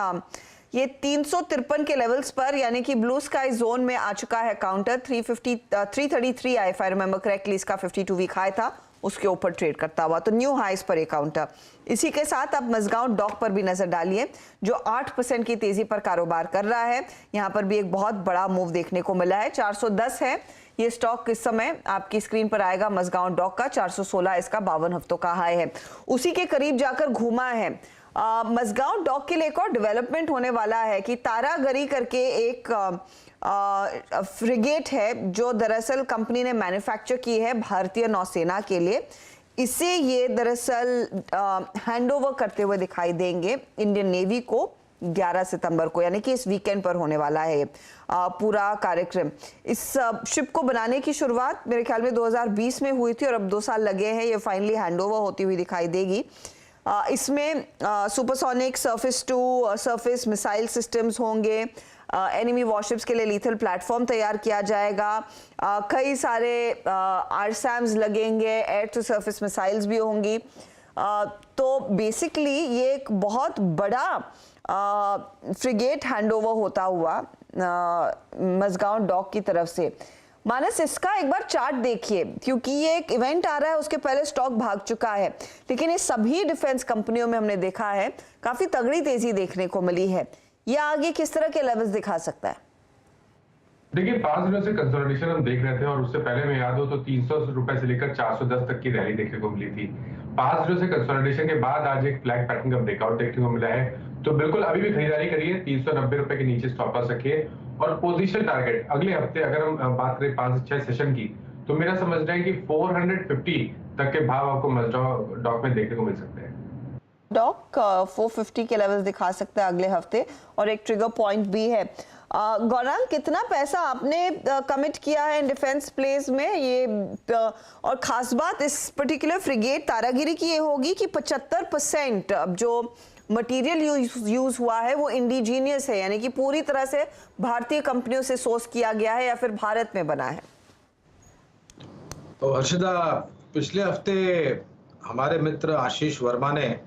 ये 353 के लेवल्स पर, यानी कि ब्लू स्काई जोन में आ चुका है counter. 333 I, if I remember correctly, इसका 52 वीक हाई था, उसके ऊपर ट्रेड करता हुआ, तो न्यू हाईस पर एक काउंटर। इसी के साथ आप मजगांव डॉक पर भी नजर डालिए, जो 8% की तेजी पर कारोबार कर रहा है। यहां पर भी एक बहुत बड़ा मूव देखने को मिला है। 410 है ये स्टॉक इस समय आपकी स्क्रीन पर आएगा। मजगांव डॉक का 416 इसका 52 हफ्तों का हाई है, उसी के करीब जाकर घूमा है। मजगांव डॉक के लिए एक और डेवलपमेंट होने वाला है कि तारागरी करके एक फ्रिगेट है, जो दरअसल कंपनी ने मैन्युफैक्चर की है भारतीय नौसेना के लिए। इसे ये दरअसल हैंडओवर करते हुए दिखाई देंगे इंडियन नेवी को 11 सितंबर को, यानी कि इस वीकेंड पर होने वाला है पूरा कार्यक्रम। इस शिप को बनाने की शुरुआत मेरे ख्याल में 2020 में हुई थी और अब 2 साल लगे हैं, ये फाइनली हैंडओवर होती हुई दिखाई देगी। इसमें supersonic surface to surface missile systems होंगे, एनिमी वॉरशिप्स के लिए लीथल प्लेटफॉर्म तैयार किया जाएगा, कई सारे आरसैम्स लगेंगे, एयर टू सरफेस मिसाइल्स भी होंगी। तो बेसिकली ये एक बहुत बड़ा फ्रिगेट हैंडओवर होता हुआ मझगांव डॉक की तरफ से। मानस, इसका एक बार चार्ट देखिए, क्योंकि ये एक इवेंट आ रहा है, उसके पहले स्टॉक भाग चुका है, लेकिन ये सभी डिफेंस कंपनियों में हमने देखा है काफी तगड़ी तेजी देखने को मिली है। ये आगे किस तरह के लेवल्स दिखा सकता है? देखिए 5 दिनों से कंसोलिडेशन हम देख रहे थे और उससे पहले में याद हो तो 300 रुपए से लेकर 410 तक की रैली देखने को मिली थी। 5 दिनों से कंसोलिडेशन के बाद आज एक फ्लैग पैटर्न का ब्रेकआउट देखने को मिला है, तो बिल्कुल अभी भी खरीदारी करिए, 390 रुपए के नीचे स्टॉप लॉस रखिए और पोजीशन टारगेट अगले हफ्ते अगर हम बात करें 5 से 6 सेशन की, तो मेरा समझना है कि 450 तक के भाव आपको मझगांव डॉक में देखने को मिल सकते हैं। डॉक 450 के लेवल्स दिखा सकता है अगले हफ्ते और एक ट्रिगर पॉइंट भी है। गौरांग, कितना पैसा आपने कमिट किया है इन डिफेंस प्लेस में ये, और खास बात इस पर्टिकुलर फ्रिगेट तारागिरी की ये होगी कि 75% अब जो मटेरियल यूज हुआ है वो इंडिजीनियस है, यानी कि पूरी तरह से भारतीय कंपनियों से सोर्स किया गया है या फिर भारत में बना है। तो हर्षदा, पिछले हफ्ते हमारे मित्र आशीष वर्मा ने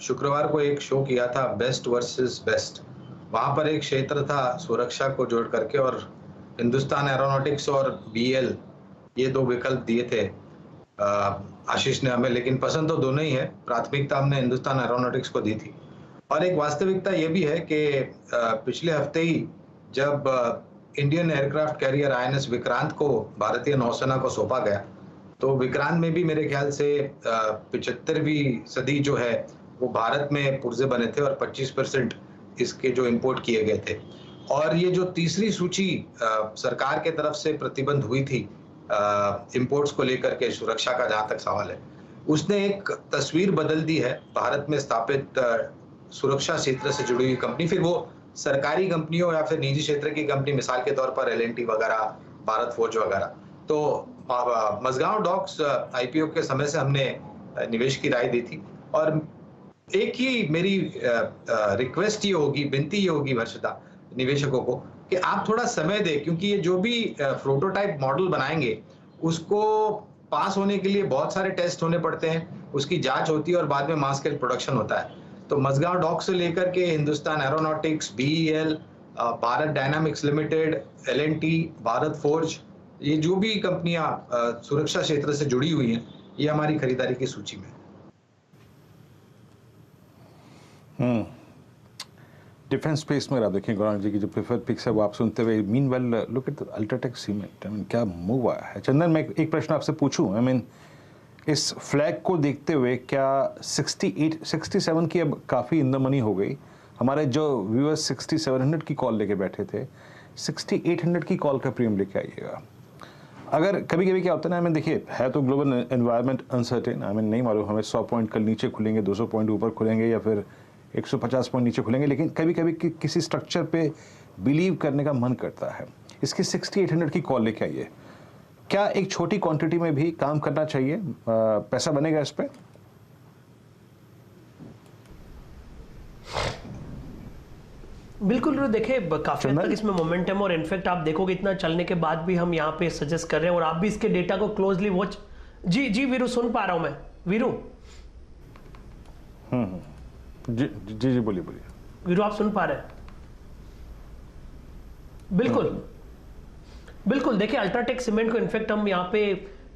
शुक्रवार को एक शो किया था बेस्ट वर्सेस बेस्ट। वहां पर एक क्षेत्र था सुरक्षा को जोड़ करके और हिंदुस्तान एरोनॉटिक्स और BEL ये 2 विकल्प दिए थे आशीष ने हमें, लेकिन पसंद तो दोनों ही है। प्राथमिकता हमने हिंदुस्तान एरोनॉटिक्स को दी थी और एक वास्तविकता ये भी है कि पिछले हफ्ते ही जब Indian aircraft carrier INS Vikrant को भारतीय नौसेना को सौंपा गया, तो विक्रांत में भी मेरे ख्याल से 75वीं सदी जो है वो भारत में पुर्जे बने थे और 25% इसके जो इंपोर्ट किए गए थे। और ये जो तीसरी सूची सरकार के तरफ से प्रतिबंध हुई थी इंपोर्ट्स को लेकर के, सुरक्षा का जहां तक सवाल है, उसने एक तस्वीर बदल दी है भारत में स्थापित सुरक्षा क्षेत्र से जुड़ी हुई कंपनी, फिर वो सरकारी कंपनियों या फिर निजी क्षेत्र की कंपनी, मिसाल के तौर पर LNT वगैरह, भारत फोर्ज वगैरह। तो मझगांव डॉक्स IPO के समय से हमने निवेश की राय दी थी और एक ही मेरी रिक्वेस्ट ये होगी, विनती ये होगी हर्षदा निवेशकों को कि आप थोड़ा समय दें, क्योंकि ये जो भी प्रोटोटाइप मॉडल बनाएंगे उसको पास होने के लिए बहुत सारे टेस्ट होने पड़ते हैं, उसकी जांच होती है और बाद में मास स्केल प्रोडक्शन होता है। तो मझगांव डॉक से लेकर के Hindustan aeronautics, BEL, Bharat dynamics limited, LNT, Bharat forge, ये जो भी कंपनियां सुरक्षा क्षेत्र से जुड़ी हुई हैं, ये हमारी खरीदारी की सूची में। डिफेंस स्पेस में आप देखें गौरांग जी की जो प्रेफर्ड पिक्स है वो आप सुनते हुए, meanwhile look at UltraTech Cement, I mean क्या मूव आया है। चंदन, मैं एक प्रश्न आपसे पूछूं, आई मीन इस फ्लैग को देखते हुए क्या 67 की अब काफ़ी इन द मनी हो गई? हमारे जो व्यूअर्स 6700 की कॉल लेके बैठे थे, 6800 की कॉल का प्रीमियम लेके आइएगा। अगर कभी कभी क्या होता है ना, आई मीन देखिए है तो global environment uncertain, I mean नहीं मालूम हमें 100 पॉइंट कल नीचे खुलेंगे, 200 पॉइंट ऊपर खुलेंगे या फिर 150 पॉइंट नीचे खुलेंगे, लेकिन कभी कभी किसी स्ट्रक्चर पे बिलीव करने का मन करता है। इसकी 6800 की कॉल लेके आइए। क्या एक छोटी क्वांटिटी में भी काम करना चाहिए? पैसा बनेगा इस पे? बिल्कुल देखिए, काफी हद तक इसमें मोमेंटम और इनफैक्ट आप देखोगे इतना चलने के बाद भी हम यहाँ पे सजेस्ट कर रहे हैं और आप भी इसके डेटा को क्लोजली वॉच। जी वीरू, सुन पा रहा हूं मैं। वीरू जी बोलिए वीरू, आप सुन पा रहे हैं? बिल्कुल देखिए, अल्ट्राटेक सीमेंट को इनफैक्ट हम यहाँ पे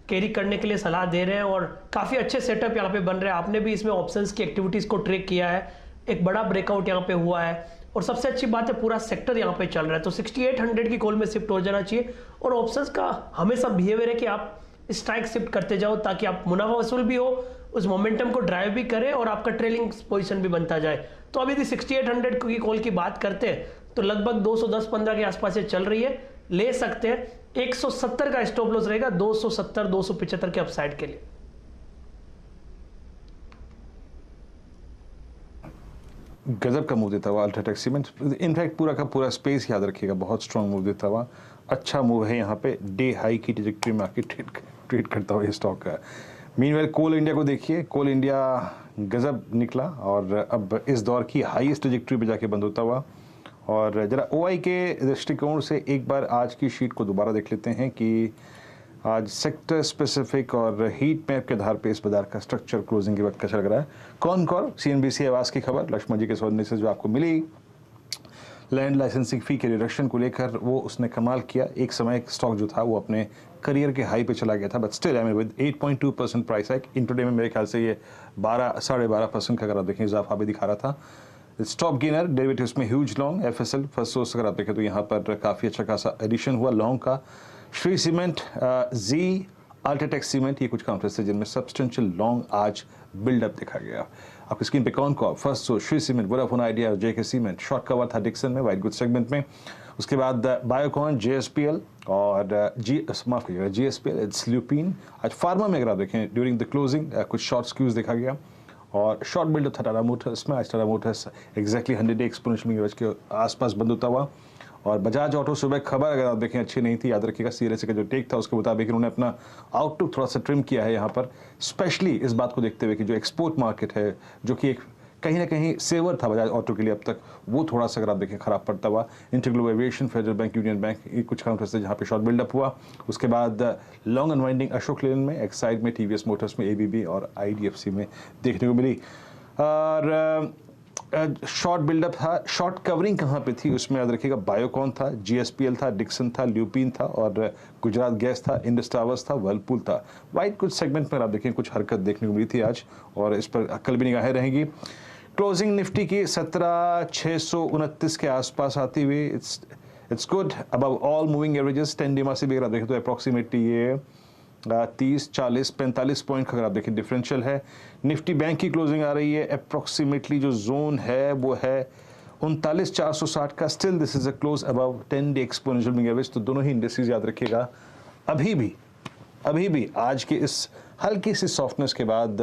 कैरी करने के लिए सलाह दे रहे हैं और काफी अच्छे सेटअप यहाँ पे बन रहे हैं। आपने भी इसमें ऑप्शंस की एक्टिविटीज को ट्रैक किया है, एक बड़ा ब्रेकआउट यहाँ पे हुआ है और सबसे अच्छी बात है पूरा सेक्टर यहाँ पे चल रहा है। तो 6800 की कॉल में शिफ्ट हो जाना चाहिए और ऑप्शंस का हमेशा बिहेवियर है कि आप स्ट्राइक शिफ्ट करते जाओ ताकि आप मुनाफा वसूल भी हो, उस मोमेंटम को ड्राइव भी करें और आपका ट्रेलिंग पोजीशन भी बनता जाए। तो अभी यदि 6800 की कॉल की बात करते हैं तो लगभग 210-15 के आसपास से चल रही है, ले सकते हैं। 170 का स्टॉप लॉस रहेगा 270-275 के अपसाइड के लिए। गजब का मूव देता हुआ अल्ट्राटेक सीमेंट, इनफैक्ट पूरा का पूरा स्पेस याद रखिएगा बहुत स्ट्रॉन्ग मूव देता हुआ, अच्छा मूव है यहाँ पे, डे हाई की ट्रेजेक्टरी में आके ट्रेड करता हुआ ये स्टॉक का। मीनवेल कोल इंडिया को देखिए, कोल इंडिया गजब निकला और अब इस दौर की हाईएस्ट ट्रेजेक्टरी पे जाके बंद होता हुआ। और जरा ओआई के दृष्टिकोण से एक बार आज की शीट को दोबारा देख लेते हैं कि आज सेक्टर स्पेसिफिक और हीट मैप के आधार पे इस बाजार का स्ट्रक्चर क्लोजिंग के वक्त कैसा लग रहा है। कॉनकॉर सीएनबीसी आवास की खबर लक्ष्मण जी के सौजन्य से जो आपको मिली, लैंड लाइसेंसिंग फी के रिडक्शन को लेकर वो उसने कमाल किया। एक समय स्टॉक जो था वो अपने करियर के हाई पे चला गया था, but still I mean with 8.2% price hike intraday में मेरे ख्याल से ये 12-12.5% का अगर आप देखें इजाफा भी दिखा रहा था। स्टॉप गेनर डेरिवेटिव्स में huge long FSL first source अगर आप देखें तो यहाँ पर काफ़ी अच्छा खासा एडिशन हुआ लॉन्ग का। श्री सीमेंट, जी, अल्ट्राटेक सीमेंट, ये कुछ काउंटर्स थे जिनमें सब्सटेंशियल लॉन्ग आज बिल्डअप देखा गया। आपकी स्क्रीन पे कौन कौन, first source Shri cement, Vodafone idea और जेके सीमेंट, शॉर्ट कवर था डिक्सन में वाइट गुड सेगमेंट में। उसके बाद बायोकॉन, जेएसपीएल और माफ करिएगा जीएसपीएल, इट्स ल्यूपिन। आज फार्मा में अगर आप देखें ड्यूरिंग द क्लोजिंग कुछ शॉर्ट स्क्यूज देखा गया और शॉर्ट बिल्डअप था टाटा मोटर्स में। आज Tata Motors exactly 100 day exponential average के आसपास बंद होता हुआ। और बजाज ऑटो सुबह खबर अगर आप देखें अच्छी नहीं थी, याद रखिएगा सीएलएसए का जो टेक था उसके मुताबिक उन्होंने अपना आउटलुक थोड़ा सा ट्रिम किया है यहाँ पर, स्पेशली इस बात को देखते हुए कि जो एक्सपोर्ट मार्केट है जो कि एक कहीं ना कहीं सेवर था बजाज ऑटो के लिए अब तक, वो थोड़ा सा अगर आप देखें खराब पड़ता हुआ। InterGlobe aviation, federal bank, union bank, ये कुछ काउंटर्स थे जहाँ पे शॉर्ट बिल्डअप हुआ। उसके बाद लॉन्ग अनवाइंडिंग अशोक लेलैंड में, एक्साइड में, टीवीएस मोटर्स में, एबीबी और आईडीएफसी में देखने को मिली। और शॉर्ट बिल्डअप था, शॉर्ट कवरिंग कहाँ पे थी उसमें याद रखिएगा बायोकॉन था, जीएसपीएल था, डिक्सन था, ल्यूपिन था और गुजरात गैस था, इंडस टावर्स था, वर्लपूल था। वाइट कुछ सेगमेंट में आप देखें कुछ हरकत देखने को मिली थी आज और इस पर कल भी निगाहें रहेंगी। क्लोजिंग निफ्टी की 17,629 के आसपास आती हुई, it's good above all moving averages. 10 day से भी अगर आप देखें तो अप्रॉक्सीमेटली ये 30, 40, 45 पॉइंट का अगर आप देखें डिफरेंशियल है। निफ्टी बैंक की क्लोजिंग आ रही है, अप्रॉक्सीमेटली जो जोन है वो है 39,460 का। Still this is a close above 10 day exponential moving average. तो दोनों ही इंडेक्सेस याद रखिएगा अभी भी आज के इस हल्की सी सॉफ्टनेस के बाद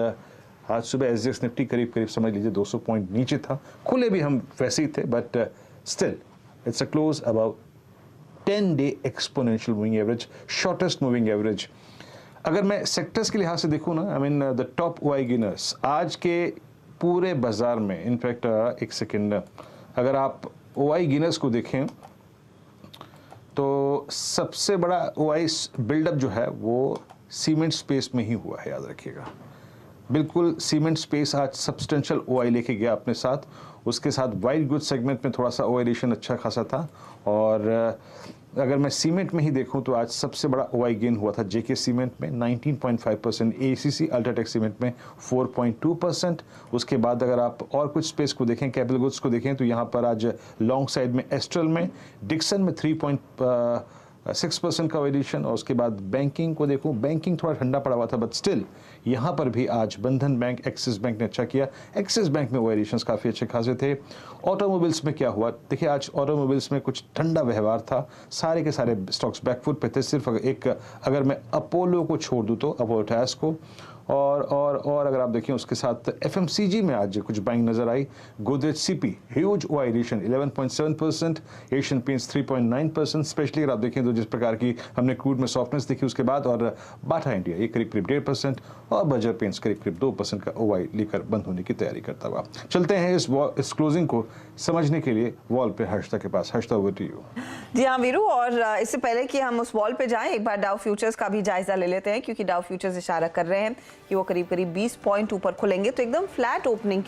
आज सुबह एसजीएक्स निफ्टी करीब समझ लीजिए 200 पॉइंट नीचे था, खुले भी हम वैसे ही थे, but still it's a close above 10 day exponential moving average, shortest moving average. अगर मैं सेक्टर्स के लिहाज से देखूँ ना, I mean the top OI gainers आज के पूरे बाजार में, इनफैक्ट एक सेकेंड, अगर आप ओआई गेनर्स को देखें तो सबसे बड़ा ओआई बिल्डअप जो है वो सीमेंट स्पेस में ही हुआ है, याद रखिएगा। बिल्कुल सीमेंट स्पेस आज सब्सटेंशियल ओआई लेके गया अपने साथ, उसके साथ वाइट गुड सेगमेंट में थोड़ा सा ओआई एडिशन अच्छा खासा था। और अगर मैं सीमेंट में ही देखूं तो आज सबसे बड़ा ओआई गेन हुआ था जेके सीमेंट में 19.5%, एसीसी अल्ट्राटेक सीमेंट में 4.2%। उसके बाद अगर आप और कुछ स्पेस को देखें, कैपिटल गुड्स को देखें तो यहाँ पर आज लॉन्ग साइड में एस्ट्रल में, डिक्सन में 3.6% का एडिशन। और उसके बाद बैंकिंग को देखूं, बैंकिंग थोड़ा ठंडा पड़ा हुआ था, बट स्टिल यहाँ पर भी आज बंधन बैंक, एक्सिस बैंक ने अच्छा किया। एक्सिस बैंक में वो एडिशंस काफ़ी अच्छे खासे थे। ऑटोमोबाइल्स में क्या हुआ देखिए, आज ऑटोमोबाइल्स में कुछ ठंडा व्यवहार था, सारे के सारे स्टॉक्स बैकफुट पे थे। सिर्फ एक अगर मैं अपोलो को छोड़ दूँ तो अपोलो टायर्स को, और अगर आप देखें उसके साथ एफएमसीजी में आज कुछ बाइंग नजर आई। Godrej CP huge OI addition 11.7%, Asian Paints 3.9%। Specially अगर आप देखें तो जिस प्रकार की हमने क्रूड में सॉफ्टनेस देखी उसके बाद, और बाटा इंडिया ये करीब 1.5% और बर्जर पेंट्स करीब 2% का ओआई लेकर बंद होने की तैयारी करता हुआ। चलते हैं इस क्लोजिंग को समझने के लिए वॉल पे हर्षिता के पास। Harshita, over to you. जी हाँ वीरू, और इससे पहले कि हम उस वॉल पे जाएं, एक बार डाउ फ्यूचर्स का भी जायजा ले लेते हैं, क्योंकि डाउ फ्यूचर्स इशारा कर रहे हैं कि वो करीब 20 पॉइंट ऊपर खुलेंगे। तो एकदम फ्लैट ओपनिंग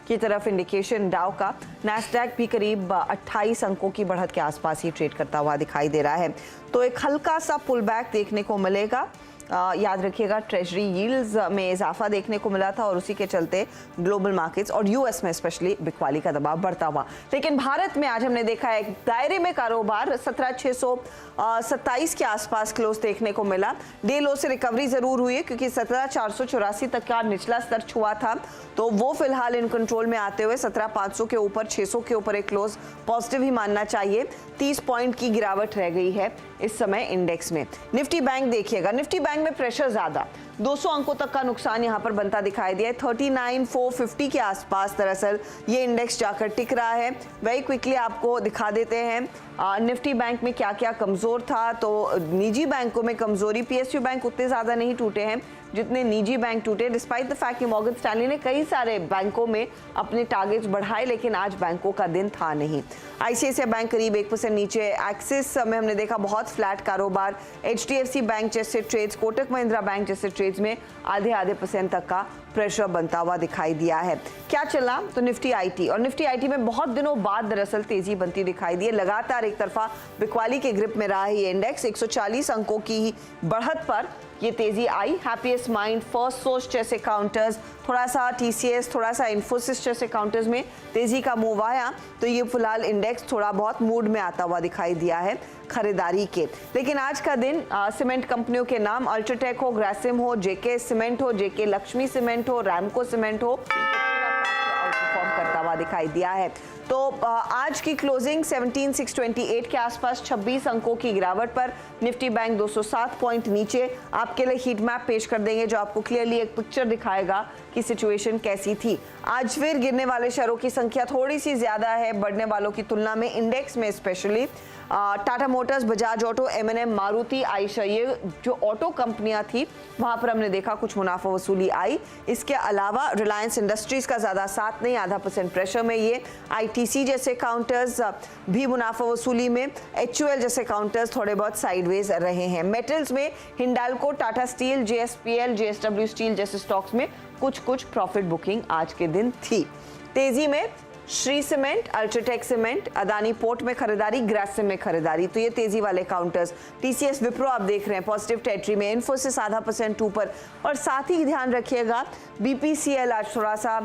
की तरफ इंडिकेशन डाउ का। नैस्डैक भी करीब 28 अंकों की बढ़त के आसपास ही ट्रेड करता हुआ दिखाई दे रहा है। तो एक हल्का सा पुल बैक देखने को मिलेगा। याद रखिएगा ट्रेजरी यील्ड्स में इजाफा देखने को मिला था और उसी के चलते ग्लोबल मार्केट्स और यूएस में स्पेशली बिकवाली का दबाव बढ़ता हुआ। लेकिन भारत में आज हमने देखा है दायरे में कारोबार 17,627 के आसपास क्लोज देखने को मिला। डे लो से रिकवरी जरूर हुई है, क्योंकि 17,484 तक का निचला स्तर छुआ था, तो वो फिलहाल इन कंट्रोल में आते हुए 17,500 के ऊपर, 600 के ऊपर एक क्लोज पॉजिटिव ही मानना चाहिए। 30 पॉइंट की गिरावट रह गई है इस समय इंडेक्स में। निफ्टी बैंक देखिएगा, निफ्टी बैंक में प्रेशर ज्यादा, 200 अंकों तक का नुकसान यहाँ पर बनता दिखाई दिया है। 39,450 के आसपास दरअसल ये इंडेक्स जाकर टिक रहा है। वेरी क्विकली आपको दिखा देते हैं निफ्टी बैंक में क्या क्या कमजोर था। तो निजी बैंकों में कमजोरी, पीएसयू बैंक उतने ज्यादा नहीं टूटे हैं जितने निजी बैंक टूटे, डिस्पाइट द फैक्ट कि मॉर्गन स्टैनली ने कई सारे बैंकों में अपने टारगेट्स बढ़ाए, लेकिन आज बैंकों का दिन था नहीं। आईसीआईसीआई बैंक करीब 1% नीचे, एक्सिस में हमने देखा बहुत फ्लैट कारोबार, एचडीएफसी बैंक जैसे ट्रेड्स, कोटक महिंद्रा बैंक जैसे ट्रेड्स में आधे % तक का प्रेशर बनता हुआ दिखाई दिया है। क्या चला? तो निफ्टी आईटी, और निफ्टी आईटी में बहुत दिनों बाद दरअसल तेजी बनती दिखाई दी है। लगातार एक तरफा बिकवाली के ग्रिप में रहा ये इंडेक्स, 140 अंकों की बढ़त पर ये तेजी आई। हैप्पीएस्ट माइंड, फर्स्ट सोर्स जैसे काउंटर्स, थोड़ा सा टीसीएस, थोड़ा सा इन्फोसिस जैसे काउंटर्स में तेजी का मूव आया, तो ये फिलहाल इंडेक्स थोड़ा बहुत मूड में आता हुआ दिखाई दिया है खरीदारी के। लेकिन आज का दिन सीमेंट कंपनियों के नाम, अल्ट्राटेक हो, ग्रासिम हो, जेके सीमेंट हो, जेके लक्ष्मी सीमेंट हो, रैमको सीमेंट हो, आउटपरफॉर्म करता हुआ दिखाई दिया है। तो आज की क्लोजिंग 17,628 के आसपास 26 अंकों की गिरावट पर। निफ्टी बैंक 207 पॉइंट नीचे। आपके लिए हीट मैप पेश कर देंगे जो आपको क्लियरली एक पिक्चर दिखाएगा कि सिचुएशन कैसी थी। आज फिर गिरने वाले शेयरों की संख्या थोड़ी सी ज्यादा है बढ़ने वालों की तुलना में, इंडेक्स में specially. Tata motors, Bajaj auto, MNM, Maruti, Eicher, ये जो ऑटो कंपनियां थी वहां पर हमने देखा कुछ मुनाफा वसूली आई। इसके अलावा रिलायंस इंडस्ट्रीज का ज्यादा साथ नहीं, आधा % प्रेशर में ये। आईटीसी जैसे काउंटर्स भी मुनाफा वसूली में, एचयूएल जैसे काउंटर्स थोड़े बहुत साइडवेज रहे हैं। मेटल्स में Hindalco, Tata steel, JSPL, JSW steel जैसे स्टॉक्स में कुछ प्रॉफिट बुकिंग आज के दिन थी। तेजी में Shri cement, UltraTech cement, Adani port में खरीदारी, ग्रासिम में खरीदारी, तो ये तेजी वाले काउंटर्स। टीसीएस विप्रो आप देख रहे हैं पॉजिटिव टेरिटरी में, इन्फोसिस आधा % ऊपर, और साथ ही ध्यान रखिएगा बीपीसीएल आज थोड़ा सा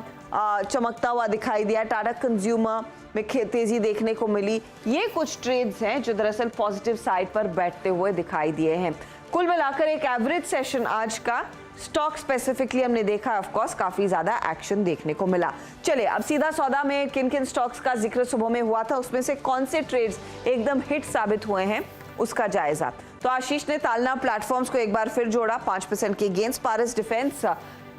चमकता हुआ दिखाई दिया। टाटा कंज्यूमर में तेजी देखने को मिली। ये कुछ ट्रेड्स हैं जो दरअसल पॉजिटिव साइड पर बैठते हुए दिखाई दिए हैं। कुल मिलाकर एक एवरेज सेशन आज का। स्टॉक स्पेसिफिकली हमने देखा ऑफ कोर्स काफी ज्यादा एक्शन देखने को मिला। चलिए अब सीधा सौदा में किन किन स्टॉक्स का जिक्र सुबह में हुआ था, उसमें से कौन से ट्रेड्स एकदम हिट साबित हुए हैं उसका जायजा। तो आशीष ने तालना प्लेटफॉर्म्स को एक बार फिर जोड़ा, 5% के गेंस। पारस डिफेंस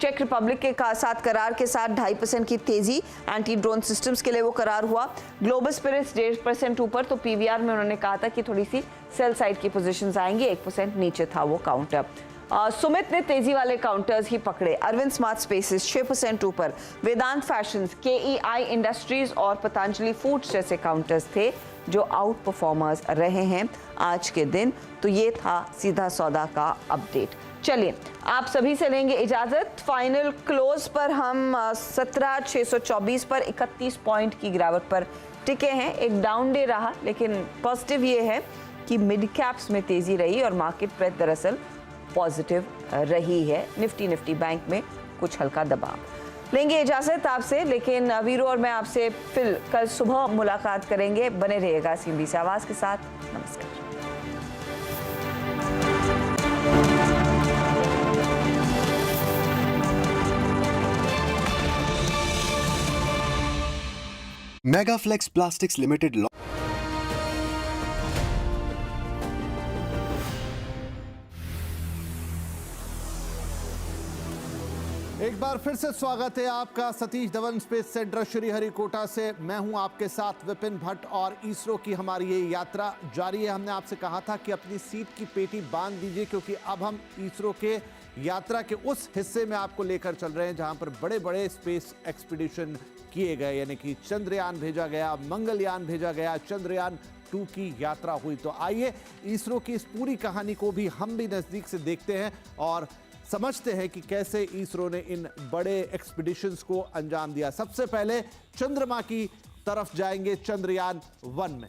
चेक रिपब्लिक के साथ करार के साथ 2.5% की तेजी, एंटी ड्रोन सिस्टम्स के लिए वो करार हुआ। ग्लोबल स्पिरिट्स 1.5% ऊपर, तो पीवीआर में उन्होंने कहा था कि थोड़ी सी सेल साइड की पोजीशंस आएंगी, 1% नीचे था वो काउंटर। सुमित ने तेजी वाले काउंटर्स ही पकड़े। अरविंद स्मार्ट स्पेसेस 6% ऊपर, वेदांत फैशंस, केईआई इंडस्ट्रीज और पतंजलि फूड्स जैसे काउंटर्स थे जो आउट परफॉर्मर्स रहे हैं आज के दिन। तो ये था सीधा सौदा का अपडेट। चलिए आप सभी से लेंगे इजाजत। फाइनल क्लोज पर हम 17,624 पर 31 पॉइंट की गिरावट पर टिके हैं। एक डाउन डे रहा, लेकिन पॉजिटिव ये है कि मिड कैप्स में तेजी रही और मार्केट प्रेस दरअसल पॉजिटिव रही है। निफ्टी बैंक में कुछ हल्का दबाव। लेंगे इजाजत आपसे, लेकिन वीरू और मैं आपसे फिर कल सुबह मुलाकात करेंगे। बने रहिएगा सीधी से आवाज के साथ। नमस्कार। मेगाफ्लेक्स प्लास्टिक्स लिमिटेड। एक बार फिर से स्वागत है आपका सतीश धवन स्पेस सेंटर श्रीहरिकोटा से। मैं हूं आपके साथ विपिन भट्ट और इसरो की हमारी ये यात्रा जारी है। हमने आपसे कहा था कि अपनी सीट की पेटी बांध दीजिए, क्योंकि अब हम इसरो के यात्रा के उस हिस्से में आपको लेकर चल रहे हैं जहां पर बड़े बड़े स्पेस एक्सपीडिशन किए गए, यानी कि चंद्रयान भेजा गया, मंगलयान भेजा गया, चंद्रयान 2 की यात्रा हुई। तो आइए इसरो की इस पूरी कहानी को भी हम भी नजदीक से देखते हैं और समझते हैं कि कैसे इसरो ने इन बड़े एक्सपीडिशंस को अंजाम दिया। सबसे पहले चंद्रमा की तरफ जाएंगे चंद्रयान 1 में।